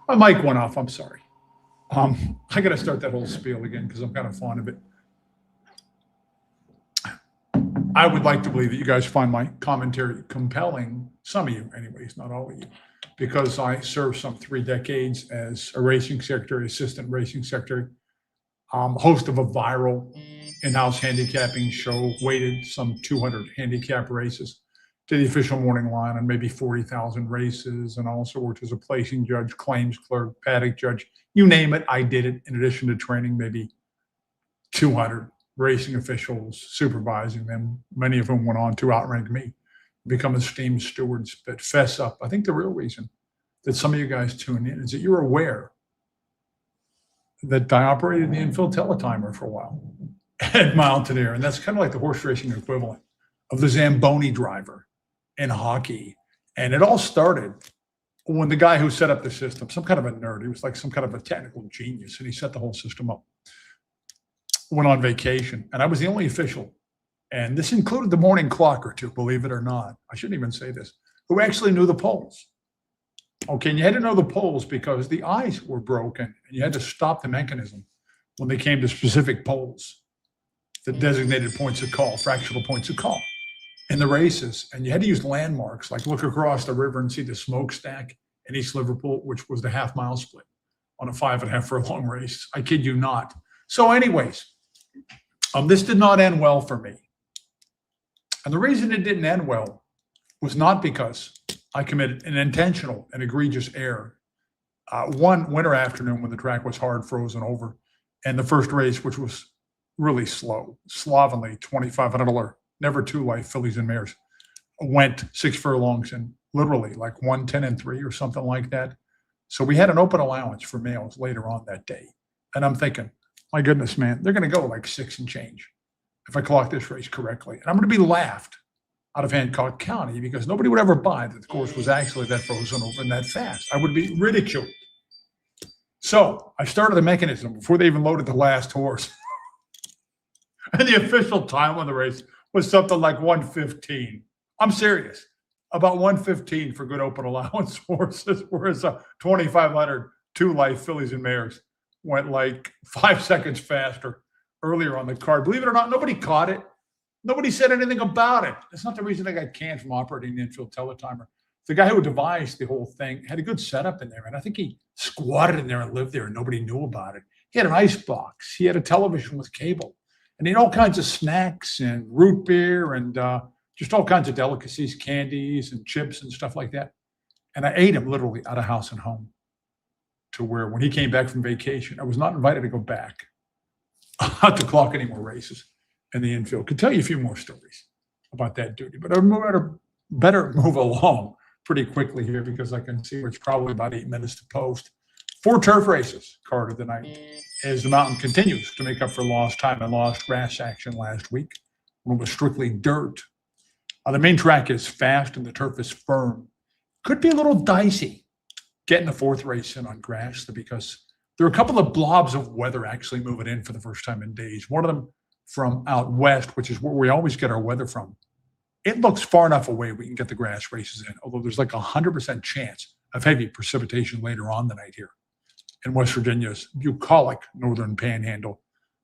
My mic went off. I'm sorry. I got to start that whole spiel again because I'm kind of fond of it. I would like to believe that you guys find my commentary compelling, some of you, anyways, not all of you, because I served some 3 decades as a racing secretary, assistant racing secretary, host of a viral in-house handicapping show, weighted some 200 handicap races to the official morning line on maybe 40,000 races, and also worked as a placing judge, claims clerk, paddock judge, you name it, I did it, in addition to training maybe 200 racing officials, supervising them, many of whom went on to outrank me, become esteemed stewards. But fess up, I think the real reason that some of you guys tune in is that you're aware that I operated the infield teletimer for a while at Mountaineer, and that's kind of like the horse racing equivalent of the Zamboni driver in hockey. And it all started when the guy who set up the system, some kind of a nerd, he was like some kind of a technical genius, and he set the whole system up, went on vacation, and I was the only official, and this included the morning clocker too, believe it or not. I shouldn't even say this, who actually knew the polls. Okay, and you had to know the polls because the eyes were broken, and you had to stop the mechanism when they came to specific polls, the designated points of call, fractional points of call in the races. And you had to use landmarks, like look across the river and see the smokestack in East Liverpool, which was the half-mile split on a 5.5 furlong race. I kid you not. So anyways, this did not end well for me. And the reason it didn't end well was not because I committed an intentional and egregious error. One winter afternoon when the track was hard frozen over, and the first race, which was really slow, slovenly, $2,500, never two life fillies and mares, went 6 furlongs and literally like 1:10 and 3 or something like that. So we had an open allowance for males later on that day. And I'm thinking, my goodness, man, they're going to go like 6 and change if I clock this race correctly. And I'm going to be laughed out of Hancock County because nobody would ever buy that the course was actually that frozen over and that fast. I would be ridiculed. So I started the mechanism before they even loaded the last horse. And the official time on the race was something like 1:15. I'm serious. About 1:15 for good open allowance horses, whereas a 2,500 two life fillies and mares went like 5 seconds faster earlier on the card. Believe it or not, nobody caught it. Nobody said anything about it. That's not the reason I got canned from operating the infield teletimer. The guy who devised the whole thing had a good setup in there, and I think he squatted in there and lived there, and nobody knew about it. He had an ice box. He had a television with cable, and he had all kinds of snacks and root beer and just all kinds of delicacies, candies and chips and stuff like that. And I ate him literally out of house and home, to where when he came back from vacation, I was not invited to go back not to clock any more races in the infield. Could tell you a few more stories about that duty, but I better move along pretty quickly here because I can see it's probably about 8 minutes to post. 4 turf races, card of the night, as the mountain continues to make up for lost time and lost grass action last week when it was strictly dirt. The main track is fast and the turf is firm. Could be a little dicey getting the 4th race in on grass because there are a couple of blobs of weather actually moving in for the first time in days. One of them from out west, which is where we always get our weather from. It looks far enough away we can get the grass races in, although there's like 100% chance of heavy precipitation later on the night here in West Virginia's bucolic northern panhandle.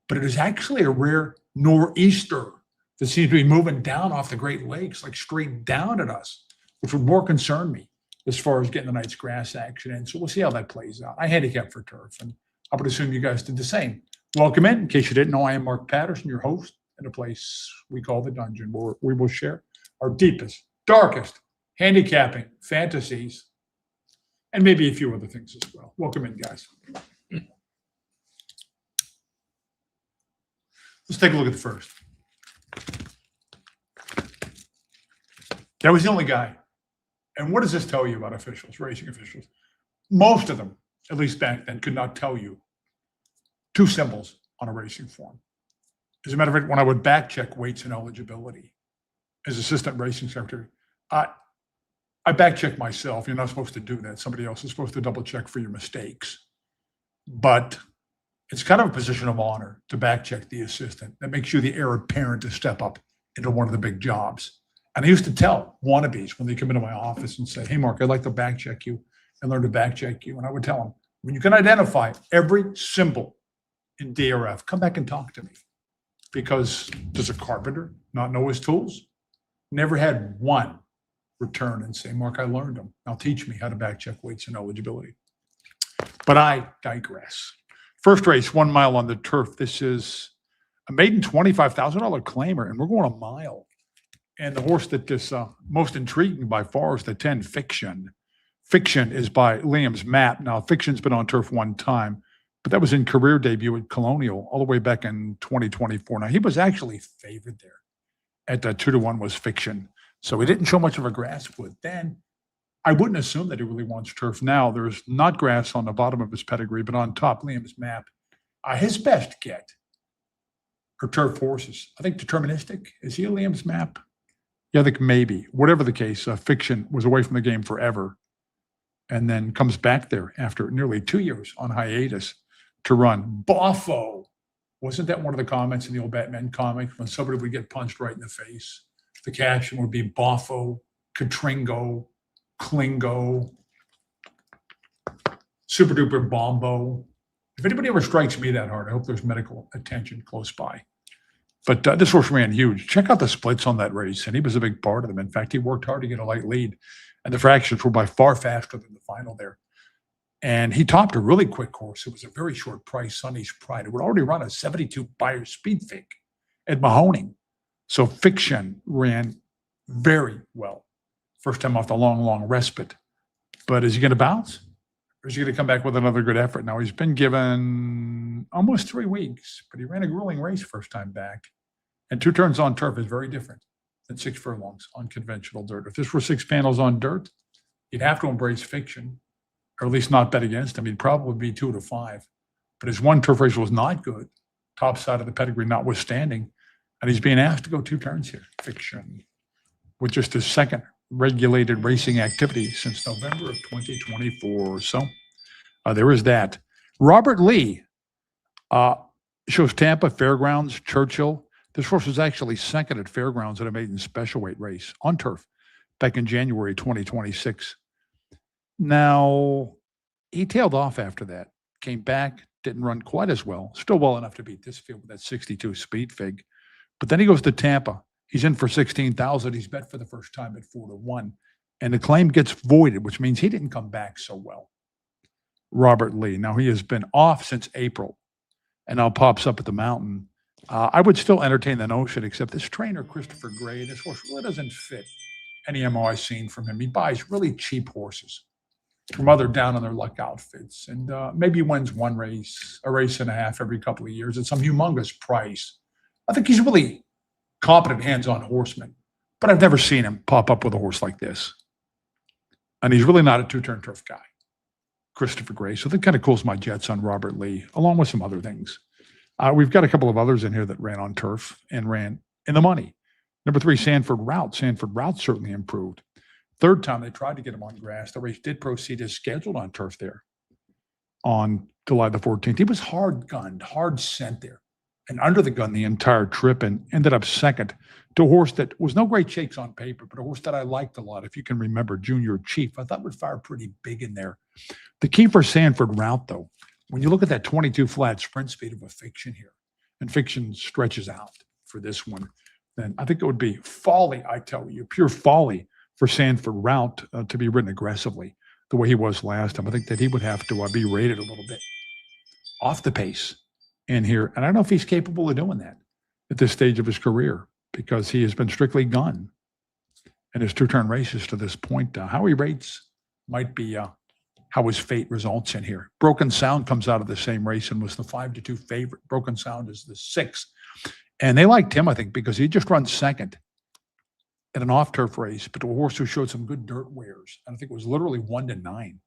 But it is actually a rare nor'easter that seems to be moving down off the Great Lakes, like straight down at us, which would more concern me as far as getting the night's grass action in. So we'll see how that plays out. I handicap for turf, and I would assume you guys did the same. Welcome in case you didn't know, I am Mark Patterson, your host in a place we call the Dungeon, where we will share our deepest, darkest handicapping fantasies, and maybe a few other things as well. Welcome in, guys. Let's take a look at the first. That was the only guy. And what does this tell you about officials, racing officials? Most of them, at least back then, could not tell you 2 symbols on a racing form. As a matter of fact, when I would back check weights and eligibility as assistant racing secretary, I back check myself. You're not supposed to do that. Somebody else is supposed to double check for your mistakes. But it's kind of a position of honor to back check the assistant. That makes you the heir apparent to step up into one of the big jobs. And I used to tell wannabes when they come into my office and say, hey, Mark, I'd like to back check you and learn to back check you. And I would tell him, when you can identify every symbol in DRF, come back and talk to me. Because does a carpenter not know his tools? Never had one return and say, Mark, I learned them. Now teach me how to back check weights and eligibility. But I digress. First race, 1 mile on the turf. This is a maiden $25,000 claimer, and we're going a mile. And the horse that is most intriguing by far is the 10 Fiction. Fiction is by Liam's Map. Now, Fiction's been on turf one time, but that was in career debut at Colonial all the way back in 2024. Now, he was actually favored there at 2-1 was Fiction. So he didn't show much of a grasp with. Then I wouldn't assume that he really wants turf now. There's not grass on the bottom of his pedigree, but on top, Liam's Map. His best get are turf horses. I think Deterministic. Is he a Liam's Map? Yeah, I think maybe. Whatever the case, Fiction was away from the game forever and then comes back there after nearly 2 years on hiatus to run. Boffo. Wasn't that one of the comments in the old Batman comic when somebody would get punched right in the face? The caption would be Boffo, Katringo, Klingo, Super Duper Bombo. If anybody ever strikes me that hard, I hope there's medical attention close by. But this horse ran huge. Check out the splits on that race, and he was a big part of them. In fact, he worked hard to get a light lead, and the fractions were by far faster than the final there. And he topped a really quick horse. It was a very short price, Sonny's Pride. It would already run a 72 buyer speed fig at Mahoning. So Fiction ran very well. First time off the long, long respite. But is he going to bounce? Or is he going to come back with another good effort? Now, he's been given almost 3 weeks, but he ran a grueling race first time back. And 2 turns on turf is very different than 6 furlongs on conventional dirt. If this were 6 panels on dirt, you'd have to embrace Fiction, or at least not bet against him. He'd probably be 2-5. But his 1 turf race was not good, top side of the pedigree notwithstanding. And he's being asked to go 2 turns here, Fiction, with just his second regulated racing activity since November of 2024. So there is that. Robert Lee shows Tampa, Fairgrounds, Churchill. This horse was actually second at Fairgrounds at a maiden special weight race on turf back in January 2026. Now, he tailed off after that, came back, didn't run quite as well, still well enough to beat this field with that 62 speed fig. But then he goes to Tampa. He's in for 16,000. He's bet for the first time at 4-1. And the claim gets voided, which means he didn't come back so well. Robert Lee. Now, he has been off since April and now pops up at the mountain. I would still entertain the notion, except this trainer, Christopher Gray, this horse really doesn't fit any MO I've seen from him. He buys really cheap horses from other down-on-their-luck outfits. And maybe wins one race, a race and a half every couple of years at some humongous price. I think he's really competent hands-on horseman, but I've never seen him pop up with a horse like this. And he's really not a 2-turn turf guy, Christopher Gray. So that kind of cools my jets on Robert Lee, along with some other things. We've got a couple of others in here that ran on turf and ran in the money. Number 3, Sanford Route. Sanford Route certainly improved. Third time they tried to get him on grass. The race did proceed as scheduled on turf there on July the 14th. He was hard gunned, hard sent there, and under the gun the entire trip, and ended up second to a horse that was no great shakes on paper, but a horse that I liked a lot. If you can remember, Junior Chief, I thought would fire pretty big in there. The key for Sanford Route, though, when you look at that 22 flat sprint speed of a Fiction here, and Fiction stretches out for this one, then I think it would be folly, I tell you, pure folly for Sanford Route to be ridden aggressively the way he was last time. I think that he would have to be rated a little bit off the pace in here. And I don't know if he's capable of doing that at this stage of his career, because he has been strictly gun in his 2-turn races to this point. How he rates might be how his fate results in here. Broken Sound comes out of the same race and was the 5-2 favorite. Broken Sound is the 6th. And they liked him, I think, because he just runs second in an off-turf race, but a horse who showed some good dirt wears. And I think it was literally 1-9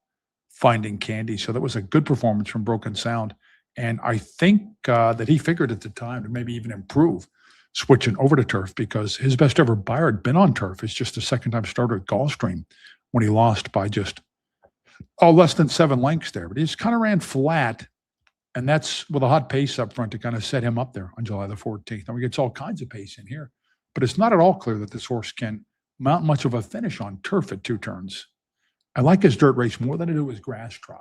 Finding Candy. So that was a good performance from Broken Sound. And I think that he figured at the time to maybe even improve switching over to turf, because his best ever buyer had been on turf. It's just a second-time starter at Gulfstream when he lost by just less than 7 lengths there. But he just kind of ran flat, and that's with a hot pace up front to kind of set him up there on July the 14th. Now, he gets all kinds of pace in here, but it's not at all clear that this horse can mount much of a finish on turf at 2 turns. I like his dirt race more than I do his grass try.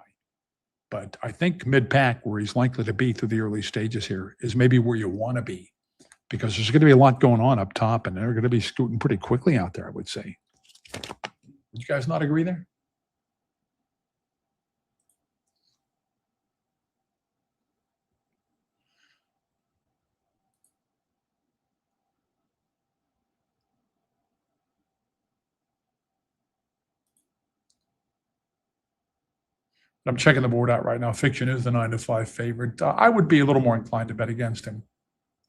But I think mid-pack, where he's likely to be through the early stages here, is maybe where you want to be because there's going to be a lot going on up top, and they're going to be scooting pretty quickly out there, I would say. Would you guys not agree there? I'm checking the board out right now. Fiction is the 9-5 favorite. I would be a little more inclined to bet against him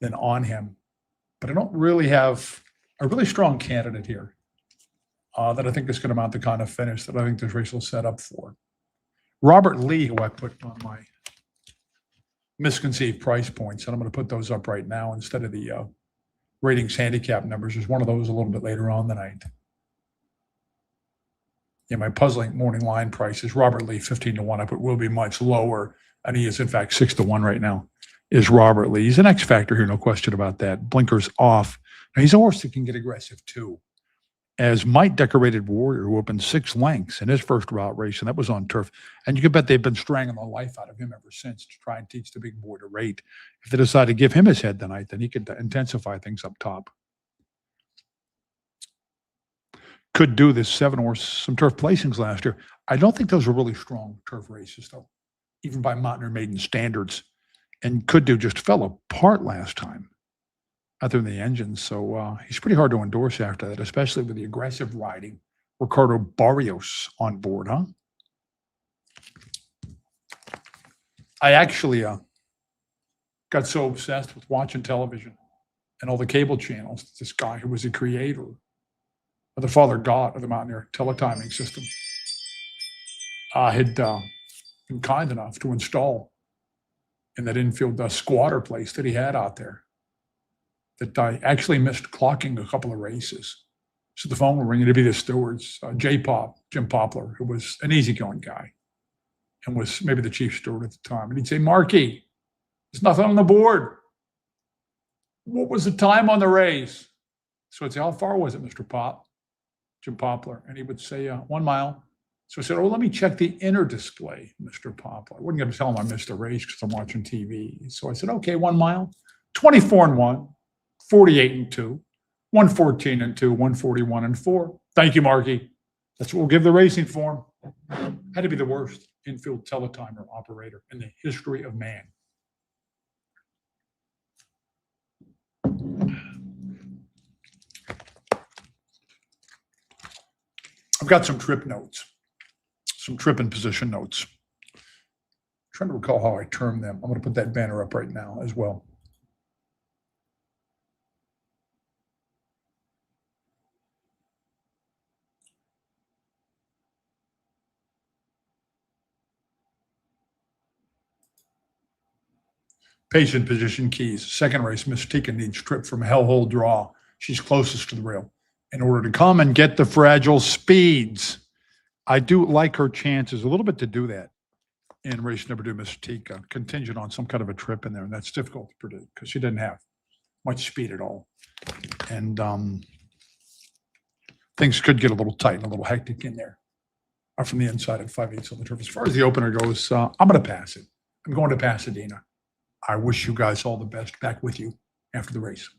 than on him, but I don't really have a really strong candidate here that I think is going to mount the kind of finish that I think this race will set up for. Robert Lee, who I put on my misconceived price points, and I'm going to put those up right now instead of the ratings handicap numbers. There's one of those a little bit later on the night. Yeah, my puzzling morning line price is Robert Lee 15-1. I put will be much lower, and he is in fact 6-1 right now. Is Robert Lee? He's an X factor here, no question about that. Blinkers off. Now, he's a horse that can get aggressive too. As Might Decorated Warrior, who opened 6 lengths in his first route race, and that was on turf. And you can bet they've been strangling the life out of him ever since to try and teach the big boy to rate. If they decide to give him his head tonight, then he could intensify things up top. Could do this 7-horse, some turf placings last year. I don't think those were really strong turf races, though, even by Mountaineer Maiden standards. And could do just fell apart last time, other than the engines. So he's pretty hard to endorse after that, especially with the aggressive riding. Ricardo Barrios on board, huh? I actually got so obsessed with watching television and all the cable channels. This guy who was the creator or the father god of the Mountaineer teletiming system had been kind enough to install in that infield squatter place that he had out there that I actually missed clocking a couple of races. So the phone would ring, and it'd be the stewards, Jim Poplar, who was an easygoing guy and was maybe the chief steward at the time. And he'd say, Marky, there's nothing on the board. What was the time on the race? So I'd say, how far was it, Mr. Jim Poplar? And he would say, 1 mile. So I said, oh, let me check the inner display, Mr. Poplar. I wasn't going to tell him I missed a race because I'm watching TV. So I said, okay, 1 mile, 24-1, 48-2, 114-2, 141-4. Thank you, Marky. That's what we'll give the racing form. Had to be the worst infield teletimer operator in the history of man. I've got some trip notes, some trip and position notes. I'm trying to recall how I termed them. I'm going to put that banner up right now as well. Patient position keys. Second race, Mystica needs trip from Hellhole Draw. She's closest to the rail in order to come and get the fragile speeds. I do like her chances a little bit to do that in race number 2, Mystica, contingent on some kind of a trip in there. And that's difficult to predict because she didn't have much speed at all. And things could get a little tight and a little hectic in there from the inside at 5/8 on the turf. As far as the opener goes, I'm going to pass it. I'm going to Pasadena. I wish you guys all the best. Back with you after the race.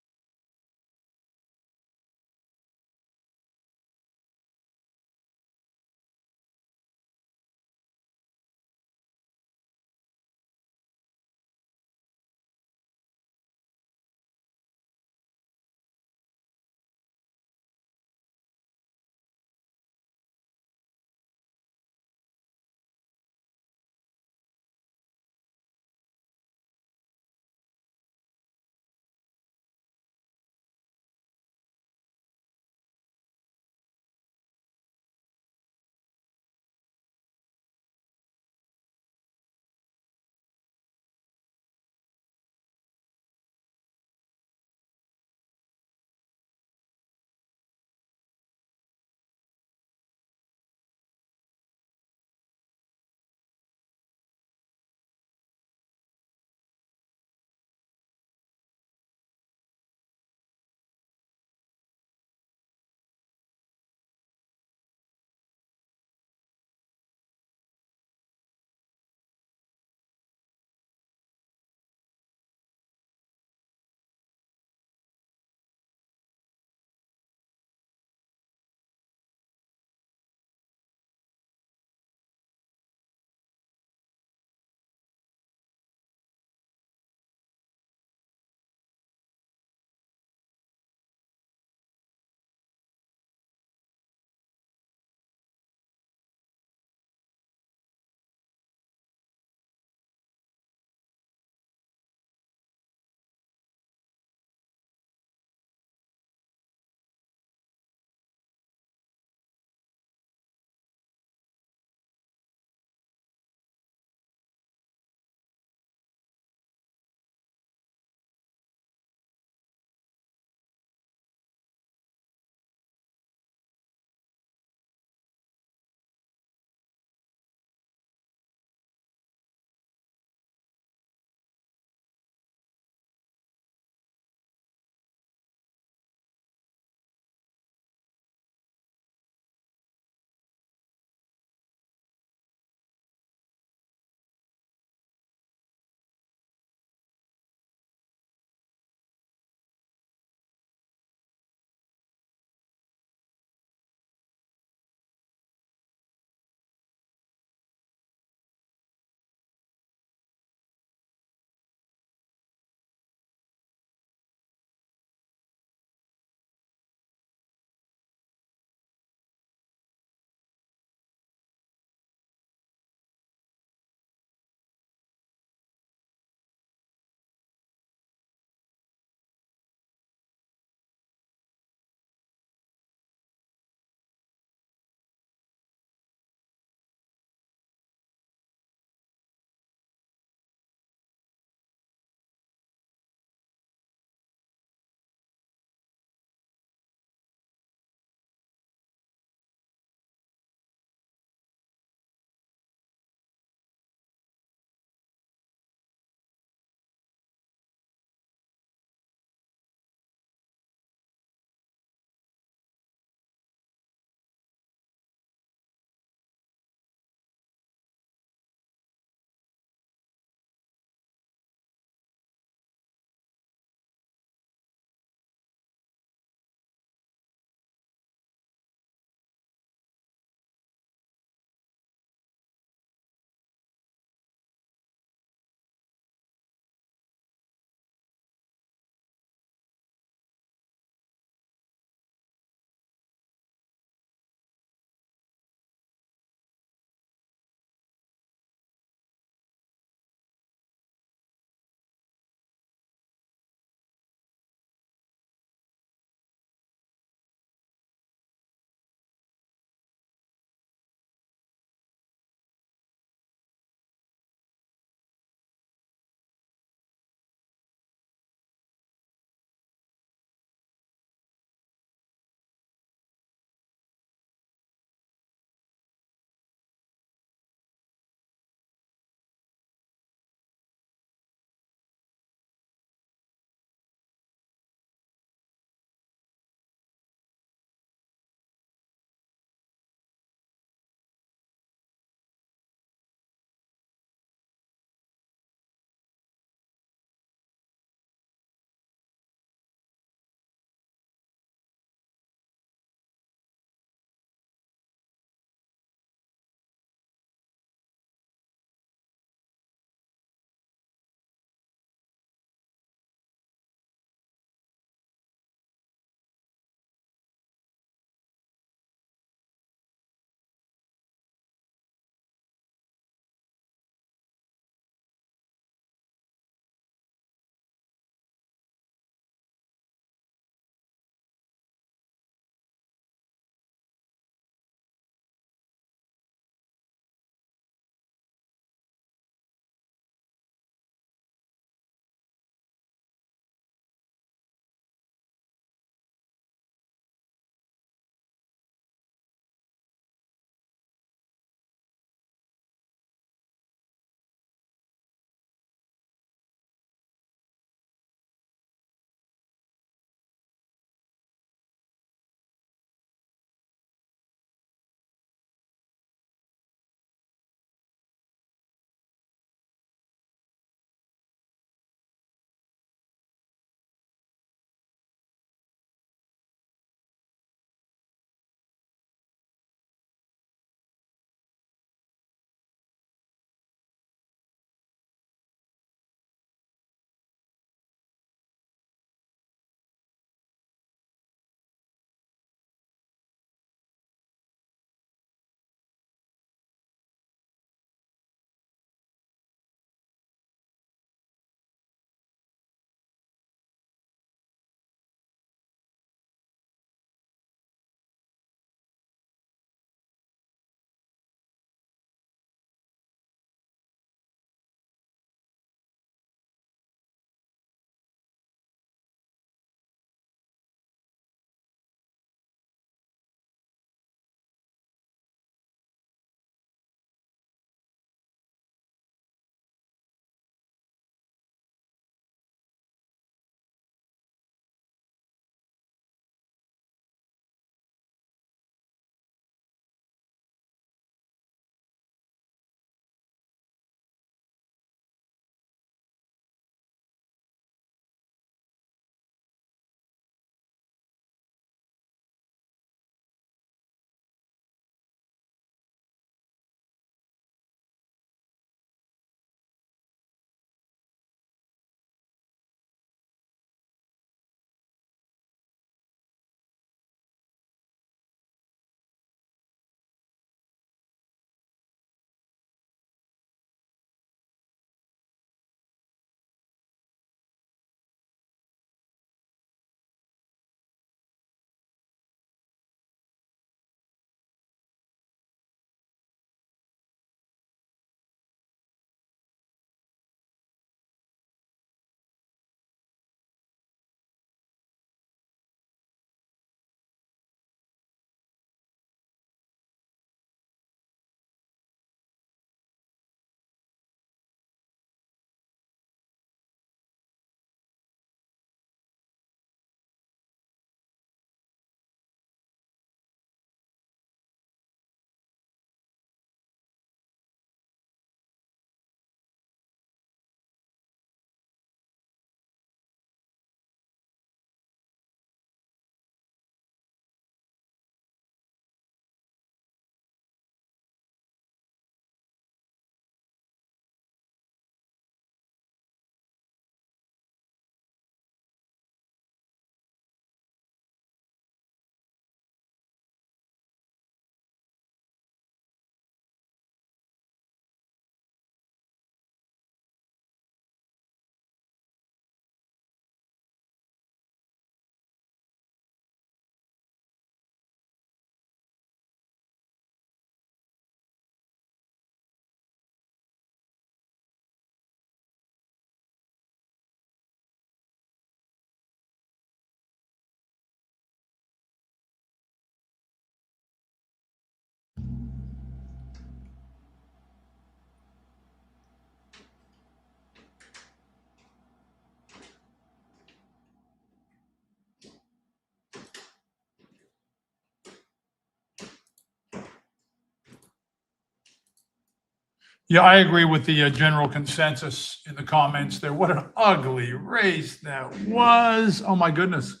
Yeah, I agree with the general consensus in the comments there. What an ugly race that was. Oh my goodness.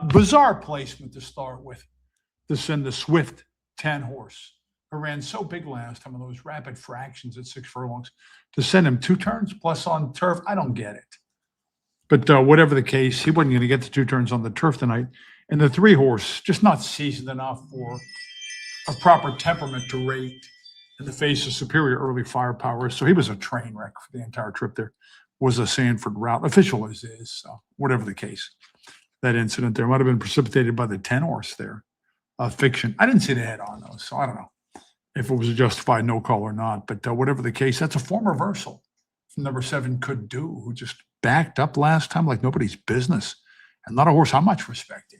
Bizarre placement to start with, to send the Swift 10 horse, who ran so big last time on those rapid fractions at 6 furlongs, to send him 2 turns plus on turf. I don't get it. But whatever the case, he wasn't going to get the 2 turns on the turf tonight. And the 3 horse, just not seasoned enough for a proper temperament to rate in the face of superior early firepower. So he was a train wreck for the entire trip there. Was a Sanford route, official as is. So whatever the case, that incident there might have been precipitated by the 10 horse there. Fiction. I didn't see the head on those, so I don't know if it was a justified no call or not. But whatever the case, that's a form reversal from number 7 Could Do, who just backed up last time like nobody's business, and not a horse how much respected.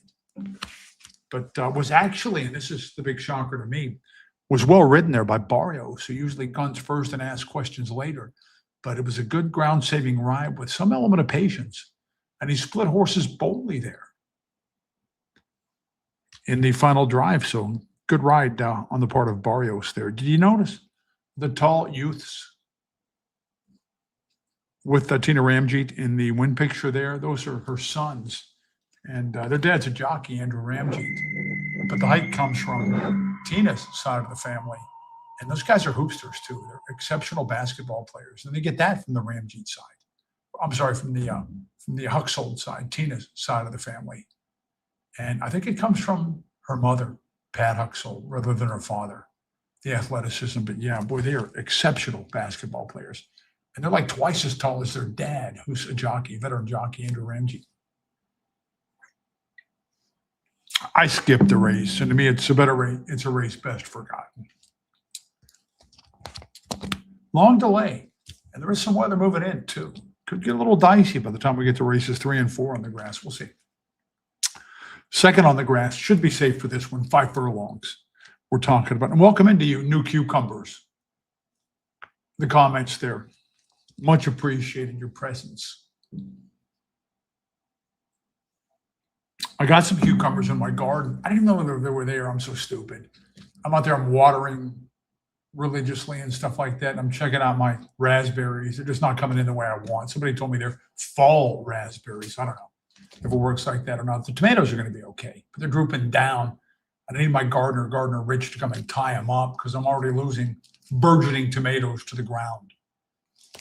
But was actually, and this is the big shocker to me, was well ridden there by Barrios, who usually guns first and asks questions later. But it was a good ground saving ride with some element of patience, and he split horses boldly there in the final drive. So good ride on the part of Barrios there. Did you notice the tall youths with Tina Ramjeet in the win picture there? Those are her sons. And their dad's a jockey, Andrew Ramjeet. But the height comes from Tina's side of the family. And those guys are hoopsters too. They're exceptional basketball players. And they get that from the Ramjeet side. I'm sorry, from the Huxold side, Tina's side of the family. And I think it comes from her mother, Pat Huxold, rather than her father, the athleticism. But yeah, boy, they are exceptional basketball players. And they're like twice as tall as their dad, who's a jockey, veteran jockey, Andrew Ramjeet. I skipped the race, and to me, it's a better race. It's a race best forgotten. Long delay, and there is some weather moving in too. Could get a little dicey by the time we get to races 3 and 4 on the grass. We'll see. Second on the grass, should be safe for this one, 5 furlongs we're talking about. And welcome into you, new cucumbers. The comments there, much appreciated your presence. I got some cucumbers in my garden. I didn't know they were there. I'm so stupid. I'm out there, I'm watering religiously and stuff like that. And I'm checking out my raspberries. They're just not coming in the way I want. Somebody told me they're fall raspberries. I don't know if it works like that or not. The tomatoes are going to be okay, but they're drooping down. I need my Gardner Rich to come and tie them up because I'm already losing burgeoning tomatoes to the ground.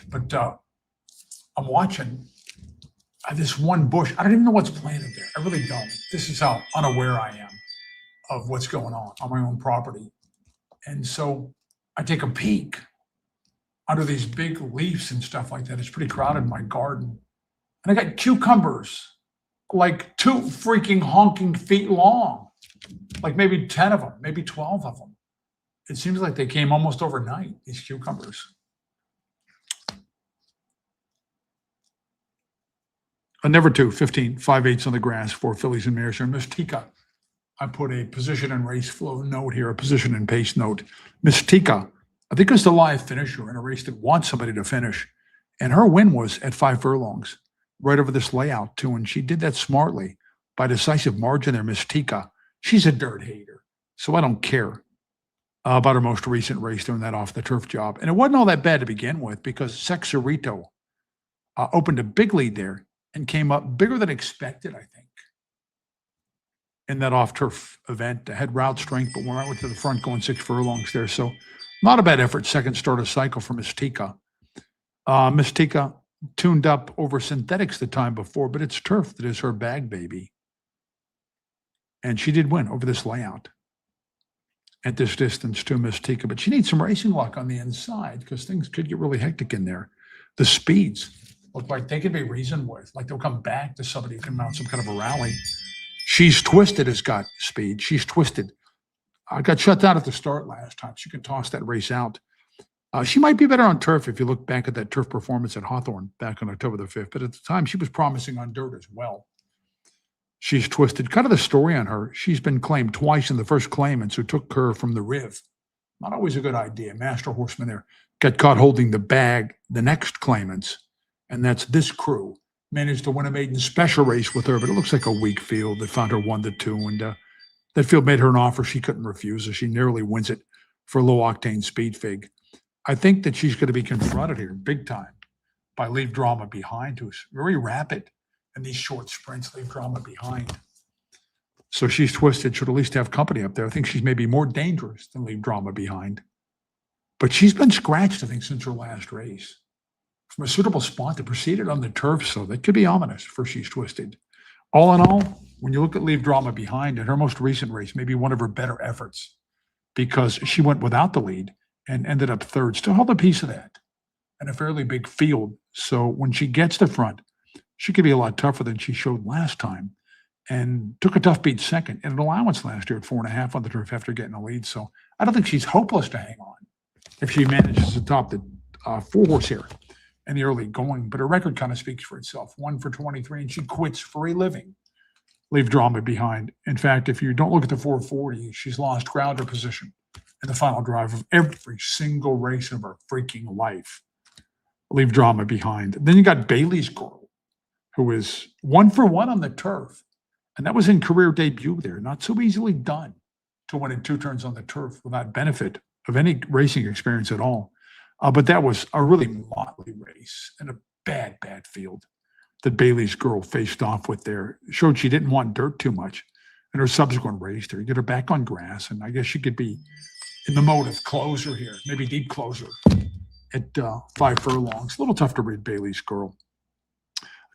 But I'm watching this one bush. I don't even know what's planted there. I really don't. This is how unaware I am of what's going on my own property. And so I take a peek under these big leaves and stuff like that. It's pretty crowded in my garden. And I got cucumbers, like 2 freaking honking feet long, like maybe 10 of them, maybe 12 of them. It seems like they came almost overnight, these cucumbers. Number 2, 15, 5/8 on the grass for fillies and mares here. Mystica. I put a position and race flow note here, a position and pace note. Mystica, I think, is the live finisher in a race that wants somebody to finish. And her win was at 5 furlongs, right over this layout too. And she did that smartly by decisive margin there, Mystica. She's a dirt hater, so I don't care about her most recent race doing that off the turf job. And it wasn't all that bad to begin with because Sexerito opened a big lead there and came up bigger than expected, I think, in that off-turf event. Had route strength, but went to the front going 6 furlongs there. So not a bad effort, second start of cycle for Mystica. Mystica tuned up over synthetics the time before, but it's turf that is her bag baby. And she did win over this layout at this distance to Mystica. But she needs some racing luck on the inside because things could get really hectic in there. The speeds look like they could be reasoned with. Like they'll come back to somebody who can mount some kind of a rally. She's Twisted has got speed. She's Twisted. I got shut down at the start last time. She can toss that race out. She might be better on turf if you look back at that turf performance at Hawthorne back on October the 5th. But at the time, she was promising on dirt as well. She's Twisted. Kind of the story on her. She's been claimed twice in the first claimants who took her from the Riv. Not always a good idea. Master Horseman there got caught holding the bag the next claimants. And that's this crew. Managed to win a maiden special race with her, but it looks like a weak field. They found her 1-2, and that field made her an offer she couldn't refuse, as she nearly wins it for low-octane speed fig. I think that she's going to be confronted here big time by Leave Drama Behind, who's very rapid in these short sprints. Leave Drama Behind. So she's twisted, should at least have company up there. I think she's maybe more dangerous than Leave Drama Behind. But she's been scratched, I think, since her last race. From a suitable spot that proceeded on the turf, so that could be ominous for She's Twisted. All in all, when you look at Leave Drama Behind in her most recent race, maybe one of her better efforts, because she went without the lead and ended up third. Still held a piece of that in a fairly big field. So when she gets to front, she could be a lot tougher than she showed last time, and took a tough beat second in an allowance last year at 4.5 on the turf after getting a lead. So I don't think she's hopeless to hang on if she manages to top the 4-horse here in the early going. But her record kind of speaks for itself. 1 for 23, and she quits for a living. Leave Drama Behind. In fact, if you don't look at the 440, she's lost ground or position in the final drive of every single race of her freaking life. Leave Drama Behind. Then you got Bailey's Girl, who is 1 for 1 on the turf. And that was in career debut there. Not so easily done to win in 2 turns on the turf without benefit of any racing experience at all. But that was a really motley race and a bad field that Bailey's Girl faced off with there. Showed she didn't want dirt too much in her subsequent race there. You get her back on grass, and I guess she could be in the mode of closer here, maybe deep closer at 5 furlongs. A little tough to read Bailey's Girl.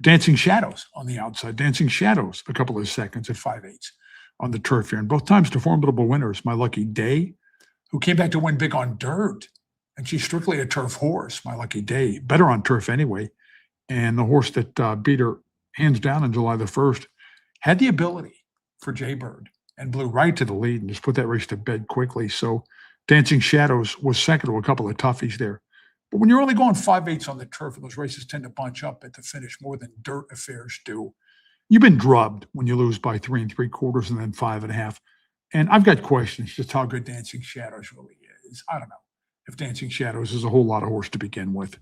Dancing Shadows on the outside. Dancing Shadows, a couple of seconds at 5/8 on the turf here. And both times to formidable winners. My Lucky Day, who came back to win big on dirt. And she's strictly a turf horse, My Lucky Day. Better on turf anyway. And the horse that beat her hands down on July the 1st had the ability for Jaybird and blew right to the lead and just put that race to bed quickly. So Dancing Shadows was second to a couple of toughies there. But when you're only going 5/8 on the turf, and those races tend to bunch up at the finish more than dirt affairs do, you've been drubbed when you lose by 3 3/4 and then 5.5. And I've got questions just how good Dancing Shadows really is. I don't know if Dancing Shadows is a whole lot of horse to begin with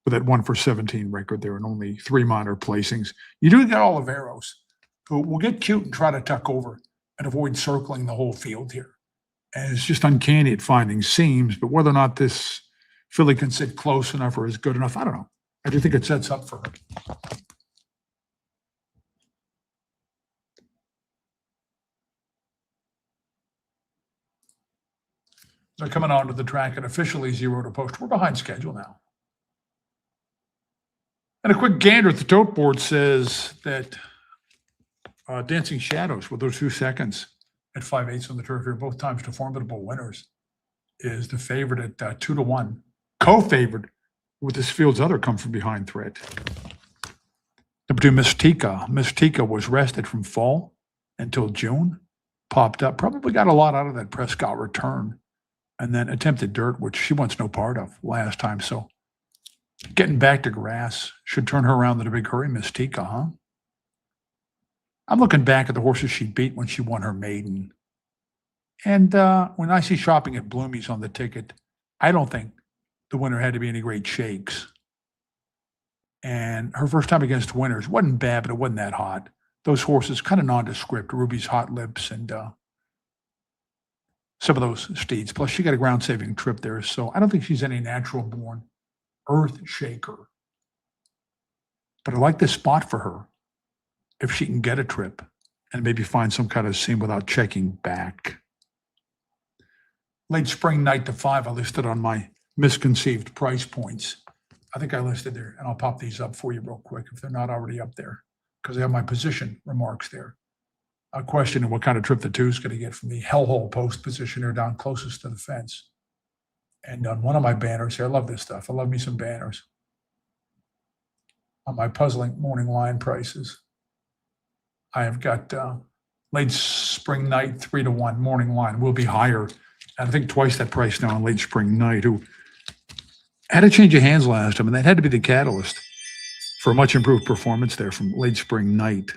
that 1 for 17 record there and only 3 minor placings. You do get Oliveros, who will get cute and try to tuck over and avoid circling the whole field here. And it's just uncanny at finding seams, but whether or not this filly can sit close enough or is good enough, I don't know. I do think it sets up for her. They're coming onto the track and officially 0 to post. We're behind schedule now. And a quick gander at the tote board says that Dancing Shadows, with those 2 seconds at 5/8 on the turf here, both times to formidable winners, is the favorite at 2 to 1. Co-favored with this field's other come from behind threat. Number 2, Mystica. Mystica was rested from fall until June. Popped up. Probably got a lot out of that Prescott return. And then attempted dirt, which she wants no part of last time. So getting back to grass should turn her around in a big hurry. Mystica, huh? I'm looking back at the horses she beat when she won her maiden. And when I see shopping at Bloomie's on the ticket, I don't think the winner had to be any great shakes. And her first time against winners wasn't bad, but it wasn't that hot. Those horses kind of nondescript, Ruby's Hot Lips and some of those steeds. Plus, she got a ground-saving trip there, so I don't think she's any natural-born earth shaker. But I like this spot for her if she can get a trip and maybe find some kind of seam without checking back. Late Spring Night to 5, I listed on my misconceived price points. I think I listed there, and I'll pop these up for you real quick if they're not already up there, because I have my position remarks there. A question of what kind of trip the 2's going to get from the hellhole post positioner down closest to the fence. And on one of my banners here, I love this stuff. I love me some banners. On my puzzling morning line prices, I have got Late Spring Night 3 to 1 morning line will be higher. And I think twice that price now on Late Spring Night, who had a change of hands last time, and that had to be the catalyst for a much improved performance there from Late Spring Night.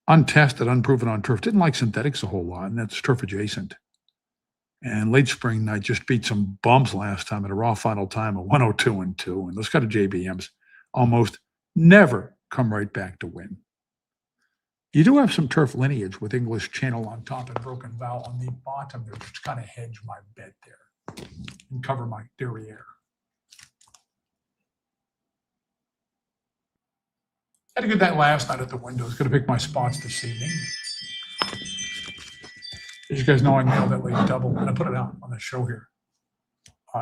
Untested, unproven on turf. Didn't like synthetics a whole lot, and that's turf adjacent. And Late Spring Night just beat some bumps last time at a raw final time of 102 and 2. And those kind of JBMs almost never come right back to win. You do have some turf lineage with English Channel on top and Broken Vow on the bottom there, which kind of hedge my bet there. and cover my derriere. I had to get that last night at the windows. Going to pick my spots this evening. As you guys know, I nailed that late double, and I put it out on the show here,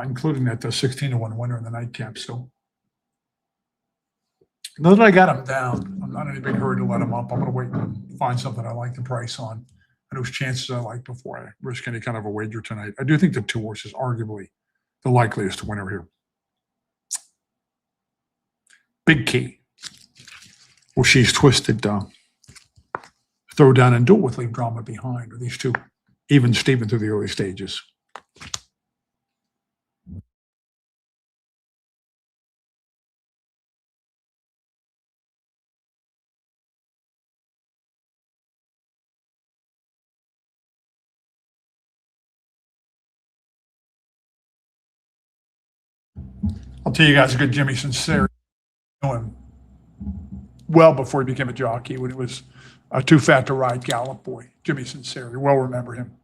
including that 16-1 winner in the nightcap. So now that I got them down, I'm not in a big hurry to let them up. I'm going to wait and find something I like the price on and those chances I like before I risk any kind of a wager tonight. I do think the 2 horse is arguably the likeliest winner here. Big Key. Well, she's twisted. Throw down and duel with Leave Drama Behind. Or these two even Steven through the early stages. I'll tell you guys a good Jimmy Sincere. I know him well before he became a jockey when he was a too fat to ride Gallop boy. Jimmy Sincere. You well remember him.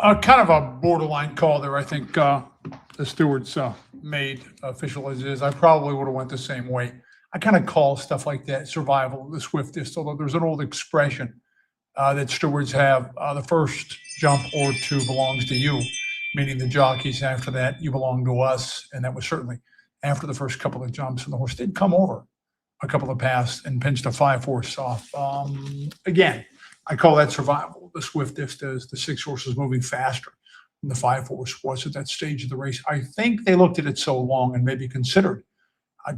Kind of a borderline call there. I think the stewards made official as is. I probably would have went the same way. I kind of call stuff like that survival of the swiftest, although there's an old expression that stewards have, the first jump or two belongs to you, meaning the jockeys. After that, you belong to us. And that was certainly after the first couple of jumps. And the horse did come over a couple of paths and pinched a 5-horse off. Again, I call that survival. The swiftest is the 6 horses moving faster than the 5-horse was at that stage of the race. I think they looked at it so long and maybe considered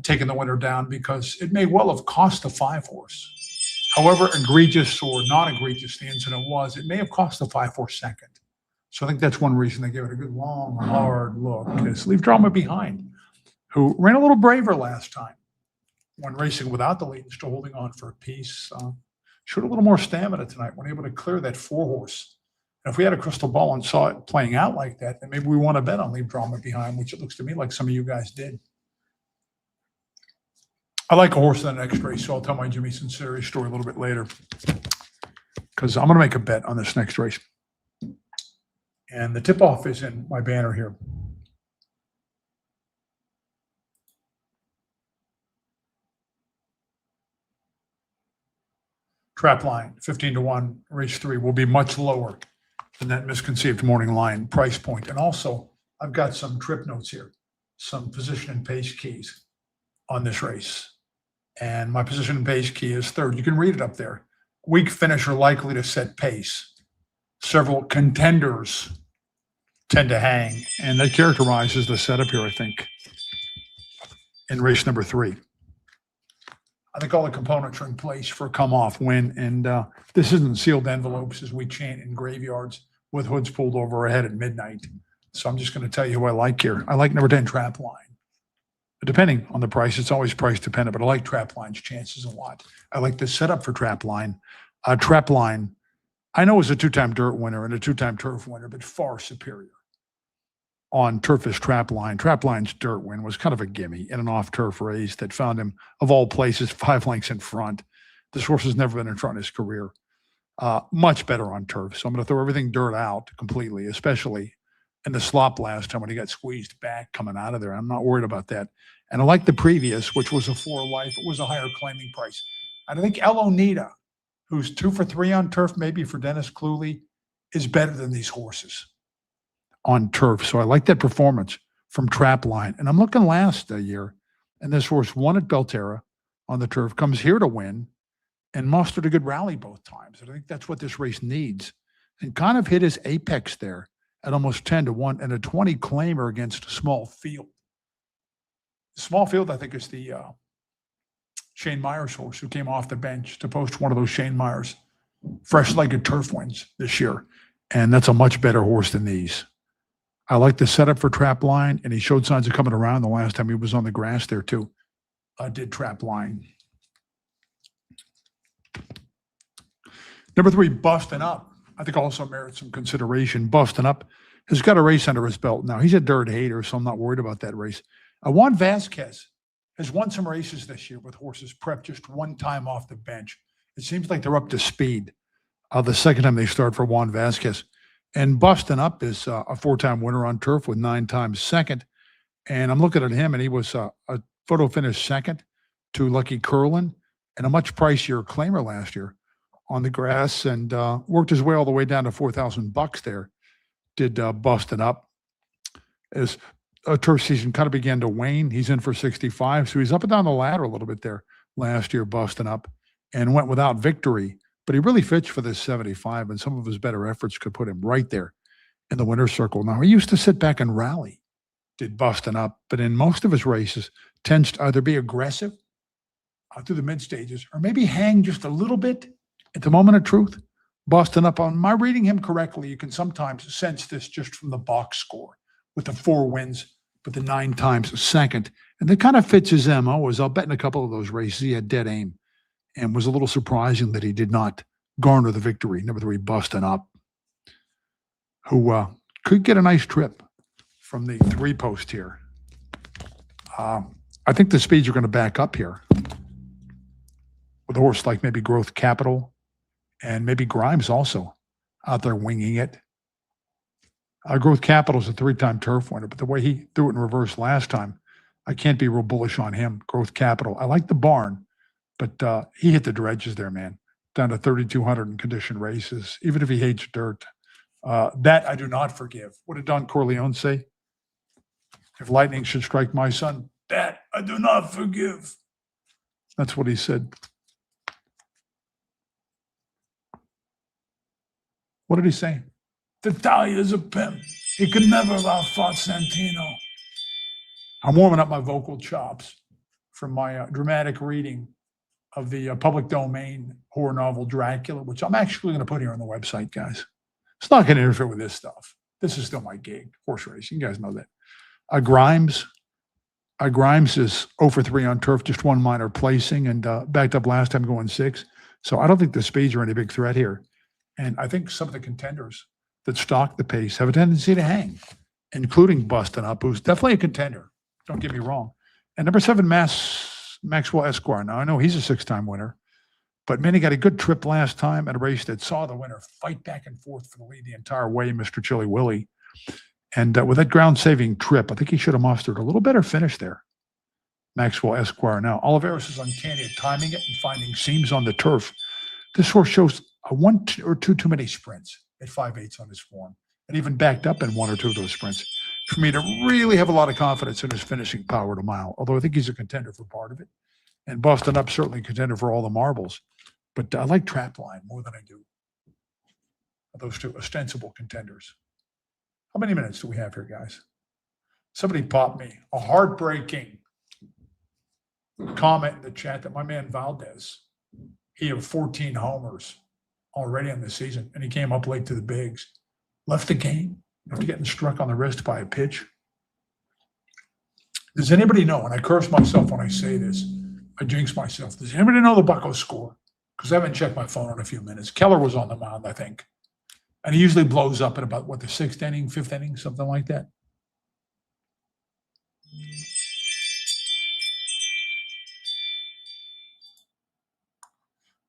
taking the winner down because it may well have cost the 5-horse. However egregious or non-egregious the incident was, it may have cost the 5-horse second. So I think that's one reason they gave it a good, long, hard look, is leave drama behind, who ran a little braver last time when racing without the lead, still holding on for a piece. Showed a little more stamina tonight when able to clear that 4-horse. And if we had a crystal ball and saw it playing out like that, then maybe we want to bet on leave drama behind, which it looks to me like some of you guys did. I like a horse in the next race, so I'll tell my Jimmy Sinceri story a little bit later because I'm going to make a bet on this next race. And the tip-off is in my banner here. Trap line, 15-1, race 3 will be much lower than that misconceived morning line price point. And also, I've got some trip notes here, some position and pace keys on this race. And my position and pace key is 3rd. You can read it up there. Weak finisher likely to set pace. Several contenders tend to hang. And that characterizes the setup here, I think, in race number 3. I think all the components are in place for a come-off win. And this isn't sealed envelopes as we chant in graveyards with hoods pulled over our head at midnight. So I'm just going to tell you who I like here. I like number 10, Trap Line. But depending on the price, it's always price dependent, but I like Trap Line's chances a lot. I like the setup for Trap Line. Trap Line, I know is a 2-time dirt winner and a 2-time turf winner, but far superior on turfist Trap Line. Trap Line's dirt win was kind of a gimme in an off-turf race that found him, of all places, 5 lengths in front. This horse has never been in front in his career. Much better on turf. So I'm going to throw everything dirt out completely, especially in the slop last time when he got squeezed back coming out of there. I'm not worried about that. And I like the previous, which was a 4 life. It was a higher claiming price. I think El Onita, who's 2 for 3 on turf, maybe for Dennis Cluley, is better than these horses on turf. So I like that performance from Trap Line. And I'm looking last year, and this horse won at Belterra on the turf, comes here to win, and mustered a good rally both times. And I think that's what this race needs. And kind of hit his apex there at almost 10-1 and a 20 claimer against Small Field. Small Field, I think, is the Shane Myers horse who came off the bench to post one of those Shane Myers fresh-legged turf wins this year. And that's a much better horse than these. I like the setup for Trap Line, and he showed signs of coming around the last time he was on the grass there too. Did Trap Line. Number 3, Bustin' Up. I think also merits some consideration. Bustin' Up has got a race under his belt now. He's a dirt hater, so I'm not worried about that race. Juan Vasquez has won some races this year with horses prepped just one time off the bench. It seems like they're up to speed the second time they start for Juan Vasquez. And Bustin' Up is a 4-time winner on turf with 9 times second. And I'm looking at him, and he was a photo finish second to Lucky Curlin and a much pricier claimer last year on the grass, and worked his way all the way down to $4,000 there. Did Bustin' Up. As a turf season kind of began to wane, he's in for 65. So he's up and down the ladder a little bit there last year, Bustin' Up, and went without victory. But he really fits for this 75, and some of his better efforts could put him right there in the winner's circle. Now, he used to sit back and rally, did Bustin' Up, but in most of his races tends to either be aggressive through the mid-stages or maybe hang just a little bit at the moment of truth. Bustin' Up, on my reading him correctly, you can sometimes sense this just from the box score with the 4 wins, but the 9 times second. And that kind of fits his MO, as I'll bet in a couple of those races he had dead aim. And was a little surprising that he did not garner the victory. Number 3, Bustin' Up, who could get a nice trip from the 3-post here. I think the speeds are going to back up here with a horse like maybe Growth Capital and maybe Grimes also out there winging it. Growth Capital's a 3-time turf winner, but the way he threw it in reverse last time, I can't be real bullish on him. Growth Capital. I like the barn, but he hit the dredges there, man. Down to 3,200 in conditioned races, even if he hates dirt. That I do not forgive. What did Don Corleone say? If lightning should strike my son, that I do not forgive. That's what he said. What did he say? Vitalia's a pimp. He could never have outfought Santino. I'm warming up my vocal chops from my dramatic reading of the public domain horror novel Dracula, which I'm actually going to put here on the website, guys. It's not going to interfere with this stuff. This is still my gig, horse racing. You guys know that. Grimes is 0 for 3 on turf, just one minor placing, and backed up last time going 6. So I don't think the speeds are any big threat here. And I think some of the contenders that stalk the pace have a tendency to hang, including Bustin' Up, who's definitely a contender. Don't get me wrong. And number 7, Maxwell Esquire. Now, I know he's a 6-time winner, but man, he got a good trip last time at a race that saw the winner fight back and forth for the lead the entire way, Mr. Chilly Willie. And with that ground-saving trip, I think he should have mustered a little better finish there, Maxwell Esquire. Now, Oliveros is uncanny at timing it and finding seams on the turf. This horse shows a 1 or 2 too many sprints at 5/8 on his form, and even backed up in 1 or 2 of those sprints for me to really have a lot of confidence in his finishing power at a mile, although I think he's a contender for part of it. And Bustin' Up certainly a contender for all the marbles. But I like Trapline more than I do those 2 ostensible contenders. How many minutes do we have here, guys? Somebody popped me a heartbreaking comment in the chat that my man Valdez, he had 14 homers already in the season, and he came up late to the bigs. Left the game after getting struck on the wrist by a pitch. Does anybody know, and I curse myself when I say this, I jinx myself, does anybody know the Bucco score? Because I haven't checked my phone in a few minutes. Keller was on the mound, I think. And he usually blows up at about, the 6th inning, 5th inning, something like that.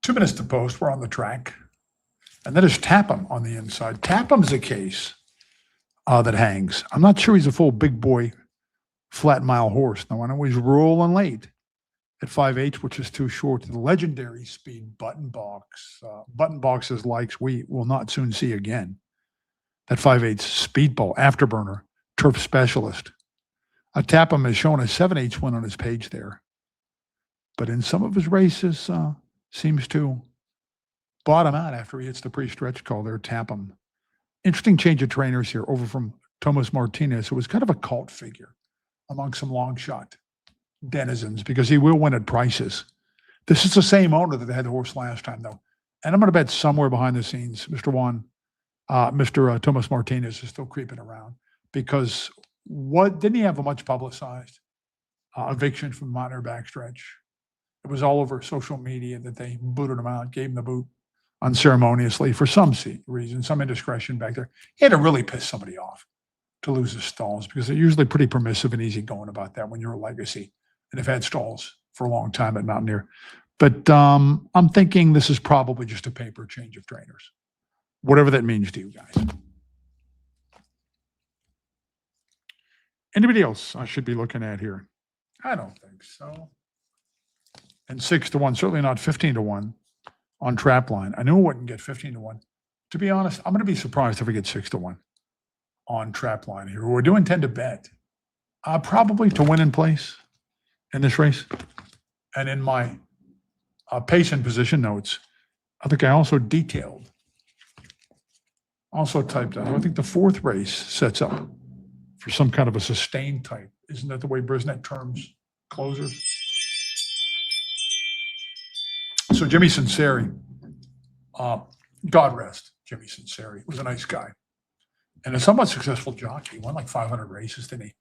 Two minutes to post. We're on the track. And then there's Tapham on the inside. Tapham's a case that hangs. I'm not sure he's a full big boy flat mile horse. Now, I know he's rolling late at 5/8, which is too short to the legendary speed Button Box. Button Box's likes we will not soon see again. That 5/8 speedball afterburner turf specialist. Tapham has shown a 7/8 win on his page there, but in some of his races seems to bottom out after he hits the pre-stretch call there. Tapham. Interesting change of trainers here over from Tomas Martinez, who was kind of a cult figure among some long shot denizens because he will win at prices. This is the same owner that had the horse last time, though. And I'm going to bet somewhere behind the scenes, Mr. Tomas Martinez is still creeping around because didn't he have a much publicized eviction from Mountaineer backstretch? It was all over social media that they booted him out, gave him the boot unceremoniously for some reason, some indiscretion back there. He had to really piss somebody off to lose his stalls because they're usually pretty permissive and easygoing about that when you're a legacy and have had stalls for a long time at Mountaineer. But I'm thinking this is probably just a paper change of trainers, whatever that means to you guys. Anybody else I should be looking at here? I don't think so. And 6-1, certainly not 15-1 on Trapline. I knew it wouldn't get 15-1. To be honest, I'm going to be surprised if we get 6-1 on Trapline here. We do intend to bet, probably to win in place in this race. And in my pace and position notes, I think I also detailed, also typed out, I think the 4th race sets up for some kind of a sustained type. Isn't that the way Brisnet terms closers? So Jimmy Sinceri, God rest Jimmy Sinceri, was a nice guy and a somewhat successful jockey. He won like 500 races, didn't he?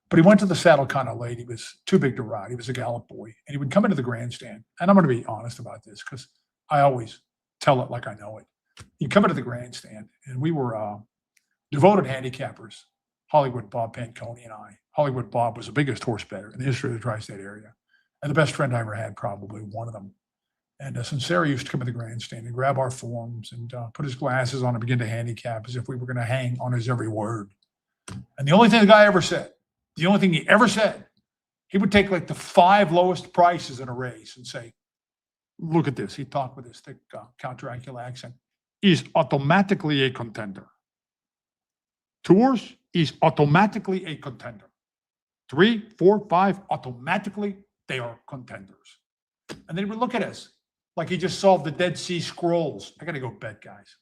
But he went to the saddle kind of late. He was too big to ride. He was a gallop boy. And he would come into the grandstand. And I'm going to be honest about this because I always tell it like I know it. He'd come into the grandstand, and we were devoted handicappers, Hollywood Bob Panconi and I. Hollywood Bob was the biggest horse bettor in the history of the tri-state area and the best friend I ever had, probably one of them. And Sincero used to come to the grandstand and grab our forms and put his glasses on and begin to handicap as if we were going to hang on his every word. And the only thing the guy ever said, the only thing he ever said, he would take like the 5 lowest prices in a race and say, look at this. He talked with his thick Count Dracula accent. Is automatically a contender. Tours is automatically a contender. 3, 4, 5, automatically they are contenders. And then he would look at us like he just solved the Dead Sea Scrolls. I got to go bet, guys.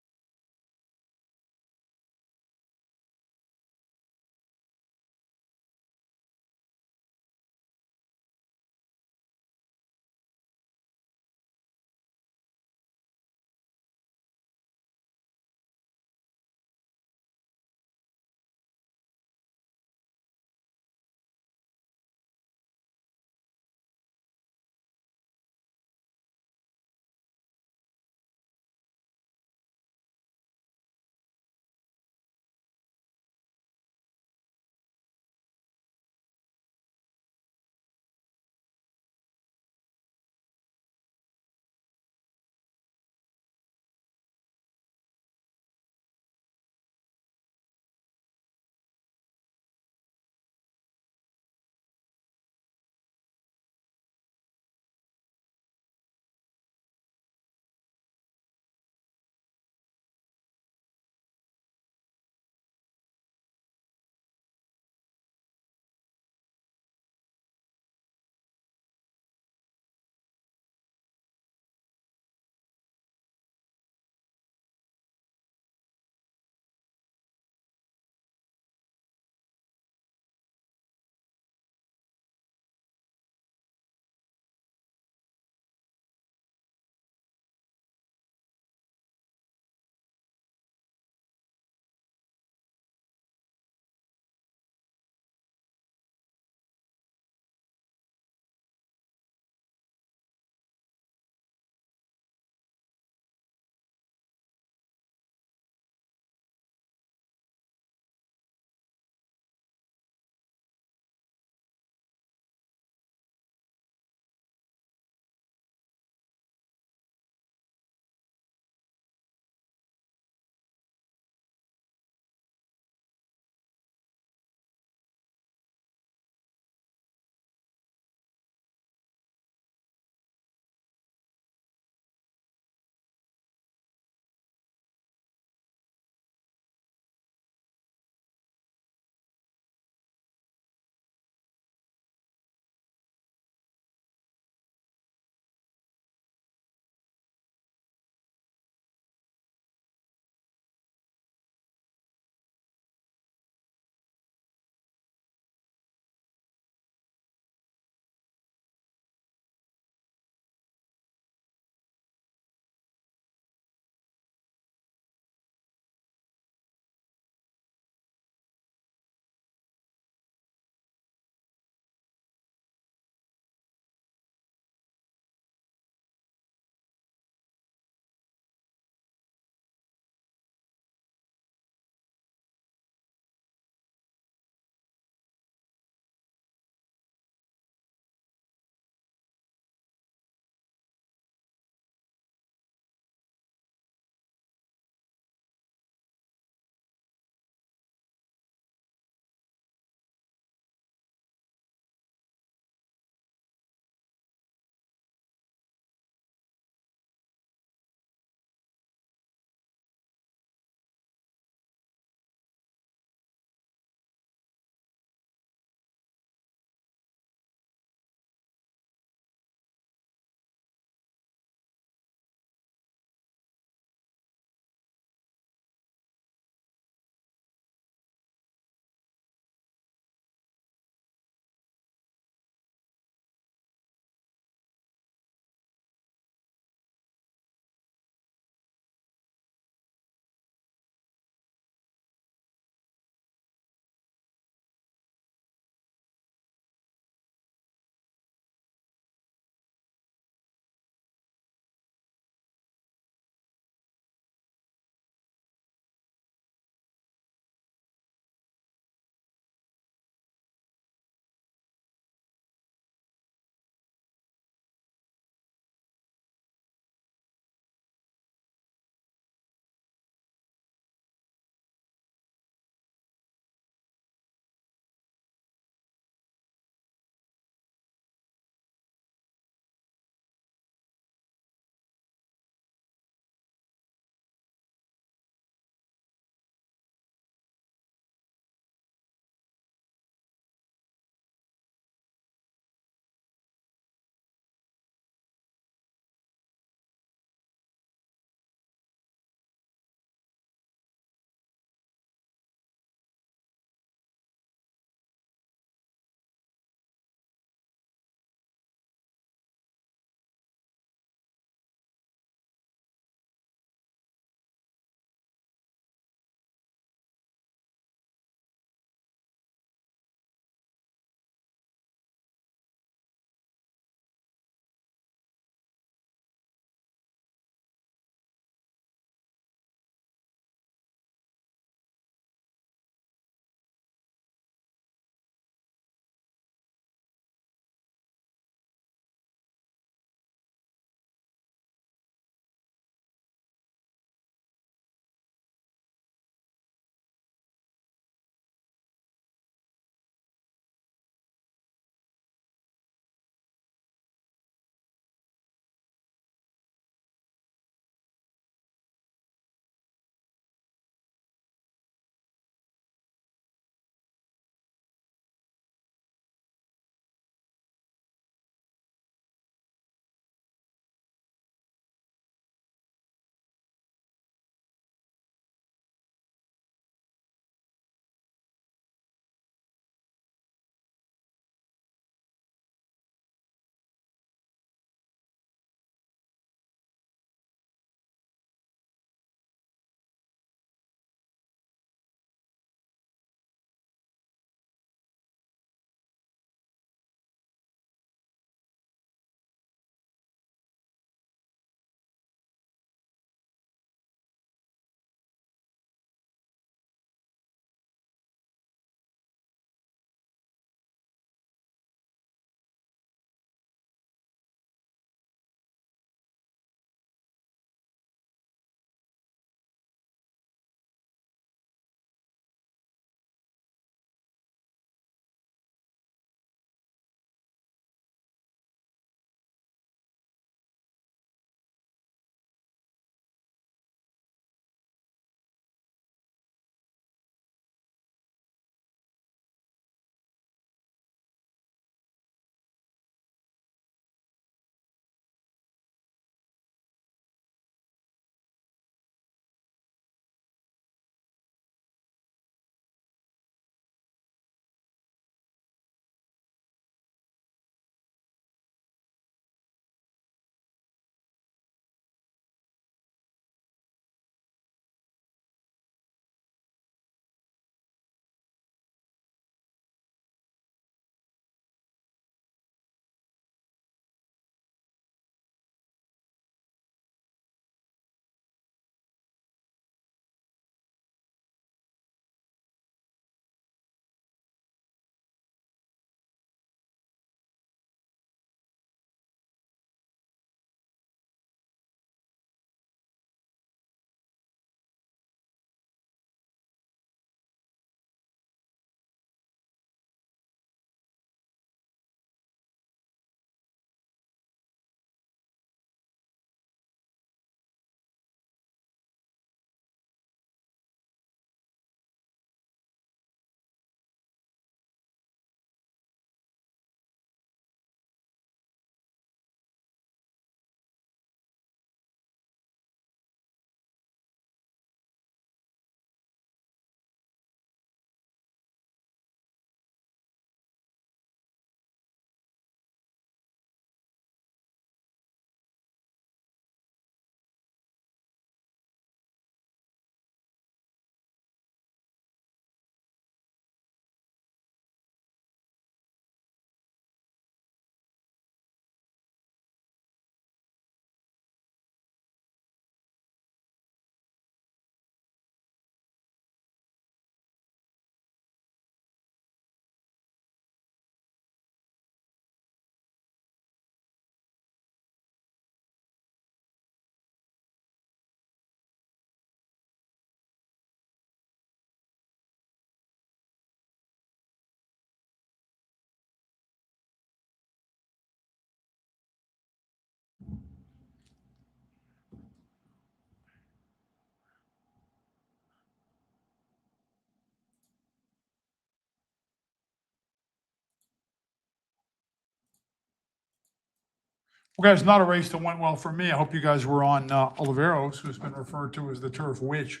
Well, guys, not a race that went well for me. I hope you guys were on Oliveros, who's been referred to as the turf witch.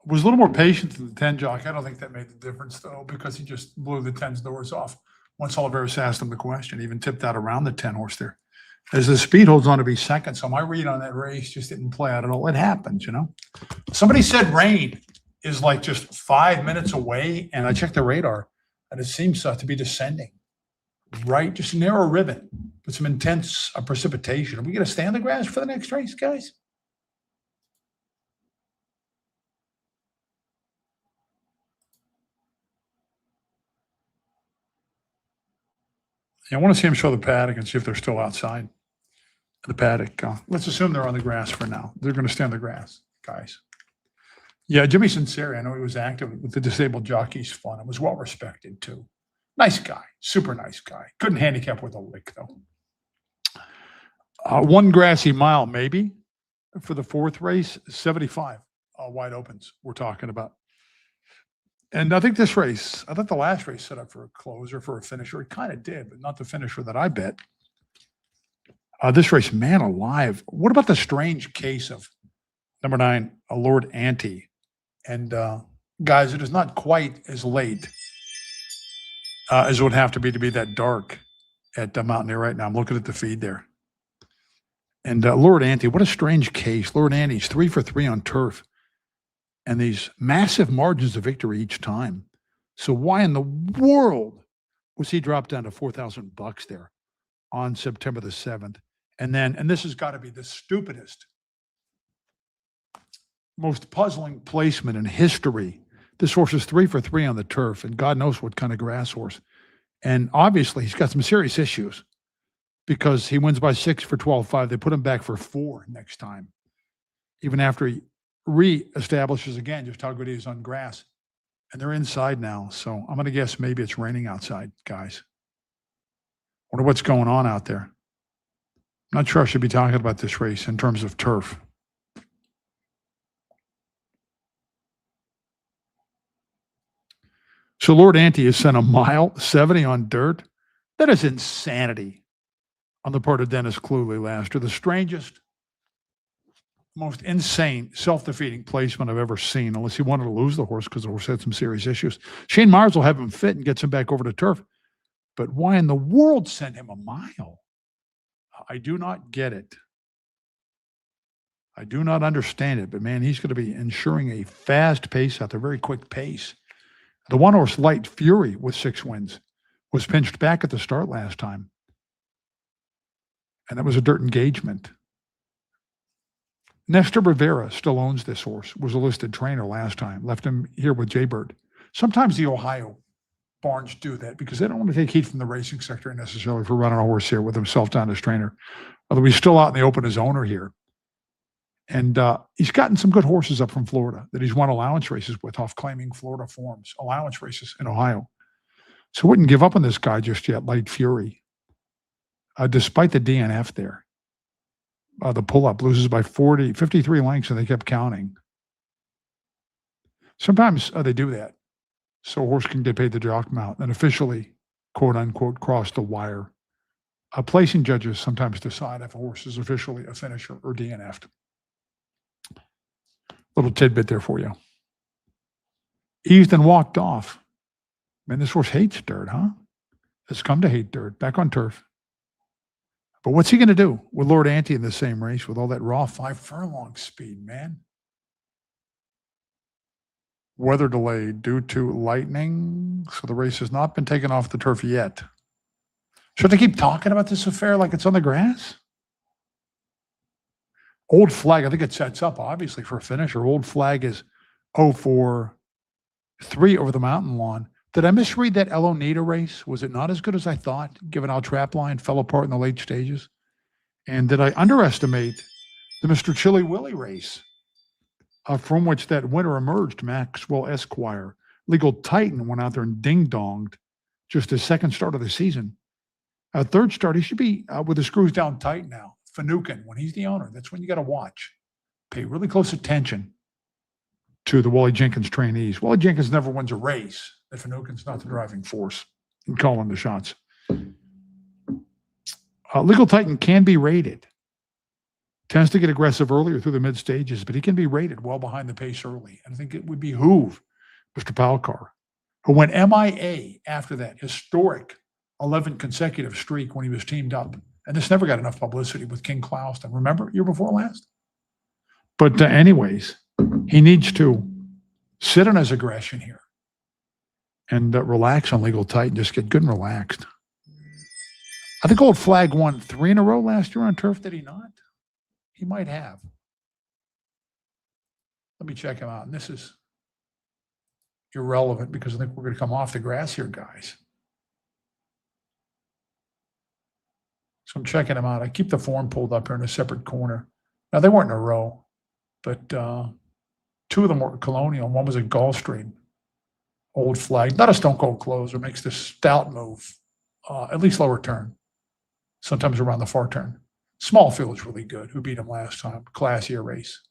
Was a little more patient than the 10 jock. I don't think that made the difference, though, because he just blew the 10's doors off. Once Oliveros asked him the question, even tipped out around the 10 horse there. As the speed holds on to be second, so my read on that race just didn't play out at all. It happens, you know. Somebody said rain is like just 5 minutes away, and I checked the radar, and it seems to be descending. Right, just a narrow ribbon, but some intense precipitation. Are we going to stay on the grass for the next race, guys? Yeah, I want to see them show the paddock and see if they're still outside the paddock. Let's assume they're on the grass for now. They're going to stay on the grass, guys. Yeah, Jimmy Sinceri, I know he was active with the Disabled Jockeys Fund. It was well respected, too. Nice guy, super nice guy. Couldn't handicap with a lick, though. One grassy mile, maybe, for the fourth race, 75 wide opens we're talking about. And I think this race, I thought the last race set up for a closer, for a finisher. It kind of did, but not the finisher that I bet. This race, man alive. What about the strange case of number 9, Lord Ante? And guys, it is not quite as late as it would have to be that dark at Mountaineer right now. I'm looking at the feed there. And Lord Ante, what a strange case. Lord Ante's 3 for 3 on turf. And these massive margins of victory each time. So why in the world was he dropped down to $4,000 there on September the 7th? And this has got to be the stupidest, most puzzling placement in history. This horse is 3 for 3 on the turf, and God knows what kind of grass horse. And obviously, he's got some serious issues because he wins by 6 for 12.5. They put him back for 4 next time, even after he reestablishes again just how good he is on grass. And they're inside now, so I'm going to guess maybe it's raining outside, guys. Wonder what's going on out there. I'm not sure I should be talking about this race in terms of turf. So Lord Ante has sent a mile 70 on dirt. That is insanity on the part of Dennis Cluley last year. The strangest, most insane, self-defeating placement I've ever seen, unless he wanted to lose the horse because the horse had some serious issues. Shane Myers will have him fit and gets him back over to turf. But why in the world send him a mile? I do not get it. I do not understand it. But, man, he's going to be ensuring a fast pace out there, very quick pace. The one-horse Light Fury with 6 wins was pinched back at the start last time. And that was a dirt engagement. Nestor Rivera still owns this horse, was a listed trainer last time, left him here with Jaybird. Sometimes the Ohio barns do that because they don't want to take heat from the racing sector necessarily for running a horse here with himself down as trainer. Although he's still out in the open as owner here. And he's gotten some good horses up from Florida that he's won allowance races with off claiming Florida forms, allowance races in Ohio. So wouldn't give up on this guy just yet, Light Fury. Despite the DNF there. The pull-up loses by 53 lengths, and they kept counting. Sometimes they do that. So a horse can get paid the jock amount and officially, quote-unquote, cross the wire. Placing judges sometimes decide if a horse is officially a finisher or DNF'd. Little tidbit there for you. Eased and walked off. Man, this horse hates dirt, huh? It's come to hate dirt. Back on turf. But what's he going to do with Lord Ante in the same race with all that raw 5 furlong speed, man? Weather delay due to lightning. So the race has not been taken off the turf yet. Should I keep talking about this affair like it's on the grass? Old Flag, I think it sets up, obviously, for a finisher. Old Flag is 0-4-3 over the mountain lawn. Did I misread that El Onita race? Was it not as good as I thought, given how Trapline fell apart in the late stages? And did I underestimate the Mr. Chilly Willy race, from which that winner emerged, Maxwell Esquire? Legal Titan went out there and ding-donged just his second start of the season. Third start, he should be with the screws down tight now. Finucane, when he's the owner, that's when you got to watch. Pay really close attention to the Wally Jenkins trainees. Wally Jenkins never wins a race if Finucane's not the driving force and calling the shots. Legal Titan can be rated. Tends to get aggressive earlier through the mid stages, but he can be rated well behind the pace early. And I think it would behoove Mr. Palkar, who went MIA after that historic 11 consecutive streak when he was teamed up. And this never got enough publicity with King Clouston. Remember, year before last? But anyways, he needs to sit on his aggression here and relax on Legal Titan. Just get good and relaxed. I think Old Flag won 3 in a row last year on turf. Did he not? He might have. Let me check him out. And this is irrelevant because I think we're going to come off the grass here, guys. So I'm checking them out. I keep the form pulled up here in a separate corner. Now, they weren't in a row, but 2 of them were Colonial. One was a Gulfstream. Old Flag. Not a stone cold closer. Makes this stout move, at least lower turn. Sometimes around the far turn. Small field is really good. Who beat him last time? Classier race.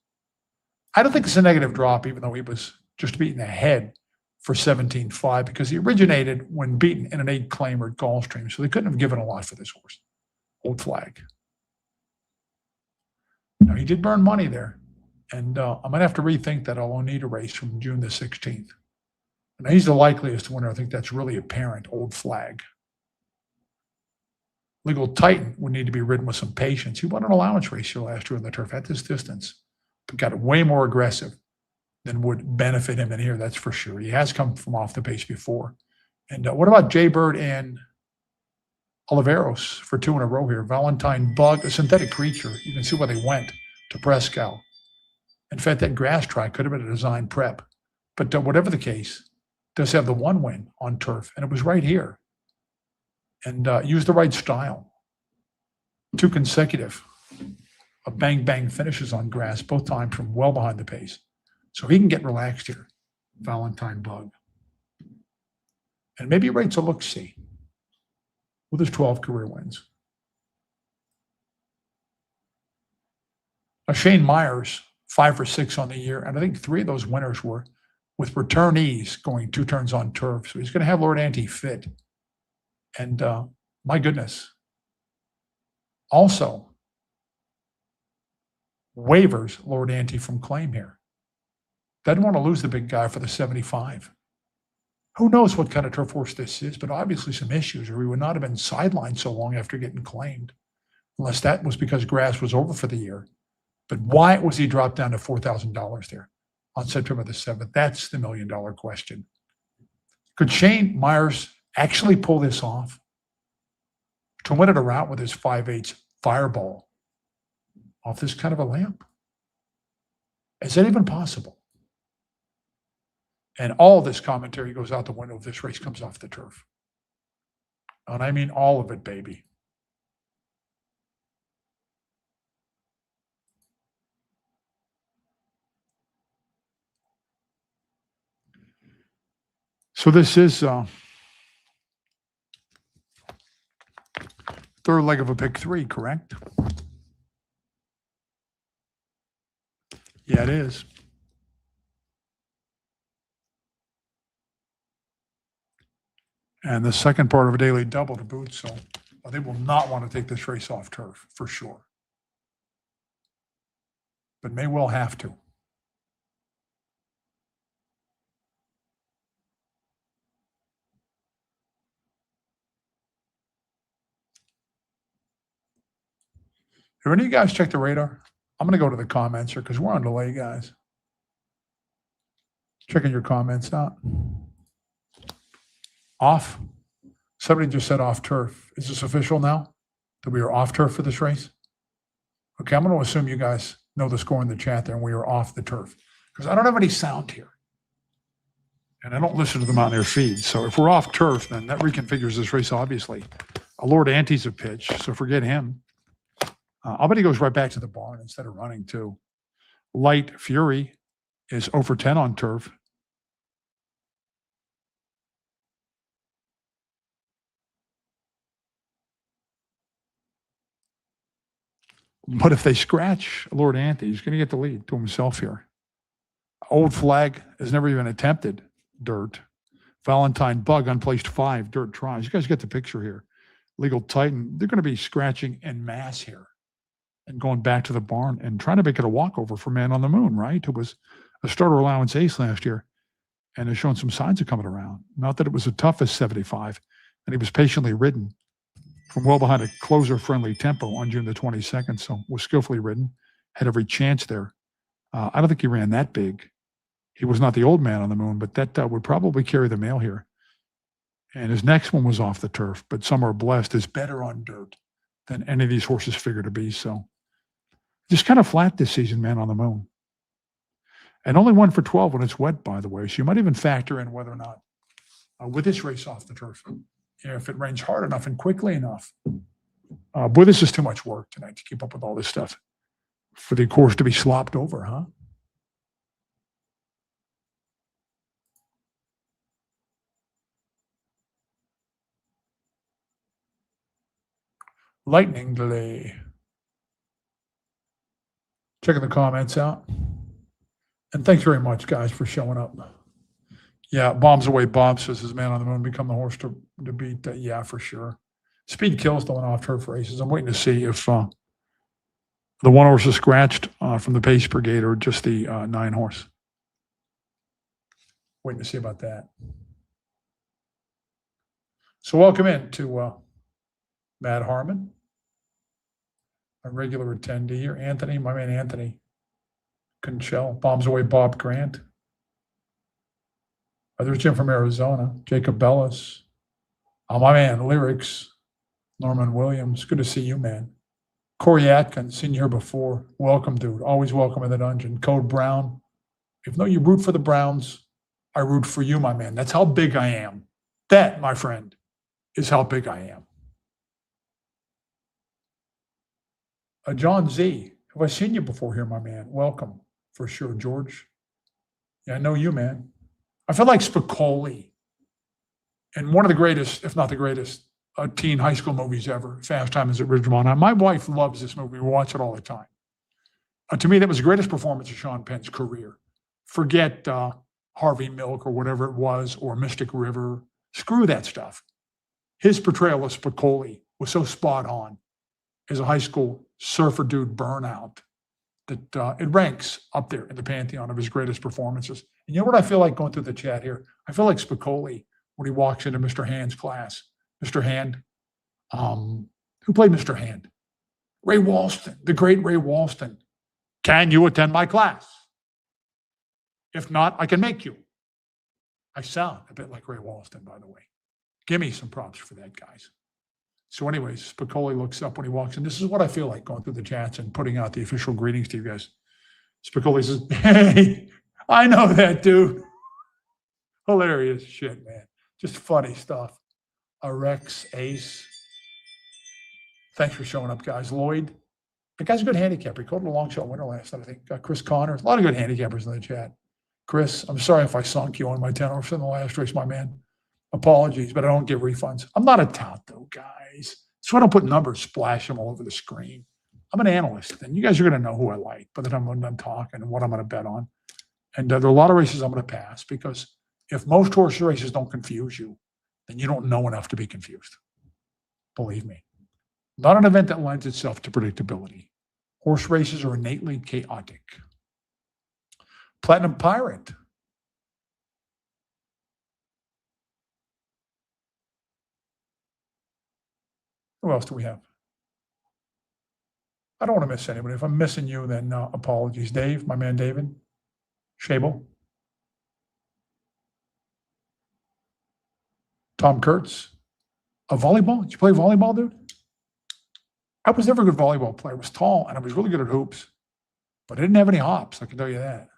I don't think it's a negative drop, even though he was just beaten ahead for 17.5 because he originated when beaten in an 8-claimer at Gulfstream. So they couldn't have given a lot for this horse. Old Flag. Now, he did burn money there. And I might have to rethink that Oneida race from June the 16th. Now, he's the likeliest winner. I think that's really apparent. Old Flag. Legal Titan would need to be ridden with some patience. He won an allowance race here last year on the turf at this distance, but got way more aggressive than would benefit him in here, that's for sure. He has come from off the pace before. And what about Jay Bird and Oliveros for 2 in a row here? Valentine Bug, a synthetic creature. You can see where they went to Prescal. In fact, that grass track could have been a design prep. But whatever the case, does have the 1 win on turf, and it was right here. And used the right style. 2 consecutive bang-bang finishes on grass, both times from well behind the pace. So he can get relaxed here, Valentine Bug. And maybe rates a look-see with his 12 career wins. Shane Myers, 5 for 6 on the year, and I think 3 of those winners were with returnees going 2 turns on turf. So he's going to have Lord Ante fit. And my goodness. Also, waivers Lord Ante from claim here. Doesn't want to lose the big guy for the 75. Who knows what kind of turf horse this is, but obviously some issues, or he would not have been sidelined so long after getting claimed, unless that was because grass was over for the year. But why was he dropped down to $4,000 there on September the 7th? That's the million-dollar question. Could Shane Myers actually pull this off to win it a route with his 5/8 fireball off this kind of a lamp? Is that even possible? And all this commentary goes out the window if this race comes off the turf. And I mean all of it, baby. So this is third leg of a pick 3, correct? Yeah, it is. And the second part of a daily double to boot, so they will not want to take this race off turf, for sure. But may well have to. Have any of you guys checked the radar? I'm going to go to the comments here because we're on delay, guys. Checking your comments out. Off. Somebody just said off turf. Is this official now that we are off turf for this race? Okay, I'm going to assume you guys know the score in the chat there and we are off the turf because I don't have any sound here. And I don't listen to them on their feed. So if we're off turf, then that reconfigures this race, obviously. Lord Ante's a pitch, so forget him. I'll bet he goes right back to the barn instead of running, too. Light Fury is 0 for 10 on turf. But if they scratch Lord Ante, he's going to get the lead to himself here. Old Flag has never even attempted dirt. Valentine Bug unplaced 5 dirt tries. You guys get the picture here. Legal Titan, they're going to be scratching en masse here and going back to the barn and trying to make it a walkover for Man on the Moon, right? Who was a starter allowance ace last year and has shown some signs of coming around. Not that it was the toughest 75, and he was patiently ridden from well behind a closer-friendly tempo on June the 22nd, so was skillfully ridden, had every chance there. I don't think he ran that big. He was not the old Man on the Moon, but that would probably carry the mail here. And his next one was off the turf, but Some Are Blessed is better on dirt than any of these horses figure to be. So just kind of flat this season, Man on the Moon. And only 1 for 12 when it's wet, by the way. So you might even factor in whether or not with this race off the turf, if it rains hard enough and quickly enough. Boy, this is too much work tonight to keep up with all this stuff for the course to be slopped over, huh? Lightning delay. Checking the comments out. And thanks very much, guys, for showing up. Yeah, Bombs Away Bob says, his Man on the Moon become the horse to beat? Yeah, for sure. Speed Kills the one off turf races. I'm waiting to see if the one horse is scratched from the Pace Brigade or just the 9 horse. Waiting to see about that. So welcome in to Matt Harmon, a regular attendee here. Anthony, my man Anthony Conchell, Bombs Away Bob Grant. There's Jim from Arizona, Jacob Bellis. My man Lyrics, Norman Williams. Good to see you, man. Corey Atkins, seen you here before. Welcome, dude. Always welcome in the dungeon. Code Brown. Even though you root for the Browns, I root for you, my man. That's how big I am. That, my friend, is how big I am. John Z. Have I seen you before here, my man? Welcome, for sure, George. Yeah, I know you, man. I feel like Spicoli in one of the greatest, if not the greatest, teen high school movies ever, Fast Times at Ridgemont. My wife loves this movie. We watch it all the time. To me, that was the greatest performance of Sean Penn's career. Forget Harvey Milk or whatever it was, or Mystic River. Screw that stuff. His portrayal of Spicoli was so spot on as a high school surfer dude burnout that it ranks up there in the pantheon of his greatest performances. And you know what I feel like going through the chat here? I feel like Spicoli when he walks into Mr. Hand's class. Mr. Hand, who played Mr. Hand? Ray Walston, the great Ray Walston. Can you attend my class? If not, I can make you. I sound a bit like Ray Walston, by the way. Give me some props for that, guys. So anyways, Spicoli looks up when he walks in. This is what I feel like going through the chats and putting out the official greetings to you guys. Spicoli says, hey, I know that, dude. Hilarious shit, man. Just funny stuff. Rex, Ace. Thanks for showing up, guys. Lloyd. The guy's a good handicapper. He called it a long shot winner last night, I think. Chris Connors. A lot of good handicappers in the chat. Chris, I'm sorry if I sunk you on my 10 horse in the last race, my man. Apologies, but I don't give refunds. I'm not a tout, though, guys. So I don't put numbers, splash them all over the screen. I'm an analyst, and you guys are going to know who I like, but then I'm done talking and what I'm going to bet on. And there are a lot of races I'm going to pass because if most horse races don't confuse you, then you don't know enough to be confused. Believe me. Not an event that lends itself to predictability. Horse races are innately chaotic. Platinum Pirate. Who else do we have? I don't want to miss anybody. If I'm missing you, then apologies. Dave, my man David. Shable. Tom Kurtz. Volleyball? Did you play volleyball, dude? I was never a good volleyball player. I was tall, and I was really good at hoops. But I didn't have any hops, I can tell you that.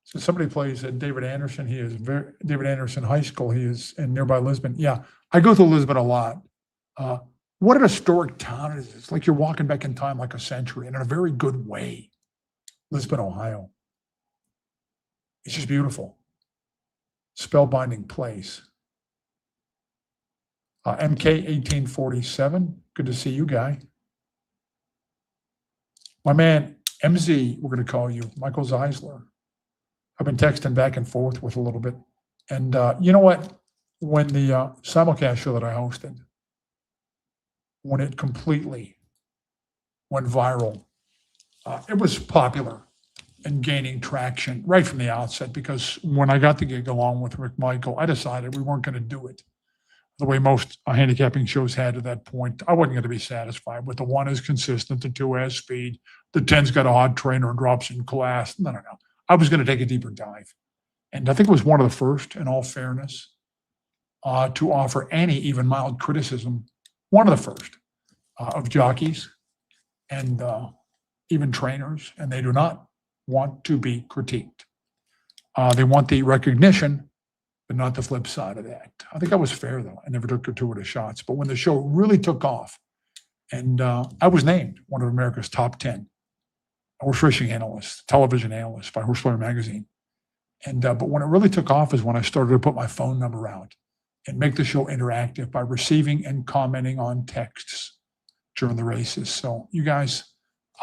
So somebody plays at David Anderson. He is David Anderson High School. He is in nearby Lisbon. Yeah, I go through Lisbon a lot. What an historic town it is. It's like you're walking back in time like a century, and in a very good way. Lisbon, Ohio. It's just beautiful. Spellbinding place. MK 1847. Good to see you, guy. My man, MZ, we're going to call you, Michael Zeisler. I've been texting back and forth with a little bit. And you know what? When the simulcast show that I hosted, when it completely went viral, it was popular and gaining traction right from the outset, because when I got the gig along with Rick Michael, I decided we weren't going to do it the way most handicapping shows had to that point. I wasn't going to be satisfied with the one is consistent, the two has speed, the 10's got a hot trainer and drops in class. No. I was going to take a deeper dive. And I think it was one of the first, in all fairness, to offer any even mild criticism, one of the first of jockeys and even trainers, and they do not want to be critiqued. They want the recognition, but not the flip side of that. I think I was fair, though. I never took gratuitous shots. But when the show really took off, and I was named one of America's top 10 horse racing analysts, television analysts by Horse Player Magazine. And but when it really took off is when I started to put my phone number out and make the show interactive by receiving and commenting on texts during the races. So you guys,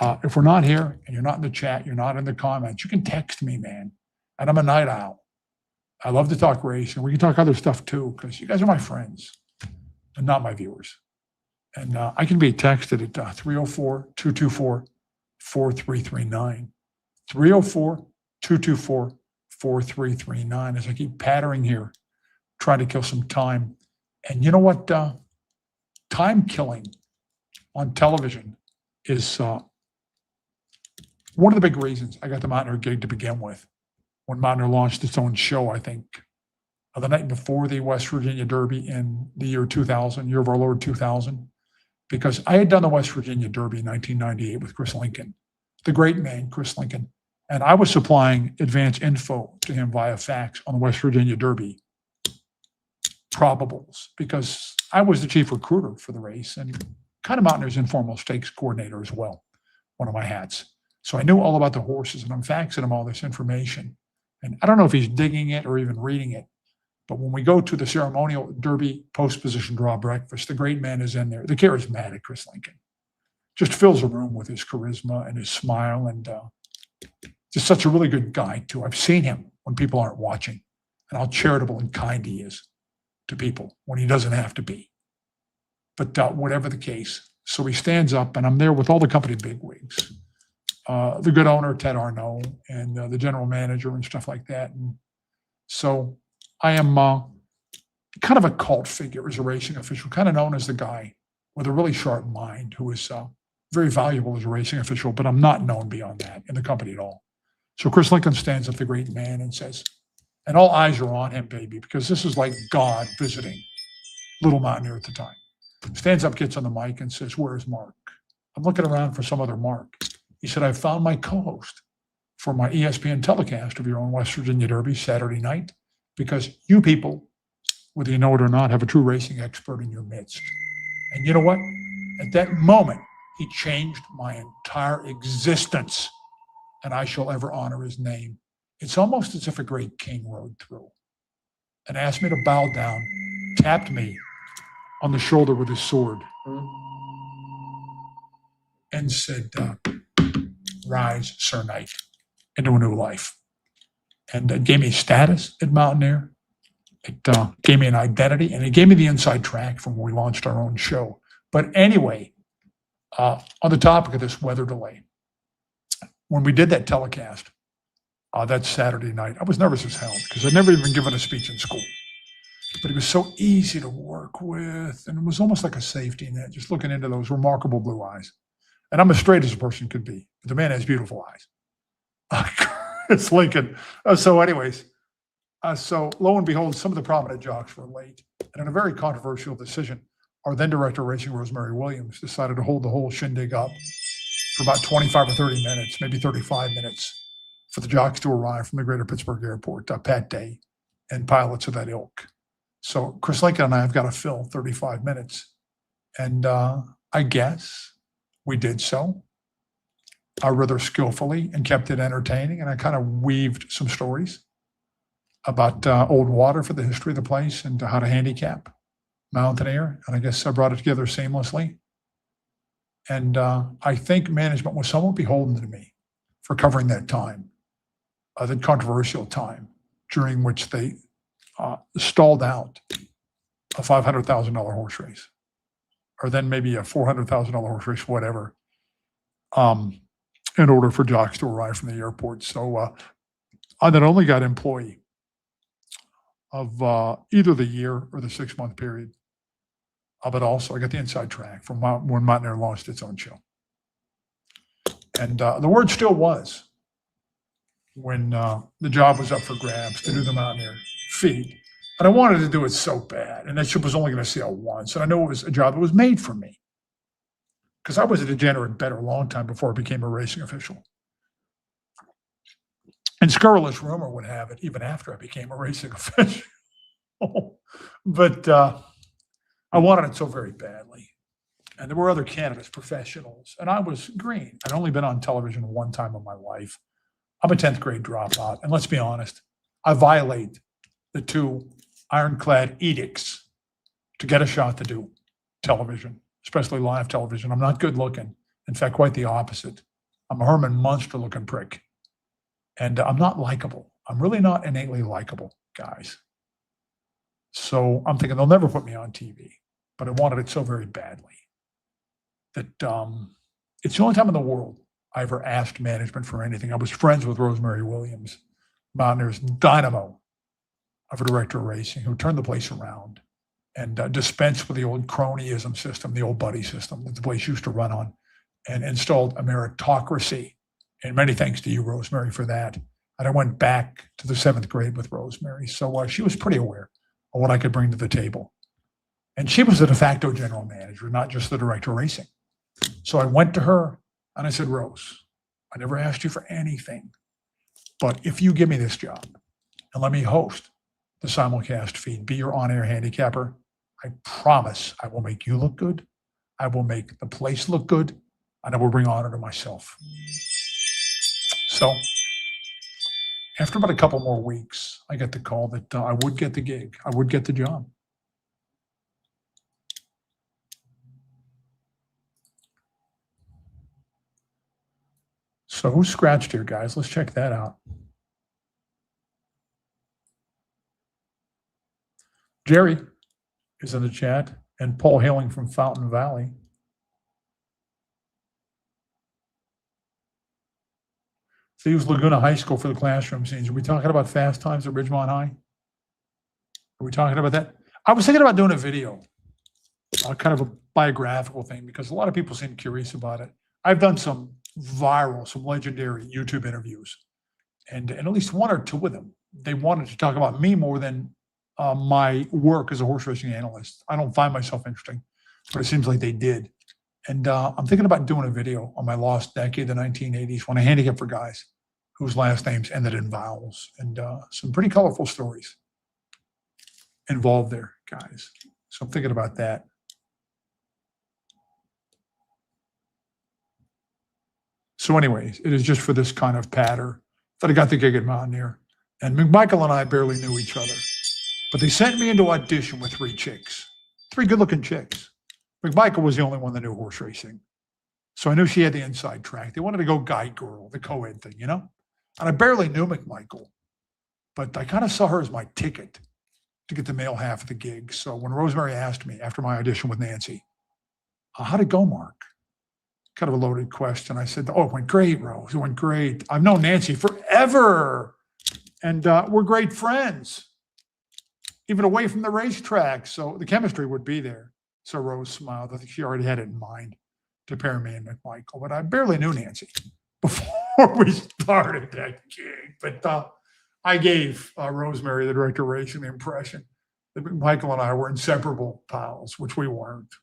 if we're not here and you're not in the chat, you're not in the comments, you can text me, man. And I'm a night owl. I love to talk racing. We can talk other stuff too, because you guys are my friends and not my viewers. And I can be texted at 304-224-4339. 304-224-4339 as I keep pattering here, trying to kill some time. And you know what? Time killing on television is one of the big reasons I got the Mountaineer gig to begin with. When Mountaineer launched its own show, I think, the night before the West Virginia Derby in the year 2000, year of our Lord 2000, because I had done the West Virginia Derby in 1998 with Chris Lincoln, the great man, Chris Lincoln. And I was supplying advance info to him via fax on the West Virginia Derby probables, because I was the chief recruiter for the race and kind of Mountaineer's informal stakes coordinator as well, one of my hats. So I knew all about the horses, and I'm faxing him all this information. And I don't know if he's digging it or even reading it, but when we go to the ceremonial Derby post-position draw breakfast, the great man is in there. The charismatic Chris Lincoln just fills a room with his charisma and his smile, and just such a really good guy too. I've seen him when people aren't watching, and how charitable and kind he is to people when he doesn't have to be. But whatever the case, so he stands up, and I'm there with all the company bigwigs. The good owner, Ted Arnault, and the general manager and stuff like that. And so I am kind of a cult figure as a racing official, kind of known as the guy with a really sharp mind who is very valuable as a racing official, but I'm not known beyond that in the company at all. So Chris Lincoln stands up, the great man, and says, and all eyes are on him, baby, because this is like God visiting Little Mountaineer at the time. Stands up, gets on the mic, and says, "Where's Mark?" I'm looking around for some other Mark. He said, "I found my co-host for my ESPN telecast of your own West Virginia Derby Saturday night, because you people, whether you know it or not, have a true racing expert in your midst." And you know what? At that moment, he changed my entire existence, and I shall ever honor his name. It's almost as if a great king rode through and asked me to bow down, tapped me on the shoulder with his sword, and said, "Rise, Sir Knight, into a new life." And it gave me status at Mountaineer. It gave me an identity, and it gave me the inside track from when we launched our own show. But anyway, on the topic of this weather delay, when we did that telecast that Saturday night, I was nervous as hell because I'd never even given a speech in school. But he was so easy to work with, and it was almost like a safety net, just looking into those remarkable blue eyes. And I'm as straight as a person could be, but the man has beautiful eyes. It's Lincoln. So anyways, so lo and behold, some of the prominent jocks were late. And in a very controversial decision, our then director of racing, Rosemary Williams, decided to hold the whole shindig up for about 25 or 30 minutes, maybe 35 minutes, for the jocks to arrive from the greater Pittsburgh airport, Pat Day, and pilots of that ilk. So Chris Lincoln and I have got to fill 35 minutes. And I guess we did so rather skillfully and kept it entertaining. And I kind of weaved some stories about old water for the history of the place and how to handicap Mountaineer. And I guess I brought it together seamlessly. And I think management was somewhat beholden to me for covering that time, that controversial time during which they stalled out a $500,000 horse race, or then maybe a $400,000 horse race, whatever, in order for jocks to arrive from the airport. So I not only got employee of either the year or the 6-month period, but also I got the inside track from when Mountaineer launched its own show. And the word still was, when the job was up for grabs, to do the Mountaineer feed. But I wanted to do it so bad, and that ship was only going to sail once. And I knew it was a job that was made for me, because I was a degenerate bet a long time before I became a racing official. And scurrilous rumor would have it, even after I became a racing official. But I wanted it so very badly. And there were other candidates, professionals, and I was green. I'd only been on television one time in my life. I'm a 10th grade dropout. And let's be honest, I violate the 2 ironclad edicts to get a shot to do television, especially live television. I'm not good looking. In fact, quite the opposite. I'm a Herman Munster looking prick. And I'm not likable. I'm really not innately likable, guys. So I'm thinking they'll never put me on TV, but I wanted it so very badly that it's the only time in the world I ever asked management for anything. I was friends with Rosemary Williams, Mountaineer's dynamo of a director of racing, who turned the place around and dispensed with the old cronyism system, the old buddy system that the place used to run on, and installed a meritocracy. And many thanks to you, Rosemary, for that. And I went back to the 7th grade with Rosemary. So she was pretty aware of what I could bring to the table. And she was the de facto general manager, not just the director of racing. So I went to her and I said, Rose, I never asked you for anything, but if you give me this job and let me host the simulcast feed, be your on-air handicapper, I promise I will make you look good. I will make the place look good, and I will bring honor to myself. So after about a couple more weeks, I get the call that I would get the gig. I would get the job. So who's scratched here, guys? Let's check that out. Jerry is in the chat, and Paul hailing from Fountain Valley. They use Laguna High School for the classroom scenes. Are we talking about Fast Times at Ridgemont High? Are we talking about that? I was thinking about doing a video, kind of a biographical thing, because a lot of people seem curious about it. I've done some viral, some legendary YouTube interviews, and at least 1 or 2 of them, they wanted to talk about me more than my work as a horse racing analyst. I don't find myself interesting, but it seems like they did. And I'm thinking about doing a video on my lost decade, the 1980s, when I handicapped for guys whose last names ended in vowels, and some pretty colorful stories involved there, guys. So I'm thinking about that. So anyways, it is just for this kind of patter that I got the gig at Mountaineer. And McMichael and I barely knew each other, but they sent me into audition with 3 chicks, 3 good-looking chicks. McMichael was the only one that knew horse racing. So I knew she had the inside track. They wanted to go guy girl, the co-ed thing, you know? And I barely knew McMichael, but I kind of saw her as my ticket to get the male half of the gig. So when Rosemary asked me after my audition with Nancy, how'd it go, Mark? Kind of a loaded question. I said, oh, it went great, Rose. It went great. I've known Nancy forever, and we're great friends, even away from the racetrack. So the chemistry would be there. So Rose smiled. I think she already had it in mind to pair me and McMichael, but I barely knew Nancy before we started that gig. But I gave Rosemary, the director of racing, the impression that McMichael and I were inseparable pals, which we weren't.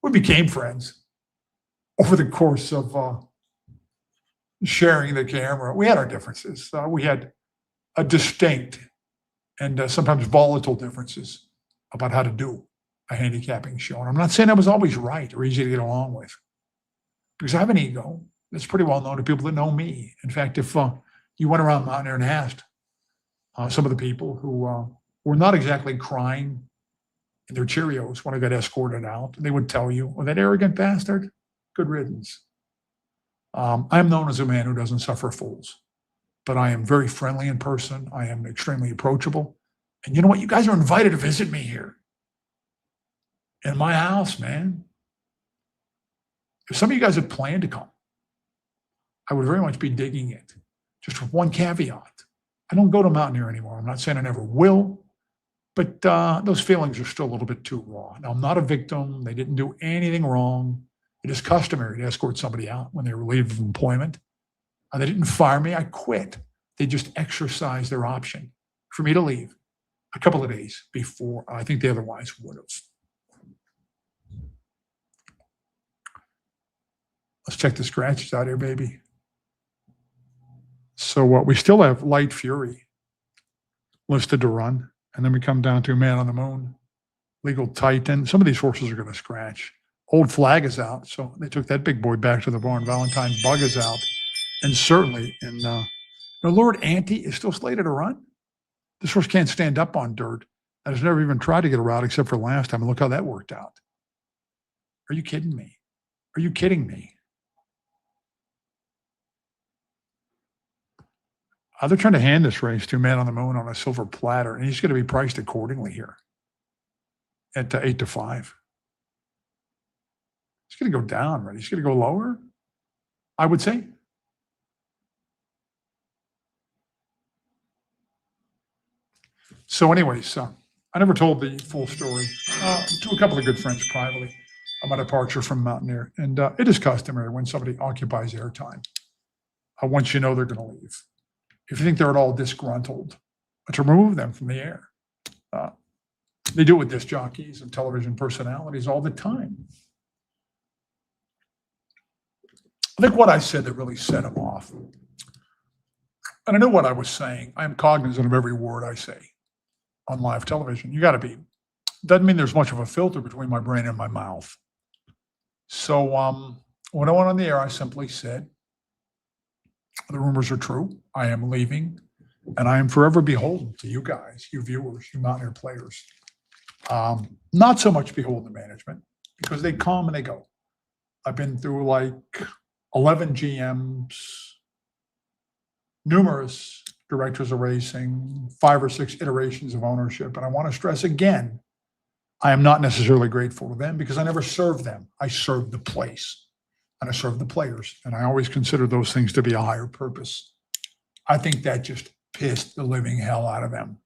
We became friends over the course of sharing the camera. We had our differences. We had a distinct and sometimes volatile differences about how to do a handicapping show. And I'm not saying I was always right or easy to get along with, because I have an ego that's pretty well known to people that know me. In fact, if you went around Mountaineer and asked some of the people who were not exactly crying in their Cheerios when I got escorted out, they would tell you, oh, that arrogant bastard, good riddance. I am known as a man who doesn't suffer fools, but I am very friendly in person. I am extremely approachable. And you know what? You guys are invited to visit me here in my house, man. If some of you guys had planned to come, I would very much be digging it. Just with one caveat. I don't go to Mountaineer anymore. I'm not saying I never will, but those feelings are still a little bit too raw. Now, I'm not a victim. They didn't do anything wrong. It is customary to escort somebody out when they relieved of employment. They didn't fire me. I quit. They just exercised their option for me to leave a couple of days before I think they otherwise would have. Let's check the scratches out here, baby. So we still have Light Fury listed to run. And then we come down to Man on the Moon, Legal Titan. Some of these horses are going to scratch. Old Flag is out. So they took that big boy back to the barn. Valentine Bug is out. And certainly Lord Ante is still slated to run. This horse can't stand up on dirt. And has never even tried to get a route except for last time. And look how that worked out. Are you kidding me? Are you kidding me? They're trying to hand this race to Man on the Moon on a silver platter, and he's going to be priced accordingly here at 8-5. He's going to go down, right? He's going to go lower, I would say. So anyways, I never told the full story to a couple of good friends privately about departure from Mountaineer. And it is customary when somebody occupies airtime, once you know they're going to leave. If you think they're at all disgruntled, to remove them from the air. They do it with disc jockeys and television personalities all the time. I think what I said that really set them off, and I know what I was saying. I am cognizant of every word I say on live television. You got to be. Doesn't mean there's much of a filter between my brain and my mouth. So when I went on the air, I simply said, the rumors are true. I am leaving, and I am forever beholden to you guys, you viewers, you Mountaineer players. Not so much beholden to management, because they come and they go. I've been through like 11 GMs, numerous directors of racing, 5 or 6 iterations of ownership. And I want to stress again, I am not necessarily grateful to them because I never served them. I served the place. And I serve the players, and I always consider those things to be a higher purpose. I think that just pissed the living hell out of them.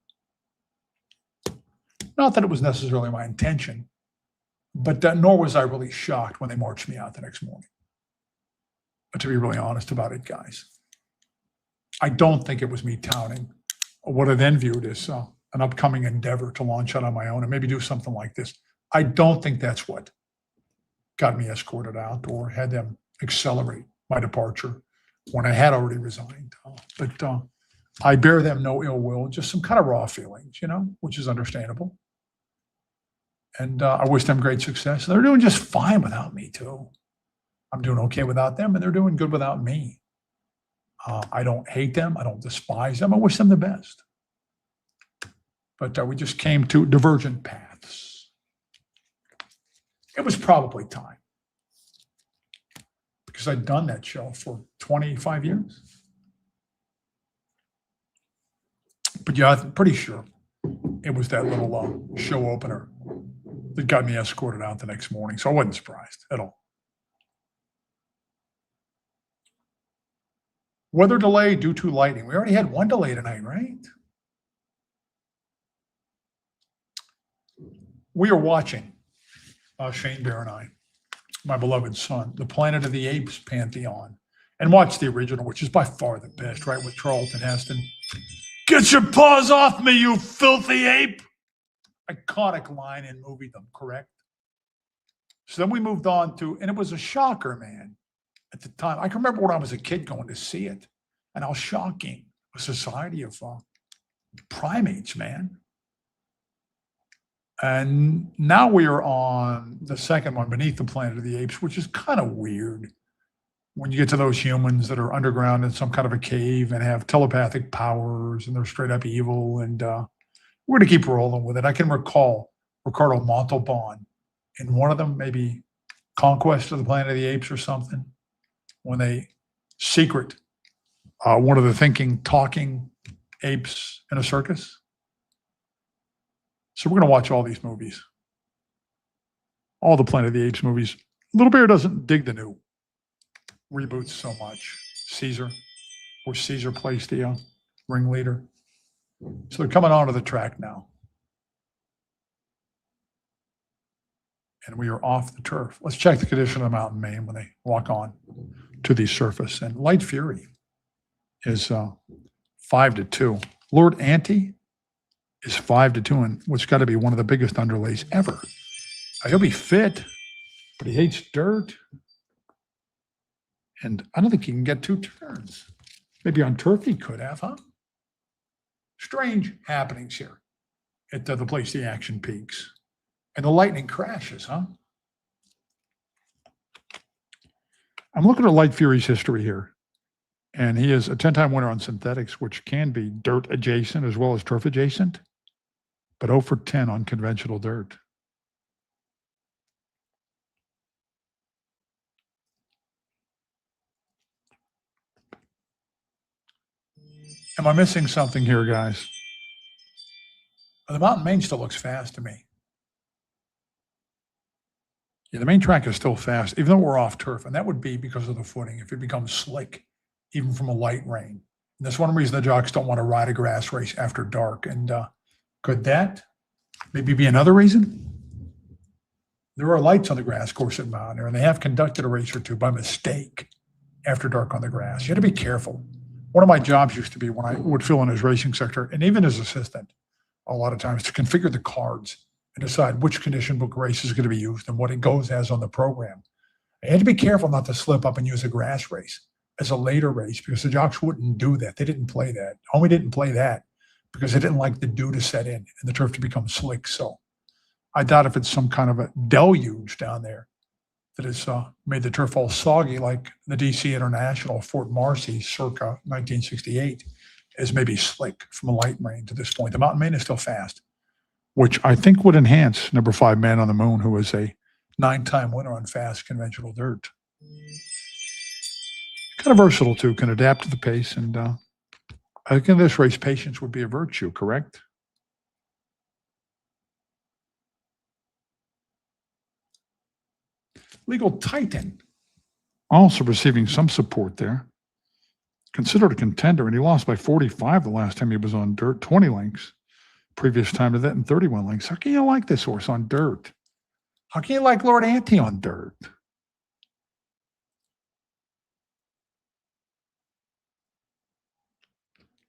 Not that it was necessarily my intention, but nor was I really shocked when they marched me out the next morning. But to be really honest about it, guys, I don't think it was me touting what I then viewed as an upcoming endeavor to launch out on my own and maybe do something like this. I don't think that's what got me escorted out or had them accelerate my departure when I had already resigned. But I bear them no ill will, just some kind of raw feelings, which is understandable. And I wish them great success. They're doing just fine without me, too. I'm doing okay without them, and they're doing good without me. I don't hate them. I don't despise them. I wish them the best. But we just came to divergent paths. It was probably time because I'd done that show for 25 years. But yeah, I'm pretty sure it was that little show opener that got me escorted out the next morning. So I wasn't surprised at all. Weather delay due to lightning. We already had one delay tonight, right? We are watching. Shane Bear and I, my beloved son, the Planet of the Apes Pantheon, and watch the original, which is by far the best, right, with Charlton Heston. Get your paws off me, you filthy ape! Iconic line in moviedom, correct? So then we moved on to, and it was a shocker, man, at the time. I can remember when I was a kid going to see it, and how shocking. A society of primates, man. And now we are on the second one, Beneath the Planet of the Apes, which is kind of weird when you get to those humans that are underground in some kind of a cave and have telepathic powers and they're straight up evil. And we're going to keep rolling with it. I can recall Ricardo Montalban in one of them, maybe Conquest of the Planet of the Apes or something, when they Secret, one of the thinking, talking apes in a circus. So we're going to watch all these movies, all the Planet of the Apes movies. Little Bear doesn't dig the new reboots so much. Caesar, where Caesar plays the ringleader. So they're coming onto the track now. And we are off the turf. Let's check the condition of the mountain main when they walk on to the surface. And Light Fury is 5-2. Lord Ante is 5-2, and what's got to be one of the biggest underlays ever. He'll be fit, but he hates dirt. And I don't think he can get 2 turns. Maybe on turf he could have, huh? Strange happenings here at the place the action peaks. And the lightning crashes, huh? I'm looking at Light Fury's history here. And he is a 10-time winner on synthetics, which can be dirt adjacent as well as turf adjacent, but 0 for 10 on conventional dirt. Am I missing something here, guys? The mountain main still looks fast to me. Yeah, the main track is still fast, even though we're off turf, and that would be because of the footing. If it becomes slick, even from a light rain. And that's one reason the jocks don't want to ride a grass race after dark. And could that maybe be another reason? There are lights on the grass course at Mountaineer, and they have conducted a race or two by mistake after dark on the grass. You had to be careful. One of my jobs used to be when I would fill in as racing secretary, and even as assistant, a lot of times to configure the cards and decide which condition book race is going to be used and what it goes as on the program. I had to be careful not to slip up and use a grass race as a later race because the jocks wouldn't do that. They didn't play that. Homie didn't play that because they didn't like the dew to set in and the turf to become slick. So I doubt if it's some kind of a deluge down there that has made the turf all soggy like the DC International Fort Marcy circa 1968 is maybe slick from a light rain to this point. The mountain main is still fast, which I think would enhance number 5 Man on the Moon, who is a 9-time winner on fast conventional dirt. Kind of versatile too, can adapt to the pace. And I think in this race, patience would be a virtue, correct? Legal Titan, also receiving some support there. Considered a contender, and he lost by 45 the last time he was on dirt, 20 lengths. Previous time to that, and 31 lengths. How can you like this horse on dirt? How can you like Lord Ante on dirt?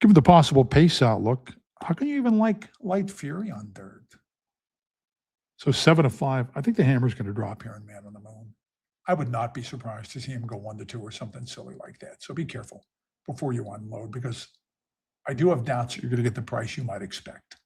Given the possible pace outlook, how can you even like Light Fury on dirt? So 7-5. I think the hammer's going to drop here on Man on the Moon. I would not be surprised to see him go 1-2 or something silly like that. So be careful before you unload, because I do have doubts that you're going to get the price you might expect.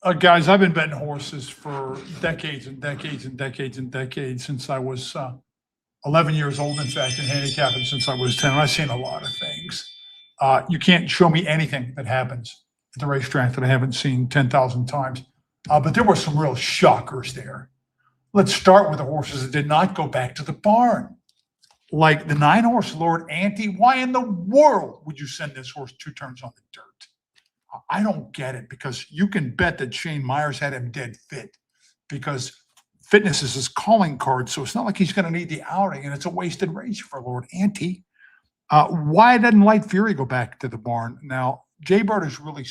Guys, I've been betting horses for decades and decades and decades and decades since I was 11 years old, in fact, and handicapping since I was 10. I've seen a lot of things. You can't show me anything that happens at the racetrack that I haven't seen 10,000 times. But there were some real shockers there. Let's start with the horses that did not go back to the barn. Like the 9-horse Lord Ante. Why in the world would you send this horse 2 turns on the dirt? I don't get it, because you can bet that Shane Myers had him dead fit, because fitness is his calling card. So it's not like he's going to need the outing, and it's a wasted race for Lord Ante. Why doesn't Light Fury go back to the barn? Now, Jay Bird is really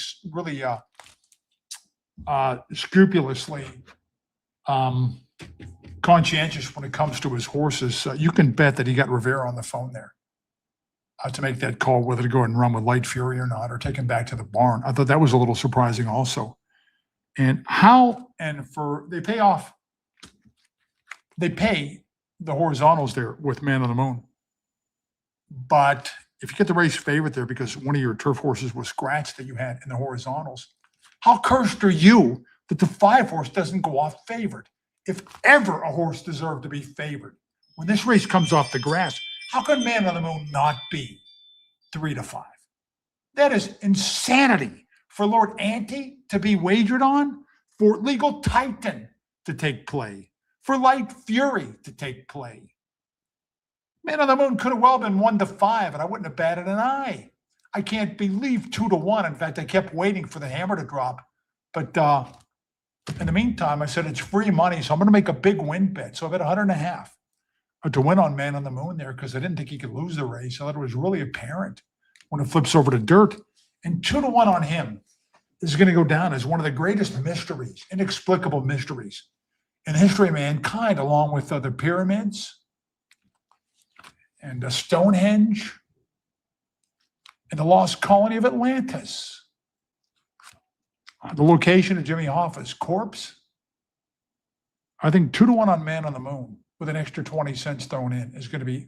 scrupulously conscientious when it comes to his horses. You can bet that he got Rivera on the phone there to make that call, whether to go and run with Light Fury or not, or take him back to the barn. I thought that was a little surprising also. And they pay the horizontals there with Man on the Moon. But if you get the race favorite there because one of your turf horses was scratched that you had in the horizontals, how cursed are you that the 5-horse doesn't go off favored? If ever a horse deserved to be favored, when this race comes off the grass, how can Man on the Moon not be 3-5? That is insanity for Lord Ante to be wagered on, for Legal Titan to take play, for Light Fury to take play. Man on the Moon could have well been 1-5, and I wouldn't have batted an eye. I can't believe 2-1. In fact, I kept waiting for the hammer to drop. But in the meantime, I said it's free money, so I'm going to make a big win bet. So I bet 100.5 to win on Man on the Moon there, because I didn't think he could lose the race. I thought it was really apparent when it flips over to dirt. And 2-1 on him is going to go down as one of the greatest mysteries, inexplicable mysteries in the history of mankind, along with the pyramids and Stonehenge and the lost colony of Atlantis. The location of Jimmy Hoffa's corpse. I think 2-1 on Man on the Moon with an extra 20 cents thrown in is going to be,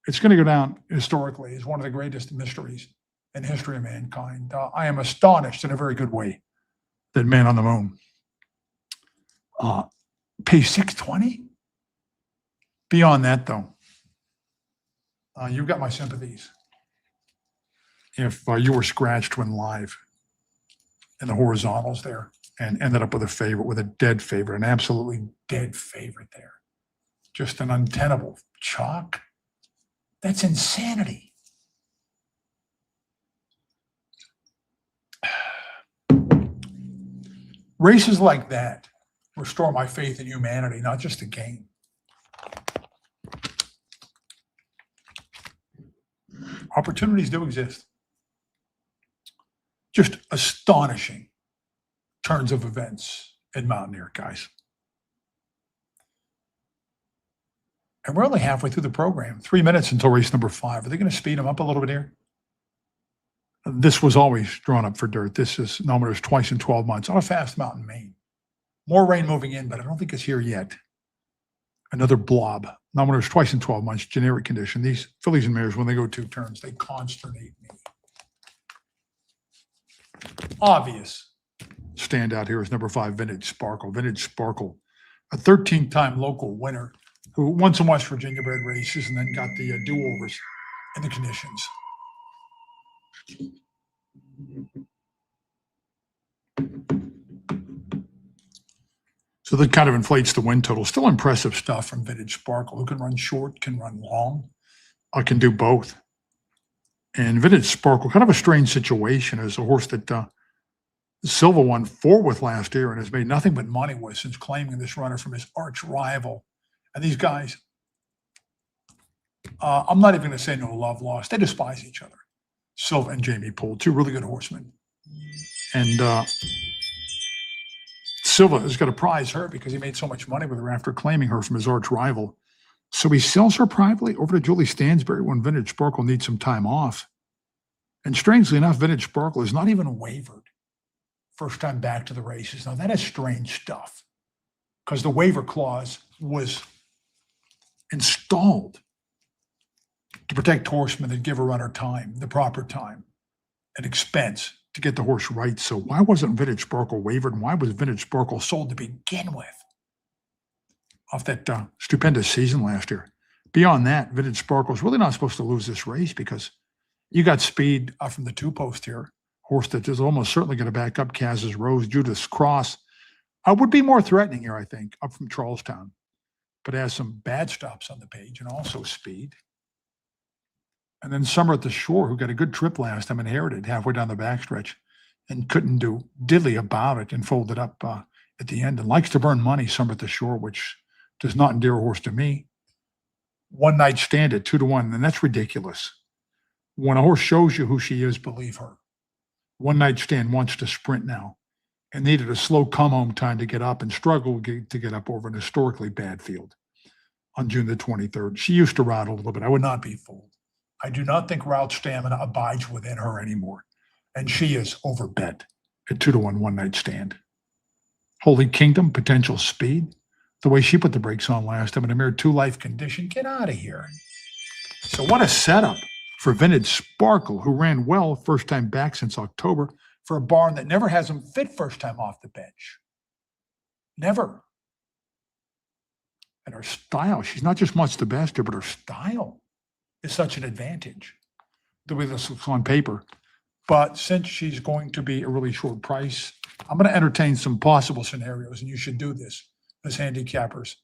it's going to go down historically as one of the greatest mysteries in the history of mankind. I am astonished in a very good way that Man on the Moon pays $6.20. Beyond that, though, you've got my sympathies. If you were scratched when live in the horizontals there and ended up with a favorite, with a dead favorite, an absolutely dead favorite there, just an untenable chalk, that's insanity. Races like that restore my faith in humanity, not just the game. Opportunities do exist. Just astonishing turns of events in Mountaineer, guys. And we're only halfway through the program, 3 minutes until race number 5. Are they going to speed them up a little bit here? This was always drawn up for dirt. This is nominators twice in 12 months on a fast mountain main. More rain moving in, but I don't think it's here yet. Another blob. Nominators twice in 12 months, generic condition. These fillies and mares, when they go 2 turns, they consternate me. Obvious standout here is number 5, Vintage Sparkle. Vintage Sparkle, a 13-time local winner who won some West Virginia bred races and then got the do-overs in the conditions. So that kind of inflates the win total. Still impressive stuff from Vintage Sparkle, who can run short, can run long, can do both. And Vintage Sparkle, kind of a strange situation, as a horse that Silva won 4 with last year and has made nothing but money with since claiming this runner from his arch rival. And these guys, I'm not even going to say no love lost. They despise each other. Silva and Jamie Poole, 2 really good horsemen. And Silva has got to prize her because he made so much money with her after claiming her from his arch rival. So he sells her privately over to Julie Stansbury when Vintage Sparkle needs some time off. And strangely enough, Vintage Sparkle is not even wavered first time back to the races. Now, that is strange stuff because the waiver clause was installed to protect horsemen that give a runner time, the proper time, and expense to get the horse right. So why wasn't Vintage Sparkle wavered? And why was Vintage Sparkle sold to begin with off that stupendous season last year? Beyond that, Vintage Sparkle's really not supposed to lose this race because you got speed from the 2-post here. Horse that is almost certainly going to back up Kaz's Rose. Judith's Cross would be more threatening here, I think, up from Charlestown, but has some bad stops on the page and also speed. And then Summer at the Shore, who got a good trip last time, inherited halfway down the backstretch and couldn't do diddly about it and folded up at the end and likes to burn money, Summer at the Shore, which does not endear a horse to me. One night stand at 2-1, and that's ridiculous. When a horse shows you who she is, believe her. One night stand wants to sprint now and needed a slow come home time to get up and struggled to get up over an historically bad field on June the 23rd. She used to rout a little bit. I would not be fooled. I do not think route stamina abides within her anymore. And she is overbet at 2-1 one night stand. Holy Kingdom, potential speed. The way she put the brakes on last time in a mere 2-life condition, get out of here. So what a setup for Vintage Sparkle, who ran well first time back since October for a barn that never has him fit first time off the bench. Never. And her style, she's not just much the best here, but her style is such an advantage the way this looks on paper. But since she's going to be a really short price, I'm going to entertain some possible scenarios, and you should do this as handicappers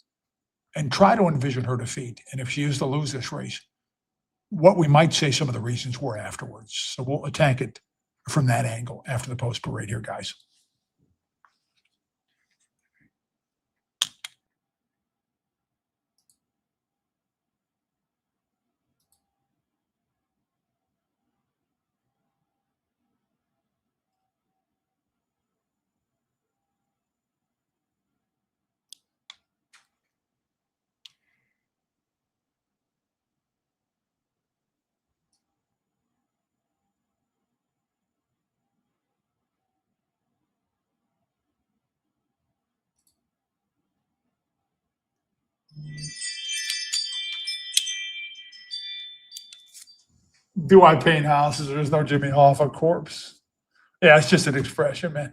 and try to envision her defeat. And if she is to lose this race, what we might say some of the reasons were afterwards. So we'll attack it from that angle after the post parade here, guys. Do I paint houses? There's no Jimmy Hoffa corpse. Yeah, it's just an expression, man.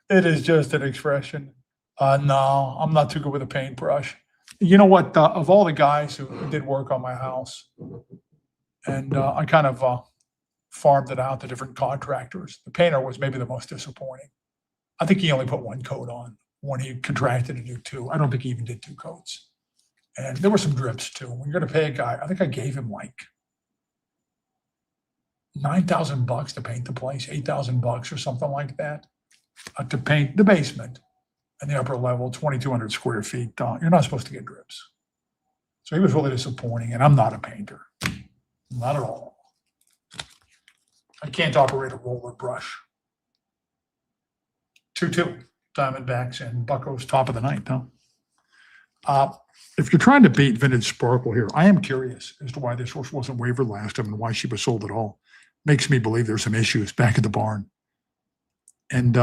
It is just an expression. No, I'm not too good with a paintbrush. You know what? Of all the guys who did work on my house, and I kind of farmed it out to different contractors, the painter was maybe the most disappointing. I think he only put one coat on when he contracted to do 2. I don't think he even did 2 coats. And there were some drips too. When you're going to pay a guy, I think I gave him like $9,000 to paint the place, $8,000 or something like that, to paint the basement and the upper level, 2,200 square feet. You're not supposed to get drips. So he was really disappointing, and I'm not a painter, not at all. I can't operate a roller brush. 2-2, Diamondbacks and Buccos, top of the ninth, huh? If you're trying to beat Vintage Sparkle here, I am curious as to why this horse wasn't wavered last time and why she was sold at all. Makes me believe there's some issues back at the barn. And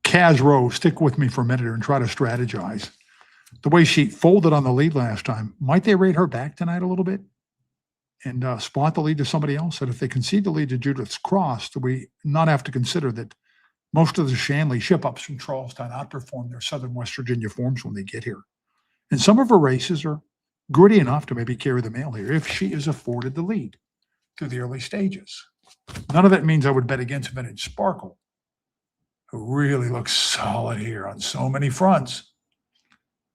Kaz Rose, stick with me for a minute here and try to strategize. The way she folded on the lead last time, might they rate her back tonight a little bit and spot the lead to somebody else? And if they concede the lead to Judith's Cross, do we not have to consider that most of the Shanley ship-ups from Charlestown outperform their Southern West Virginia forms when they get here? And some of her races are gritty enough to maybe carry the mail here if she is afforded the lead through the early stages. None of that means I would bet against Vintage Sparkle, who really looks solid here on so many fronts.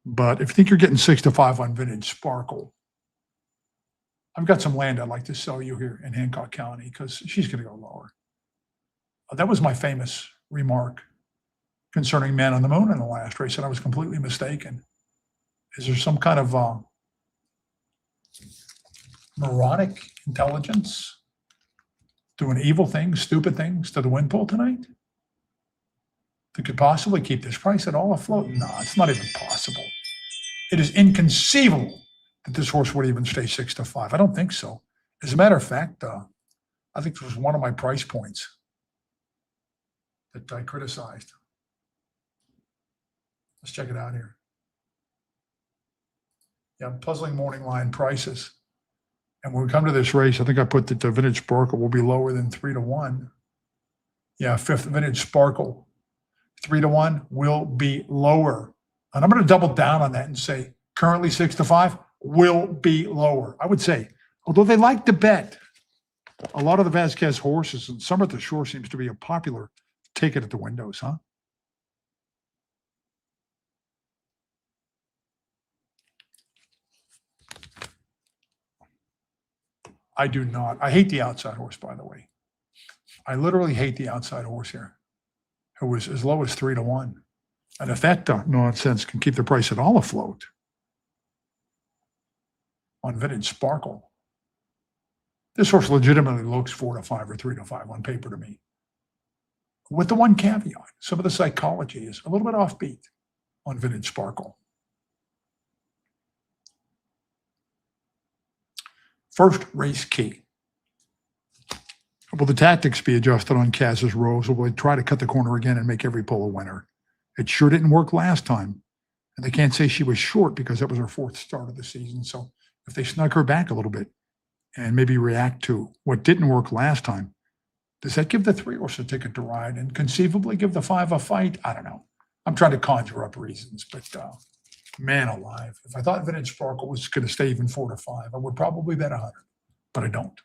But if you think you're getting 6-5 on Vintage Sparkle, I've got some land I'd like to sell you here in Hancock County because she's going to go lower. That was my famous remark concerning Man on the Moon in the last race, and I was completely mistaken. Is there some kind of moronic intelligence doing evil things, stupid things to the wind pool tonight that could possibly keep this price at all afloat? No, it's not even possible. It is inconceivable that this horse would even stay 6-5. I don't think so. As a matter of fact, I think this was one of my price points that I criticized. Let's check it out here. Yeah, puzzling morning line prices. And when we come to this race, I think I put that the Vintage Sparkle will be lower than 3-1. Yeah, fifth vintage Sparkle, 3-1 will be lower. And I'm going to double down on that and say currently 6-5 will be lower. I would say, although they like to bet, a lot of the Vasquez horses and some at the shore seems to be a popular ticket at the windows, huh? I do not. I hate the outside horse, by the way. I literally hate the outside horse here, who was as low as 3-1. And if that nonsense can keep the price at all afloat on vintage Sparkle, this horse legitimately looks 4-5 or 3-5 on paper to me. With the one caveat, some of the psychology is a little bit offbeat on vintage Sparkle. First race key. Will the tactics be adjusted on Kaz's Rose, or will they try to cut the corner again and make every pull a winner? It sure didn't work last time. And they can't say she was short because that was her fourth start of the season. So if they snug her back a little bit and maybe react to what didn't work last time, does that give the 3 horse a ticket to ride and conceivably give the 5 a fight? I don't know. I'm trying to conjure up reasons, but man alive. If I thought vintage Sparkle was going to stay even 4-5, I would probably bet 100, but I don't.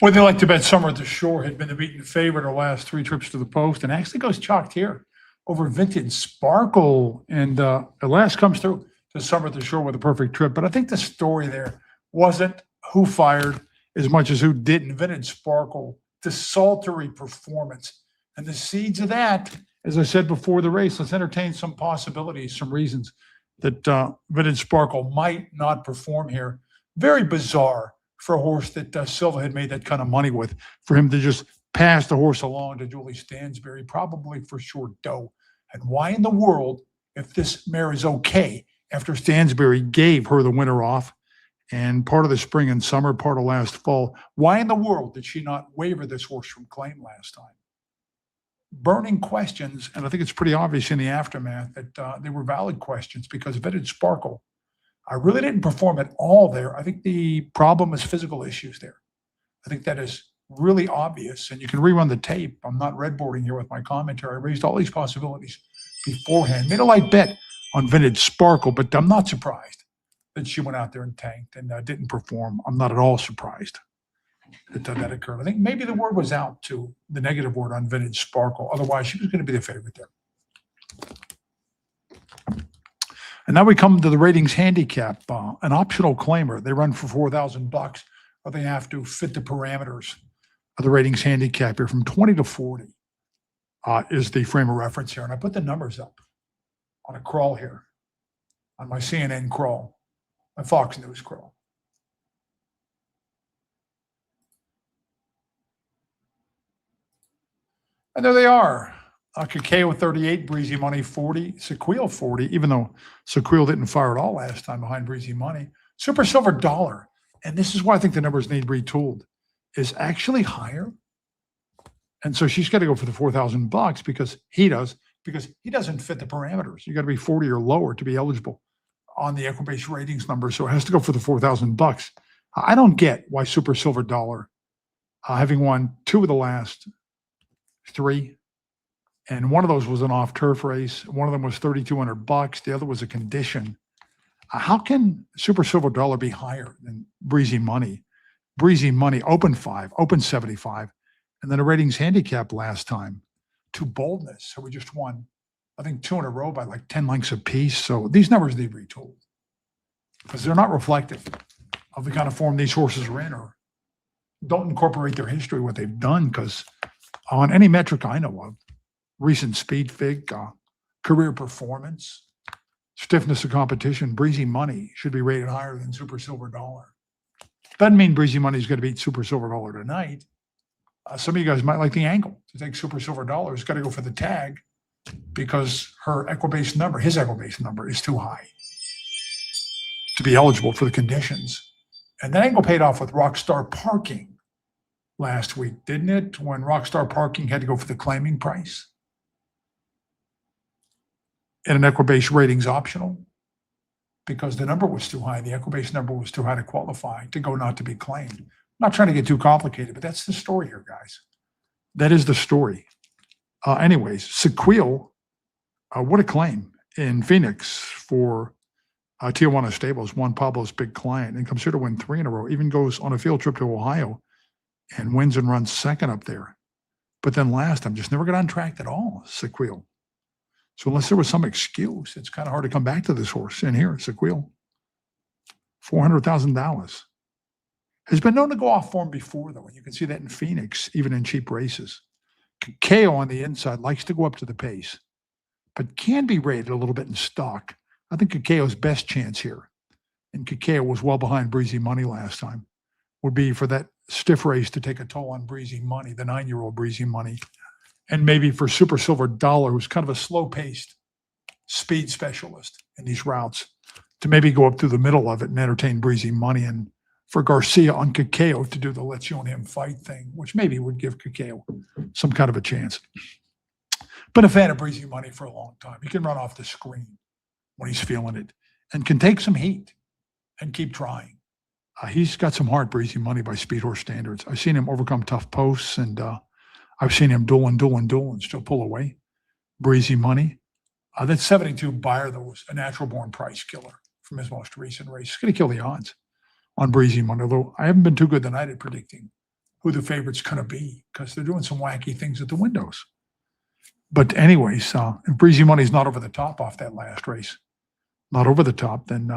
Boy, they like to bet Summer at the Shore had been the beaten favorite her last 3 trips to the post and actually goes chalked here over Vintage Sparkle. And at last comes through to Summer at the Shore with a perfect trip. But I think the story there wasn't who fired as much as who didn't. Vintage Sparkle, desultory performance. And the seeds of that, as I said before the race, let's entertain some possibilities, some reasons that Vintage Sparkle might not perform here. Very bizarre for a horse that Silva had made that kind of money with, for him to just pass the horse along to Julie Stansbury, probably for sure dough. And why in the world, if this mare is okay, after Stansbury gave her the winter off and part of the spring and summer, part of last fall, why in the world did she not waiver this horse from claim last time? Burning questions, and I think it's pretty obvious in the aftermath that they were valid questions because Vintage Sparkle, I really didn't perform at all there. I think the problem is physical issues there. I think that is really obvious, and you can rerun the tape. I'm not redboarding here with my commentary. I raised all these possibilities beforehand. Made a light bet on Vintage Sparkle, but I'm not surprised that she went out there and tanked and didn't perform. I'm not at all surprised that that occurred. I think maybe the word was out to the negative word on Vintage Sparkle. Otherwise, she was going to be the favorite there. And now we come to the ratings handicap, an optional claimer. They run for $4,000, or they have to fit the parameters of the ratings handicap here from 20 to 40 is the frame of reference here. And I put the numbers up on a crawl here, on my CNN crawl, my Fox News crawl. And there they are. Cacao 38, Breezy Money 40, Sequel 40, even though Sequel didn't fire at all last time behind Breezy Money. Super Silver Dollar, and this is why I think the numbers need retooled, is actually higher. And so she's got to go for the $4,000 because he doesn't fit the parameters. You got to be 40 or lower to be eligible on the Equibase ratings number. So it has to go for the $4,000. I don't get why Super Silver Dollar, having won 2 of the last 3, and one of those was an off-turf race. One of them was $3,200. The other was a condition. How can Super Silver Dollar be higher than Breezy Money? Breezy Money open 5, open 75, and then a ratings handicap last time to Boldness. So we just won, I think, 2 in a row by like 10 lengths apiece. So these numbers need retooled because they're not reflective of the kind of form these horses are in, or don't incorporate their history, what they've done, because on any metric I know of, recent speed fig, career performance, stiffness of competition, Breezy Money should be rated higher than Super Silver Dollar. Doesn't mean Breezy Money is going to beat Super Silver Dollar tonight. Some of you guys might like the angle to take Super Silver Dollar. It's got to go for the tag because her Equibase number, his Equibase number, is too high to be eligible for the conditions. And that angle paid off with Rockstar Parking last week, didn't it? When Rockstar Parking had to go for the claiming price in an Equibase ratings optional because the number was too high. The Equibase number was too high to qualify, to go not to be claimed. I'm not trying to get too complicated, but that's the story here, guys. That is the story. Anyways, Sequel, what a claim in Phoenix for Tijuana Stables, Juan Pablo's big client, and comes here to win 3 in a row, even goes on a field trip to Ohio and wins and runs second up there. But then last time, just never got on track at all, Sequel. So unless there was some excuse, it's kind of hard to come back to this horse. And here, Sequel, $400,000. Has been known to go off form before, though, and you can see that in Phoenix, even in cheap races. Cacao on the inside likes to go up to the pace, but can be rated a little bit in stock. I think Cacao's best chance here, and Cacao was well behind Breezy Money last time, would be for that stiff race to take a toll on Breezy Money, the 9-year-old Breezy Money, and maybe for Super Silver Dollar, who's kind of a slow-paced speed specialist in these routes, to maybe go up through the middle of it and entertain Breezy Money, and for Garcia on Cacao to do the let's you and him fight thing, which maybe would give Cacao some kind of a chance. Been a fan of Breezy Money for a long time. He can run off the screen when he's feeling it and can take some heat and keep trying. He's got some hard Breezy Money by Speed Horse standards. I've seen him overcome tough posts, and I've seen him duel and still pull away. Breezy Money. That 72 Beyer, though, was a natural born price killer from his most recent race. He's going to kill the odds on Breezy Money, although I haven't been too good tonight at predicting who the favorite's going to be because they're doing some wacky things at the windows. But anyways, if Breezy Money's not over the top off that last race, not over the top, then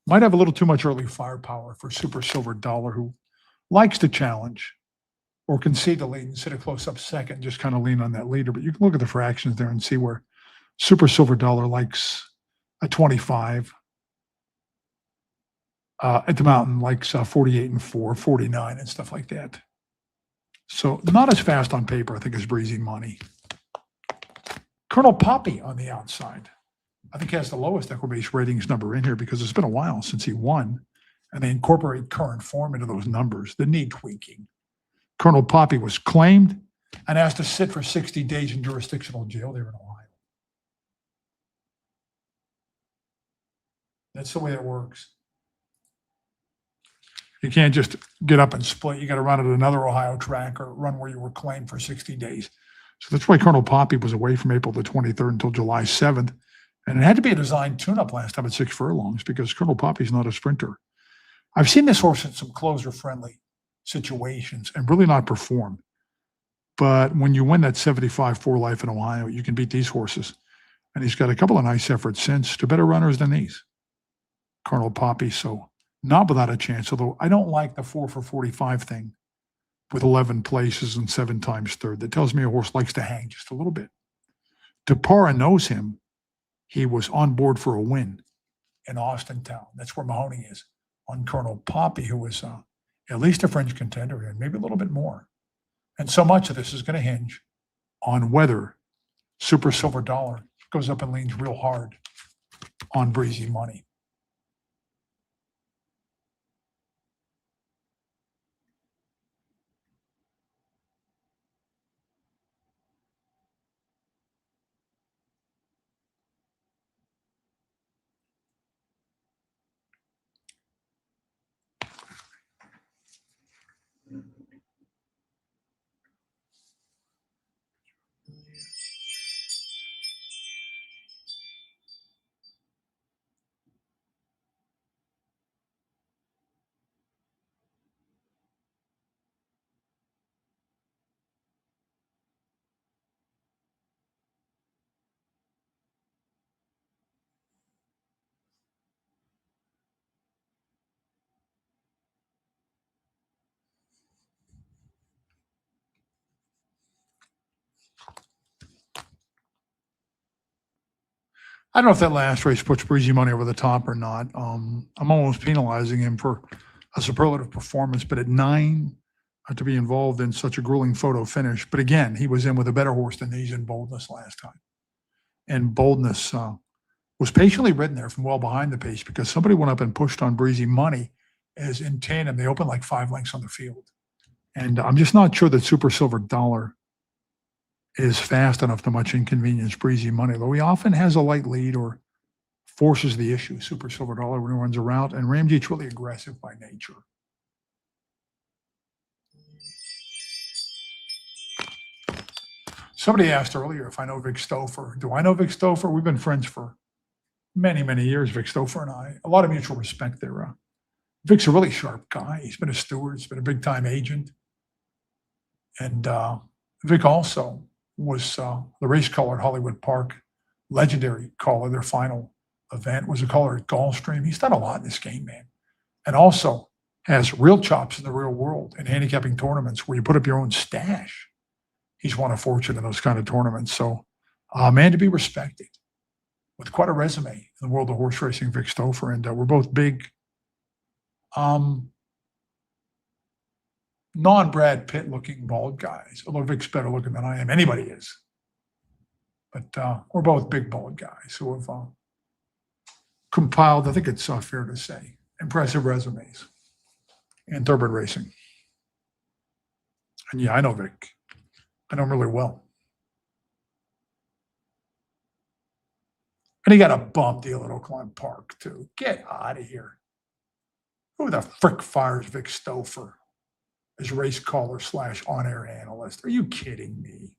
might have a little too much early firepower for Super Silver Dollar, who likes to challenge or concede the lead and sit a close up second, just kind of lean on that leader. But you can look at the fractions there and see where Super Silver Dollar likes a 25. At the Mountain likes 48 and 4, 49 and stuff like that. So not as fast on paper, I think, as Breezy Money. Colonel Poppy on the outside, I think, has the lowest Equibase ratings number in here because it's been a while since he won, and they incorporate current form into those numbers that need tweaking. Colonel Poppy was claimed and asked to sit for 60 days in jurisdictional jail there in Ohio. That's the way it works. You can't just get up and split. You got to run at another Ohio track or run where you were claimed for 60 days. So that's why Colonel Poppy was away from April the 23rd until July 7th. And it had to be a design tune-up last time at 6 furlongs because Colonel Poppy's not a sprinter. I've seen this horse in some closer-friendly situations and really not perform. But when you win that 75 for life in Ohio, you can beat these horses. And he's got a couple of nice efforts since to better runners than these. Colonel Poppy, so not without a chance, although I don't like the 4 for 45 thing with 11 places and 7 times third. That tells me a horse likes to hang just a little bit. DePara knows him. He was on board for a win in Austintown. That's where Mahoney is on Colonel Poppy, who was at least a fringe contender and maybe a little bit more. And so much of this is going to hinge on whether Super Silver Dollar goes up and leans real hard on Breezy Money. I don't know if that last race puts Breezy Money over the top or not. I'm almost penalizing him for a superlative performance, but at 9 to be involved in such a grueling photo finish. But again, he was in with a better horse than these in Boldness last time. And Boldness was patiently ridden there from well behind the pace because somebody went up and pushed on Breezy Money as in tandem. They opened like 5 lengths on the field. And I'm just not sure that Super Silver Dollar is fast enough to much inconvenience Breezy Money, though he often has a light lead or forces the issue, Super Silver Dollar, when he runs a route, and Ramjeet's really aggressive by nature. Somebody asked earlier if I know Vic Stouffer. Do I know Vic Stouffer? We've been friends for many, many years, Vic Stouffer and I. A lot of mutual respect there. Vic's a really sharp guy. He's been a steward. He's been a big-time agent. And Vic also was the race caller at Hollywood Park, legendary caller. Their final event was a caller at Gulfstream. He's done a lot in this game, man. And also has real chops in the real world in handicapping tournaments where you put up your own stash. He's won a fortune in those kind of tournaments. So a man to be respected with quite a resume in the world of horse racing, Vic Stouffer. And we're both big non-Brad Pitt looking bald guys, although Vic's better looking than I am. Anybody is. But we're both big bald guys who have compiled, I think it's fair to say, impressive resumes in thoroughbred racing. And yeah, I know Vic. I know him really well. And he got a bump deal at Oakland Park, too. Get out of here. Who the frick fires Vic Stouffer as race caller / on-air analyst? Are you kidding me?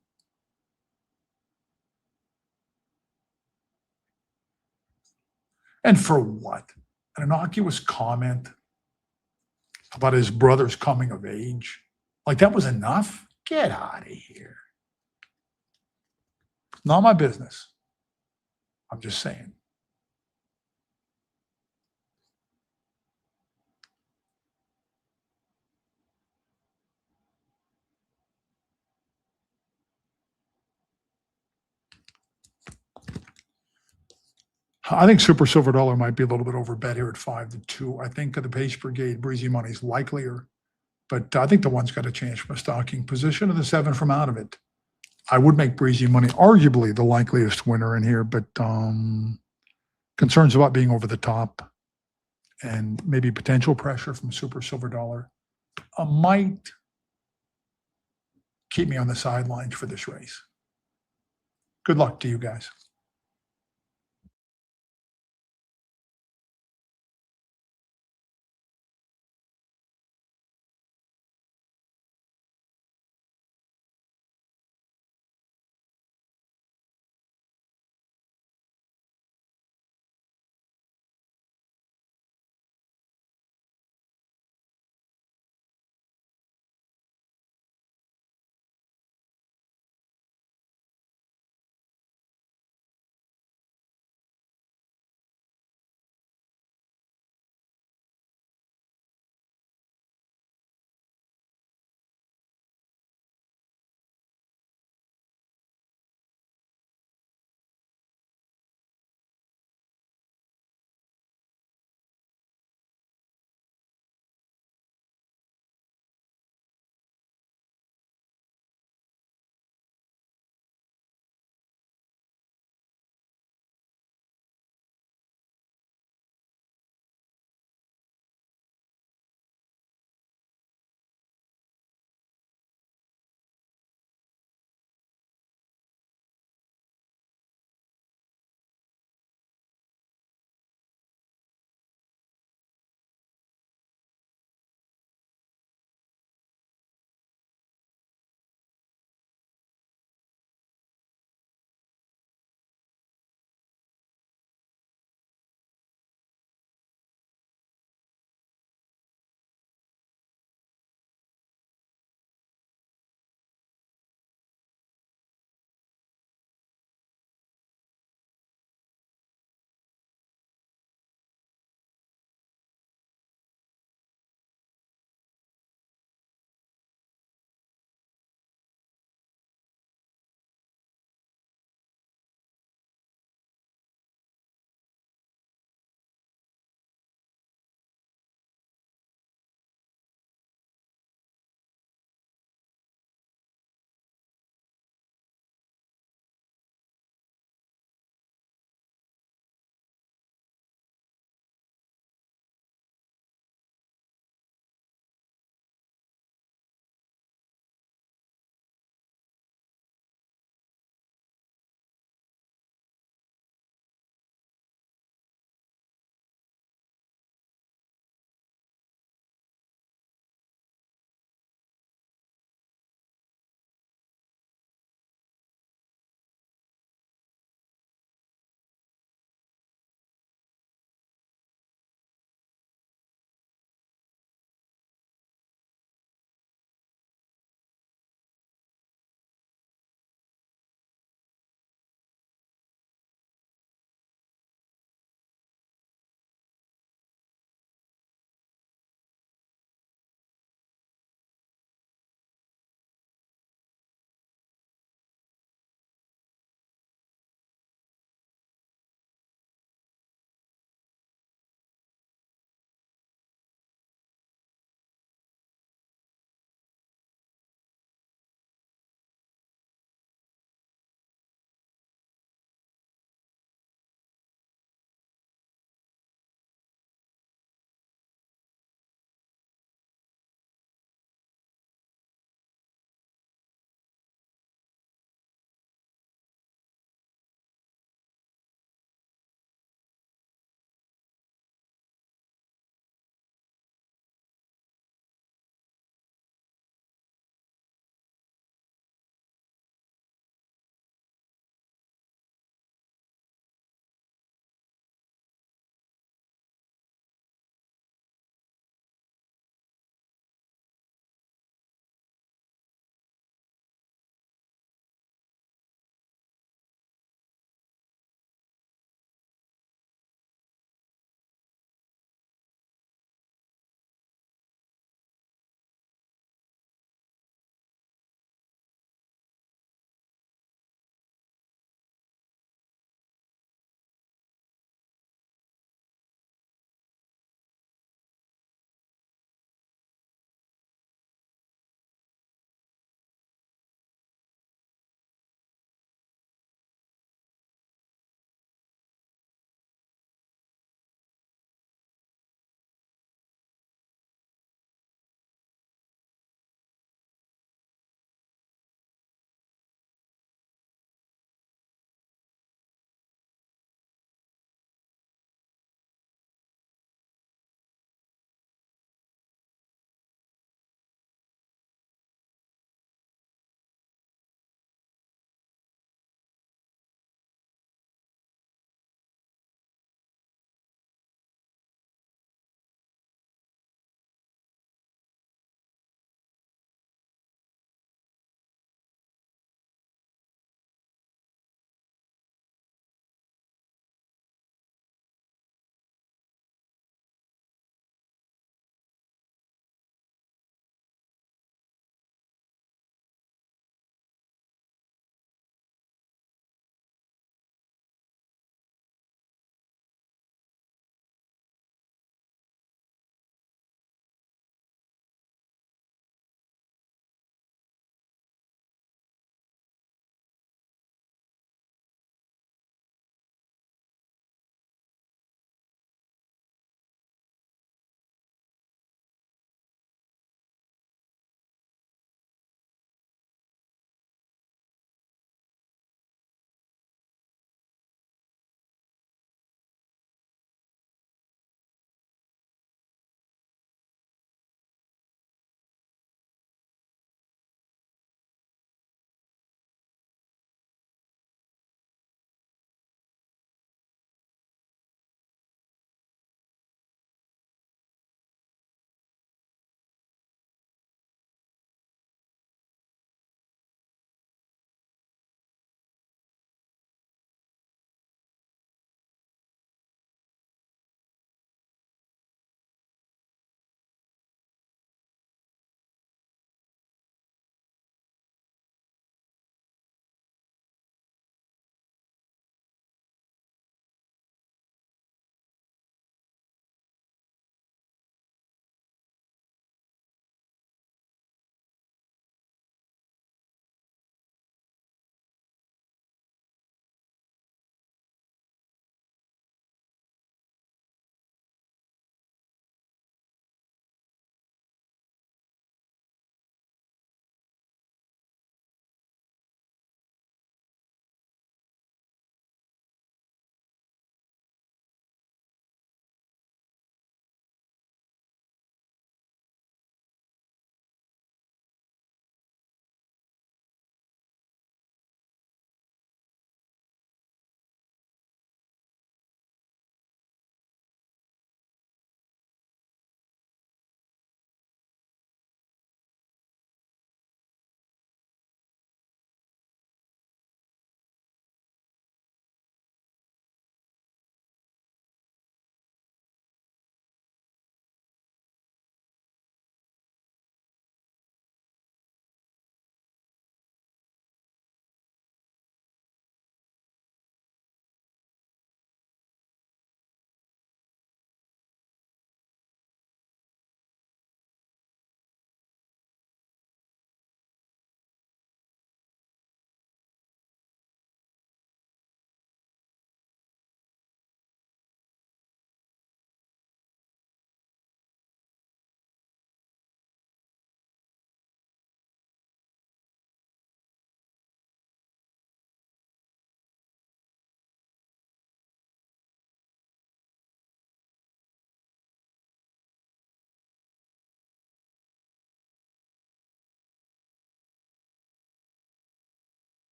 And for what? An innocuous comment about his brother's coming of age? Like that was enough? Get out of here. Not my business. I'm just saying. I think Super Silver Dollar might be a little bit overbet here at 5-2. I think the Pace Brigade, Breezy Money's likelier, but I think the one's got a chance from a stocking position and the 7 from out of it. I would make Breezy Money arguably the likeliest winner in here, but concerns about being over the top and maybe potential pressure from Super Silver Dollar might keep me on the sidelines for this race. Good luck to you guys.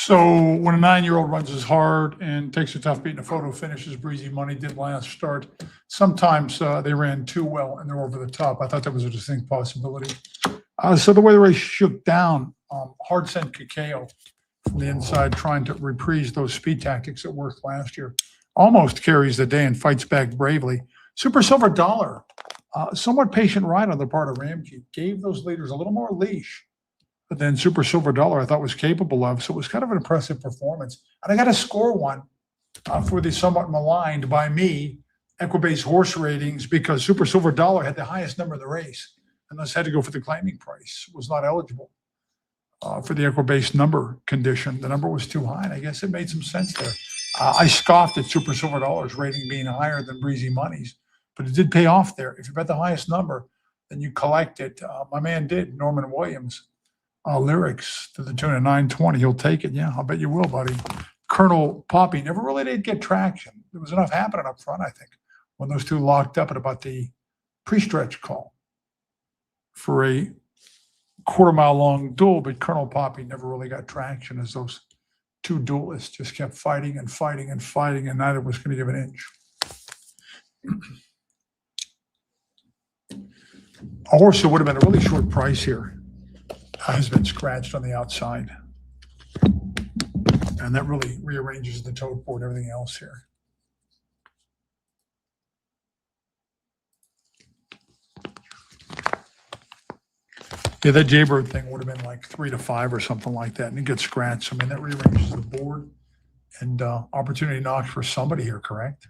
So when a 9-year-old runs as hard and takes a tough beat in a photo finish as Breezy Money did last start, sometimes they ran too well and they're over the top. I thought that was a distinct possibility. So the way the race shook down, Hard Scent Cacao from the inside trying to reprise those speed tactics that worked last year, almost carries the day and fights back bravely. Super Silver Dollar, somewhat patient ride on the part of Ramkey, gave those leaders a little more leash than Super Silver Dollar I thought was capable of. So it was kind of an impressive performance. And I got to score one for the somewhat maligned by me Equibase horse ratings because Super Silver Dollar had the highest number in the race and thus had to go for the claiming price, was not eligible for the Equibase number condition. The number was too high, and I guess it made some sense there. I scoffed at Super Silver Dollar's rating being higher than Breezy Money's, but it did pay off there. If you bet the highest number, then you collect it. My man did, Norman Williams. Lyrics to the tune of 920. He'll take it. Yeah, I'll bet you will, buddy. Colonel Poppy never really did get traction. There was enough happening up front, I think, when those two locked up at about the pre-stretch call for a quarter-mile-long duel, but Colonel Poppy never really got traction as those two duelists just kept fighting and fighting and fighting, and neither was going to give an inch. A horse that would have been a really short price here has been scratched on the outside. And that really rearranges the tote board and everything else here. Yeah, that Jaybird thing would have been like 3 to 5 or something like that. And it gets scratched. I mean, that rearranges the board and opportunity knocks for somebody here, correct?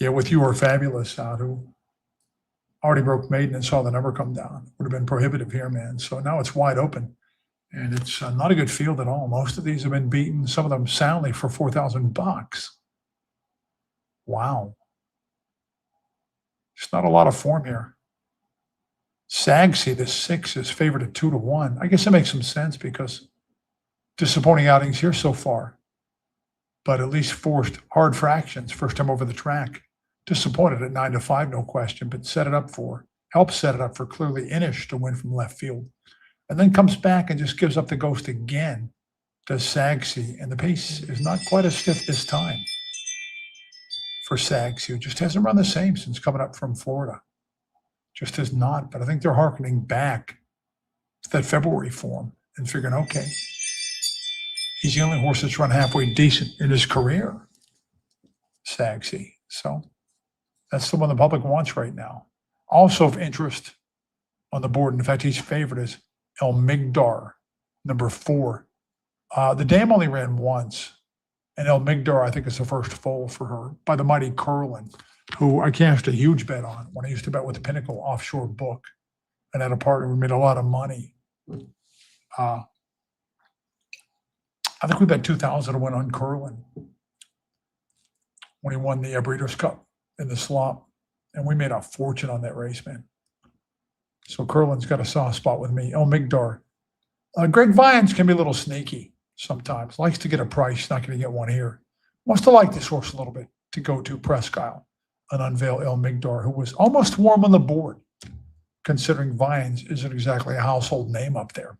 Yeah, with You Are Fabulous out, who already broke maiden and saw the number come down. Would have been prohibitive here, man. So now it's wide open. And it's not a good field at all. Most of these have been beaten, some of them soundly for $4,000. Wow. There's not a lot of form here. Sagsy, the 6 is favored at 2 to 1. I guess that makes some sense because disappointing outings here so far, but at least forced hard fractions first time over the track. Disappointed at 9 to 5, no question, but helped set it up for clearly Inish to win from left field. And then comes back and just gives up the ghost again, does Sagsy. And the pace is not quite as stiff this time for Sagsy, who just hasn't run the same since coming up from Florida. Just has not, but I think they're hearkening back to that February form and figuring, okay, he's the only horse that's run halfway decent in his career, Sagsy. So that's the one the public wants right now. Also of interest on the board, in fact, he's favored is El Migdar, number 4. The dam only ran once, and El Migdar, I think, is the first foal for her by the mighty Curlin, who I cast a huge bet on when I used to bet with the Pinnacle offshore book and had a partner who made a lot of money. I think we bet 2,000 to win on Curlin when he won the Breeders' Cup in the slop, and we made a fortune on that race, man. So Curlin's got a soft spot with me. El Migdar. Greg Vines can be a little sneaky sometimes. Likes to get a price, not going to get one here. Wants to like this horse a little bit to go to Presque Isle and unveil El Migdar, who was almost warm on the board, considering Vines isn't exactly a household name up there.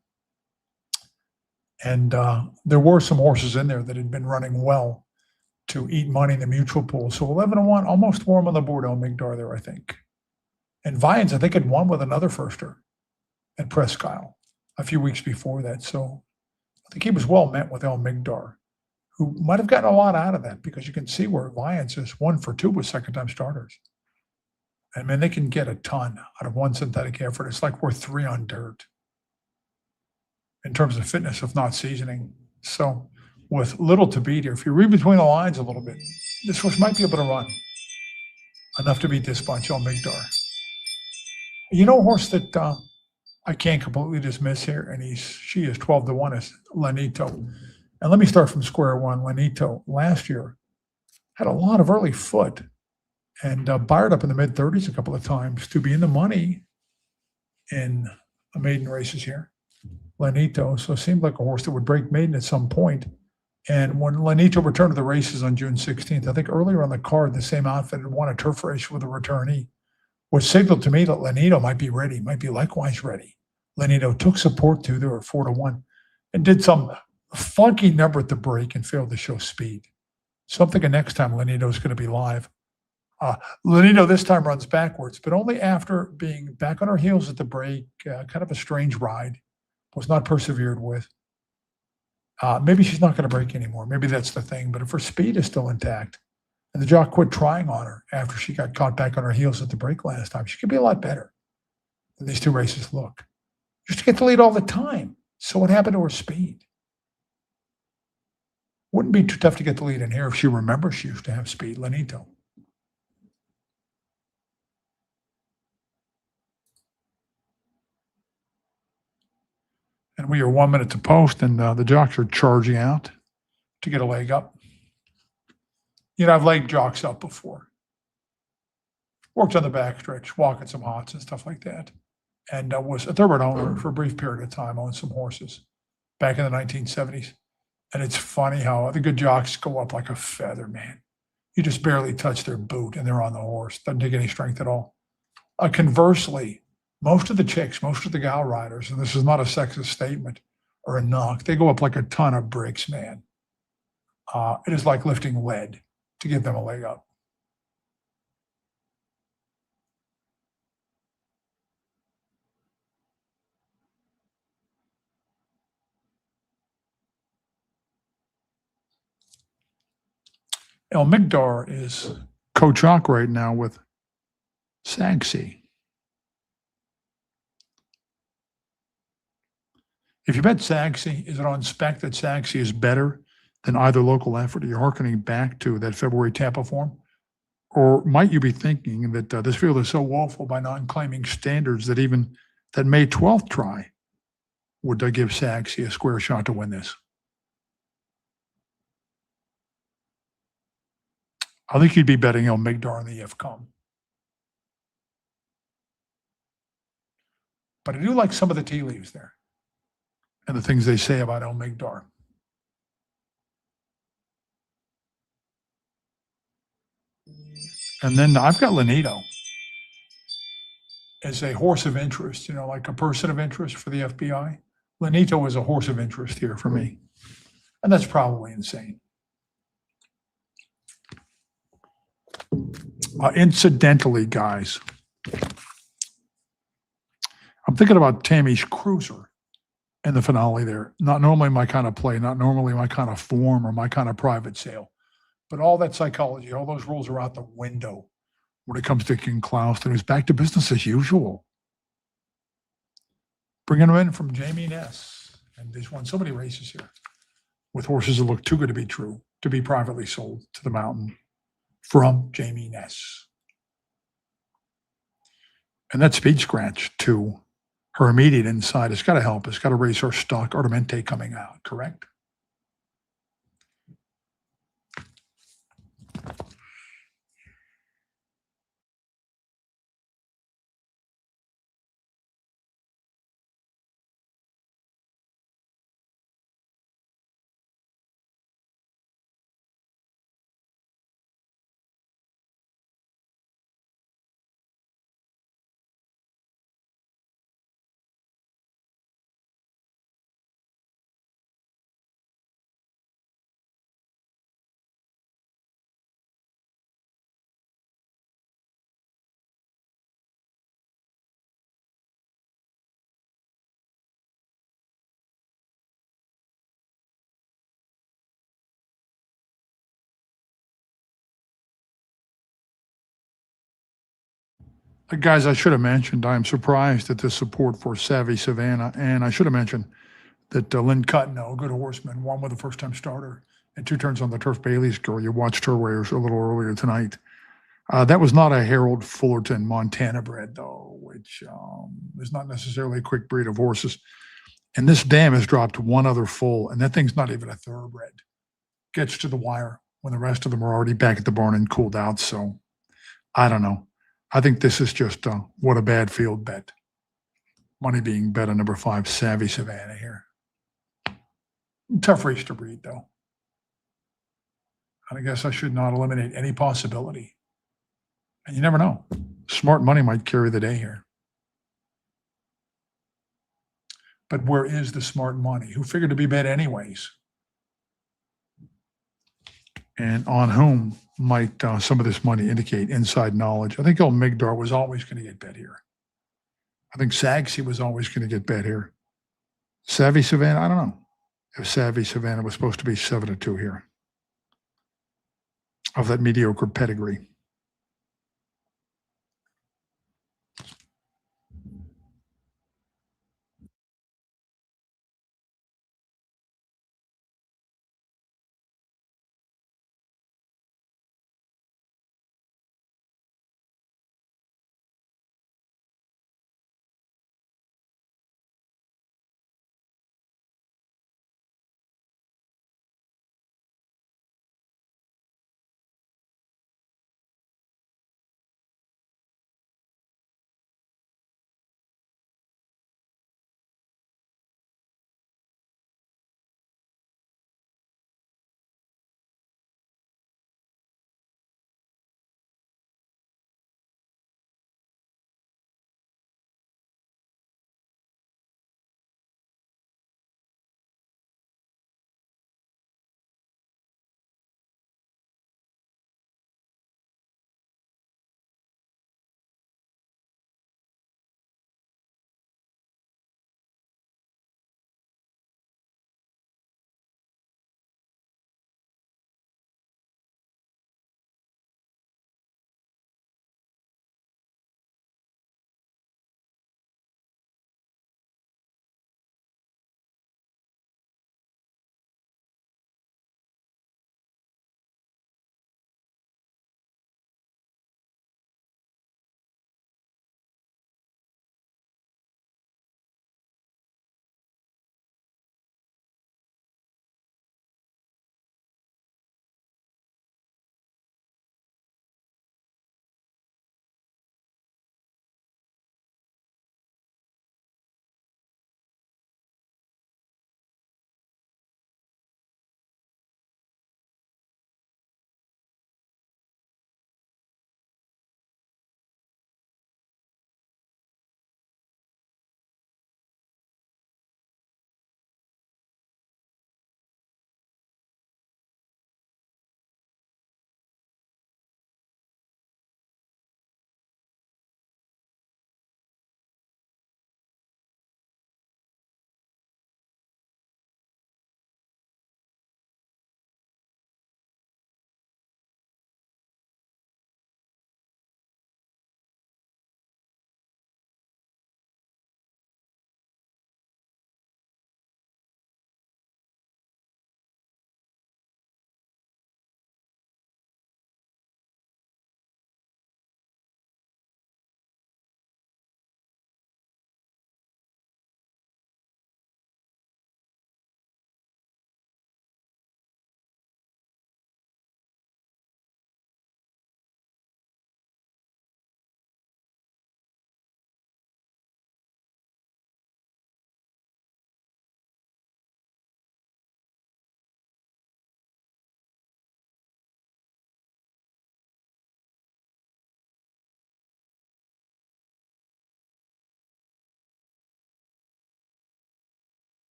And there were some horses in there that had been running well to eat money in the mutual pool. So 11 to 1, almost warm on the board, El Migdar there, I think. And Vines, I think, had won with another firster at Presque Isle a few weeks before that. So I think he was well met with El Migdar, who might have gotten a lot out of that because you can see where Vines is 1 for 2 with second-time starters. And, man, they can get a ton out of one synthetic effort. It's like we're 3 on dirt in terms of fitness, if not seasoning. So with little to beat here, if you read between the lines a little bit, this horse might be able to run enough to beat this bunch, El Migdar. You know, a horse that I can't completely dismiss here, and she is 12 to 1 is Lanito. And let me start from square one. Lanito last year had a lot of early foot and fired up in the mid-30s a couple of times to be in the money in maiden races here. Lanito, so it seemed like a horse that would break maiden at some point And when Lanito returned to the races on June 16th, I think earlier on the card, the same outfit had won a turf race with a returnee, which signaled to me that Lanito might be ready, might be likewise ready. Lanito took support too. They were 4-1 and did some funky number at the break and failed to show speed. So I'm thinking next time Lanito's going to be live. Lanito this time runs backwards, but only after being back on her heels at the break, kind of a strange ride, was not persevered with. Maybe she's not going to break anymore. Maybe that's the thing. But if her speed is still intact and the jock quit trying on her after she got caught back on her heels at the break last time, she could be a lot better than these two races look. She used to get the lead all the time. So what happened to her speed? Wouldn't be too tough to get the lead in here if she remembers she used to have speed, Lanito. And we are 1 minute to post, and the jocks are charging out to get a leg up. You know, I've legged jocks up before. Worked on the backstretch, walking some hots and stuff like that. And was a thoroughbred owner for a brief period of time, owned some horses back in the 1970s. And it's funny how the good jocks go up like a feather, man. You just barely touch their boot and they're on the horse. Doesn't take any strength at all. Conversely, most of the chicks, most of the gal riders, and this is not a sexist statement or a knock, they go up like a ton of bricks, man. It is like lifting lead to give them a leg up. El Migdar is co-jock right now with Sagsy. If you bet Sagsy, is it on spec that Sagsy is better than either local effort? Are you hearkening back to that February Tampa form? Or might you be thinking that this field is so woeful by non-claiming standards that even that May 12th try would give Sagsy a square shot to win this? I think you'd be betting El Migdar in the IFCOM. But I do like some of the tea leaves there and the things they say about El Migdar. And then I've got Lanito as a horse of interest, you know, like a person of interest for the FBI. Lanito is a horse of interest here for me. And that's probably insane. Incidentally, guys, I'm thinking about Tammy's Cruiser in the finale there. Not normally my kind of play, not normally my kind of form or my kind of private sale. But all that psychology, all those rules are out the window when it comes to King Clouston, who's back to business as usual. Bringing him in from Jamie Ness. And he's won so many races here with horses that look too good to be true, to be privately sold to the mountain from Jamie Ness. And that speed scratch to her immediate inside has got to help. It's got to raise her stock. Artamente coming out, correct? Guys, I should have mentioned, I am surprised at the support for Savvy Savannah. And I should have mentioned that Lynn Cutno, a good horseman, won with a first-time starter and 2 turns on the turf. Bailey's Girl. You watched her race a little earlier tonight. That was not a Harold Fullerton Montana bred, though, which is not necessarily a quick breed of horses. And this dam has dropped one other foal, and that thing's not even a thoroughbred. Gets to the wire when the rest of them are already back at the barn and cooled out. So I don't know. I think this is just what a bad field bet. Money being bet on number 5, Savvy Savannah here. Tough race to breed, though. And I guess I should not eliminate any possibility. And you never know. Smart money might carry the day here. But where is the smart money? Who figured to be bet anyways? And on whom might some of this money indicate inside knowledge? I think old Migdar was always going to get bet here. I think Zaxi was always going to get bet here. Savvy Savannah, I don't know if Savvy Savannah was supposed to be 7-2 here of that mediocre pedigree.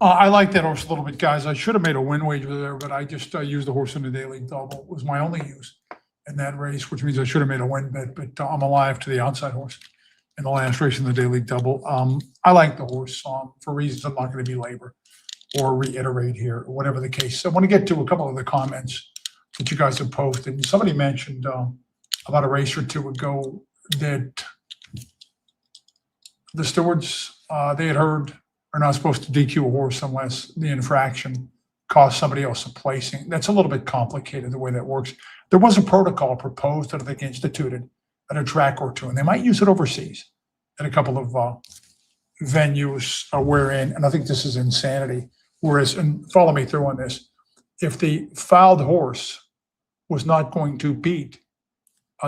I like that horse a little bit, guys. I should have made a win wager there, but I just used the horse in the daily double. It was my only use in that race, which means I should have made a win bet, but I'm alive to the outside horse in the last race in the daily double. I like the horse for reasons I'm not going to belabor or reiterate here, whatever the case. So I want to get to a couple of the comments that you guys have posted. And somebody mentioned about a race or two ago that the stewards, they had heard, are not supposed to DQ a horse unless the infraction costs somebody else a placing. That's a little bit complicated the way that works. There was a protocol proposed that I think instituted at a track or two, and they might use it overseas at a couple of venues wherein, and I think this is insanity, whereas, and follow me through on this, if the fouled horse was not going to beat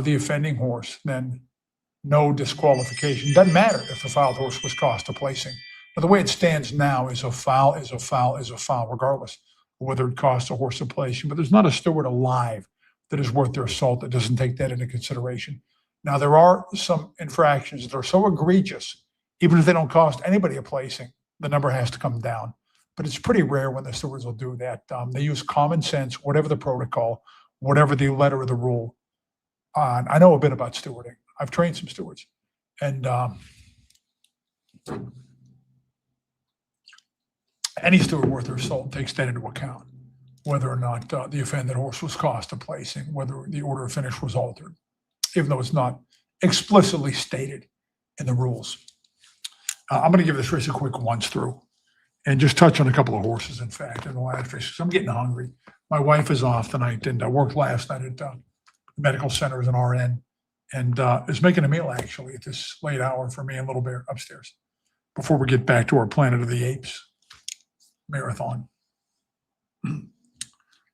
the offending horse, then no disqualification. Doesn't matter if the fouled horse was cost a placing. But the way it stands now is a foul is a foul is a foul, regardless of whether it costs a horse a placing. But there's not a steward alive that is worth their salt that doesn't take that into consideration. Now, there are some infractions that are so egregious, even if they don't cost anybody a placing, the number has to come down. But it's pretty rare when the stewards will do that. They use common sense, whatever the protocol, whatever the letter of the rule. I know a bit about stewarding. I've trained some stewards. And any steward worth their salt takes that into account, whether or not the offended horse was cost a placing, whether the order of finish was altered, even though it's not explicitly stated in the rules. I'm going to give this race a quick once through and just touch on a couple of horses, in fact, in the last race. I'm getting hungry. My wife is off tonight, and I worked last night at the medical center as an RN, and is making a meal, actually, at this late hour for me and Little Bear upstairs before we get back to our Planet of the Apes marathon.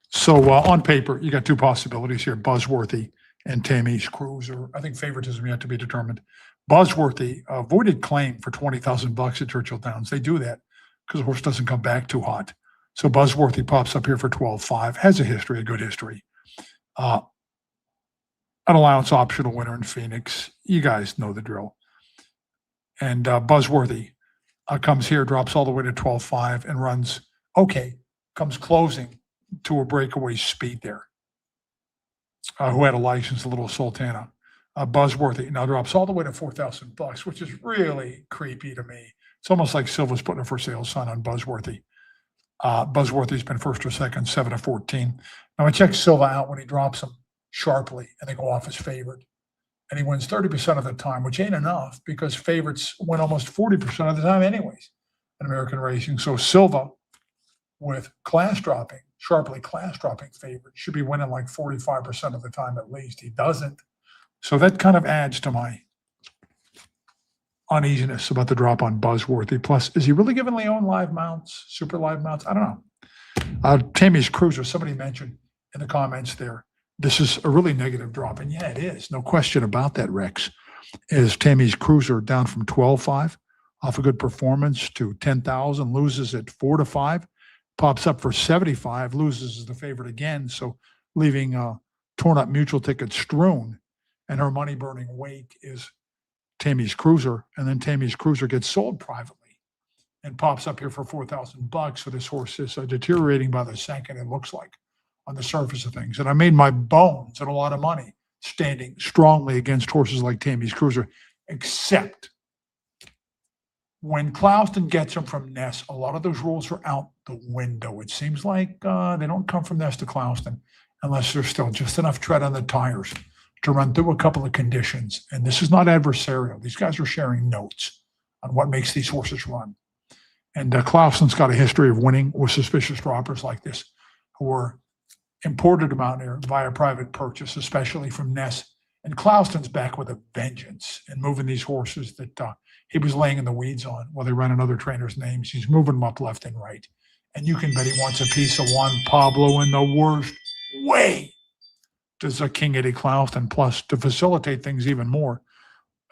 So on paper, you got two possibilities here, Buzzworthy and Tammy's Cruiser. I think favoritism yet to be determined. Buzzworthy avoided claim for $20,000 at Churchill Downs. They do that because the horse doesn't come back too hot. So Buzzworthy pops up here for 12.5, has a history, a good history. An allowance optional winner in Phoenix. You guys know the drill. And Buzzworthy comes here, drops all the way to 12.5 and runs okay, comes closing to a breakaway speed there. Who had a license, a Little Sultana. Buzzworthy now drops all the way to $4,000, which is really creepy to me. It's almost like Silva's putting a for sale sign on Buzzworthy. Buzzworthy's been first or second, 7-14. Now I checked Silva out when he drops them sharply, and they go off as favorite. And he wins 30% of the time, which ain't enough because favorites win almost 40% of the time anyways in American racing. So Silva, with class dropping, sharply class dropping favorite, should be winning like 45% of the time at least. He doesn't. So that kind of adds to my uneasiness about the drop on Buzzworthy. Plus, is he really giving Leon live mounts, super live mounts? I don't know. Tammy's Cruiser, somebody mentioned in the comments there, this is a really negative drop. And yeah, it is. No question about that, Rex. Is Tammy's Cruiser down from 12.5 off a good performance to 10,000, loses at 4-5, pops up for 75, loses as the favorite again. So leaving torn up mutual tickets strewn, and her money burning weight is Tammy's Cruiser. And then Tammy's Cruiser gets sold privately and pops up here for $4,000. So this horse is deteriorating by the second, it looks like, on the surface of things. And I made my bones and a lot of money standing strongly against horses like Tammy's Cruiser, except when Clouston gets them from Ness, a lot of those rules are out the window. It seems like they don't come from Ness to Clouston unless there's still just enough tread on the tires to run through a couple of conditions. And this is not adversarial. These guys are sharing notes on what makes these horses run. And Clouston's got a history of winning with suspicious droppers like this, who were imported to Mountaineer via private purchase, especially from Ness. And Clouston's back with a vengeance and moving these horses that he was laying in the weeds on while they ran another trainer's names. He's moving them up left and right. And you can bet he wants a piece of Juan Pablo in the worst way. Does a King Eddie Clouston. Plus, to facilitate things even more,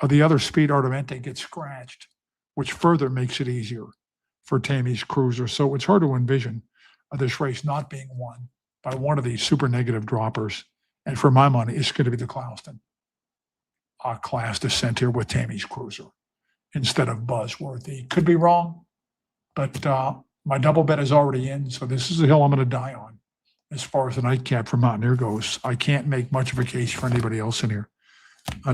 the other Speed Artamente gets scratched, which further makes it easier for Tammy's Cruiser. So it's hard to envision this race not being won by one of these super negative droppers. And for my money, it's going to be the Clouston class descent here with Tammy's Cruiser instead of Buzzworthy. Could be wrong, but My double bet is already in, so this is the hill I'm going to die on. As far as the nightcap for Mountaineer goes, I can't make much of a case for anybody else in here,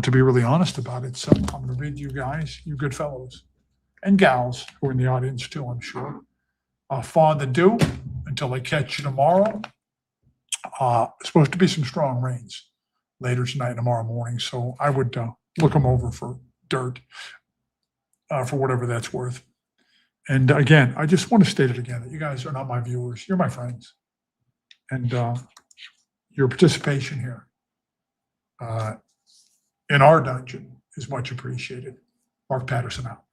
to be really honest about it. So I'm going to bid you guys, you good fellows and gals who are in the audience too, I'm sure. Fawn the dew until I catch you tomorrow. Supposed to be some strong rains later tonight and tomorrow morning, so I would look them over for dirt, for whatever that's worth. And again, I just want to state it again, that you guys are not my viewers, you're my friends. And your participation here in our dungeon is much appreciated. Mark Patterson out.